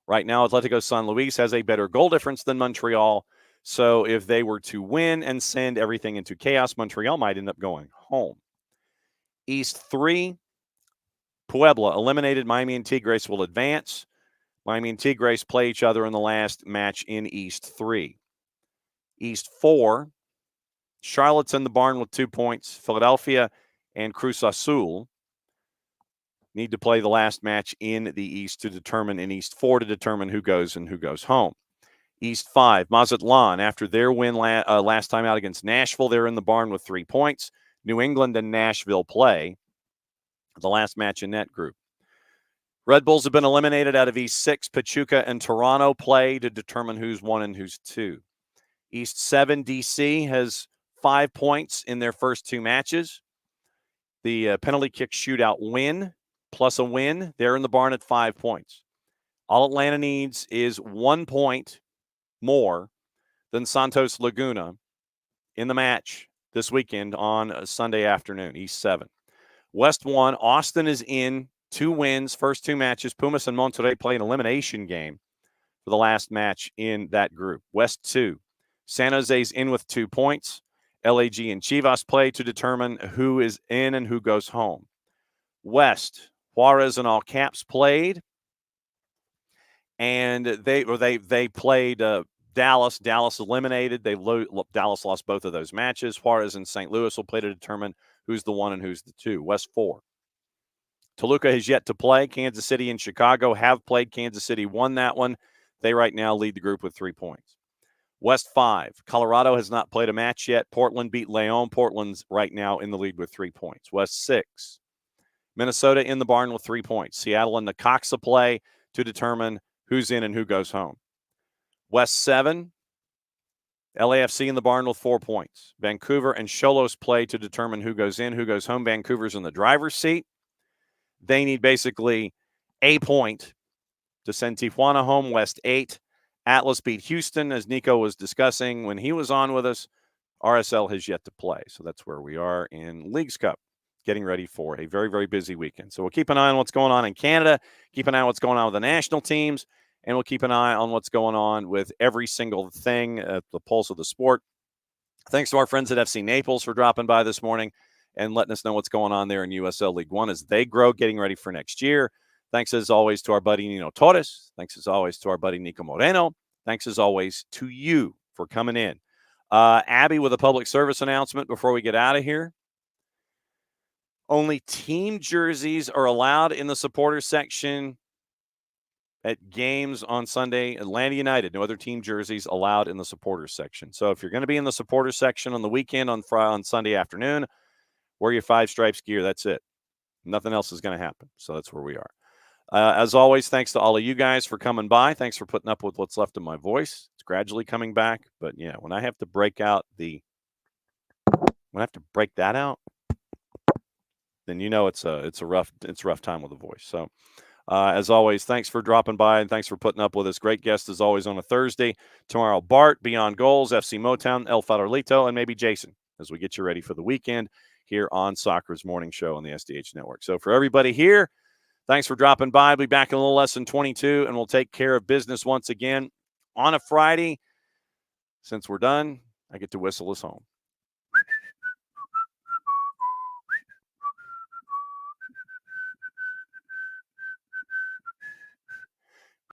Right now, Atletico San Luis has a better goal difference than Montreal. So if they were to win and send everything into chaos, Montreal might end up going home. East 3, Puebla eliminated. Miami and Tigres will advance. Miami and Tigres play each other in the last match in East 3. East 4, Charlotte's in the barn with 2 points. Philadelphia and Cruz Azul need to play the last match in the East to determine, in East 4, to determine who goes and who goes home. East 5, Mazatlan, after their win last time out against Nashville, they're in the barn with 3 points. New England and Nashville play the last match in that group. Red Bulls have been eliminated out of East 6. Pachuca and Toronto play to determine who's 1 and who's 2. East 7, DC has 5 points in their first 2 matches. The penalty kick shootout win plus a win, they're in the barn at 5 points. All Atlanta needs is 1 point more than Santos Laguna in the match this weekend on a Sunday afternoon, East 7. West 1, Austin is in 2 wins, first 2 matches. Pumas and Monterrey play an elimination game for the last match in that group. West 2, San Jose's in with 2 points. LAG and Chivas play to determine who is in and who goes home. West, Juarez and all caps played, and they played Dallas. Dallas eliminated. Dallas lost both of those matches. Juarez and St. Louis will play to determine who's the 1 and who's the 2. West 4, Toluca has yet to play. Kansas City and Chicago have played. Kansas City won that one. They right now lead the group with 3 points. West 5, Colorado has not played a match yet. Portland beat Leon. Portland's right now in the lead with 3 points. West 6, Minnesota in the barn with 3 points. Seattle and Necaxa play to determine who's in and who goes home. West 7, LAFC in the barn with 4 points. Vancouver and Xolos play to determine who goes in, who goes home. Vancouver's in the driver's seat. They need basically a point to send Tijuana home. West 8, Atlas beat Houston, as Niko was discussing when he was on with us. RSL has yet to play. So that's where we are in Leagues Cup, getting ready for a very, very busy weekend. So we'll keep an eye on what's going on in Canada, keep an eye on what's going on with the national teams, and we'll keep an eye on what's going on with every single thing at the pulse of the sport. Thanks to our friends at FC Naples for dropping by this morning and letting us know what's going on there in USL League One as they grow, getting ready for next year. Thanks, as always, to our buddy Nino Torres. Thanks, as always, to our buddy Nico Moreno. Thanks, as always, to you for coming in. Abby with a public service announcement before we get out of here. Only team jerseys are allowed in the supporters section at games on Sunday. Atlanta United, no other team jerseys allowed in the supporters section. So if you're going to be in the supporters section on the weekend on Sunday afternoon, wear your 5 stripes gear. That's it. Nothing else is going to happen. So that's where we are. As always, thanks to all of you guys for coming by. Thanks for putting up with what's left of my voice. It's gradually coming back. But, yeah, when I have to break that out, then you know it's a rough time with the voice. So, as always, thanks for dropping by and thanks for putting up with us. Great guest as always on a Thursday. Tomorrow, Bart, Beyond Goals, FC Motown, El Farolito, and maybe Jason as we get you ready for the weekend here on Soccer's Morning Show on the SDH Network. So for everybody here, thanks for dropping by. I'll be back in a little less than 22, and we'll take care of business once again on a Friday. Since we're done, I get to whistle us home.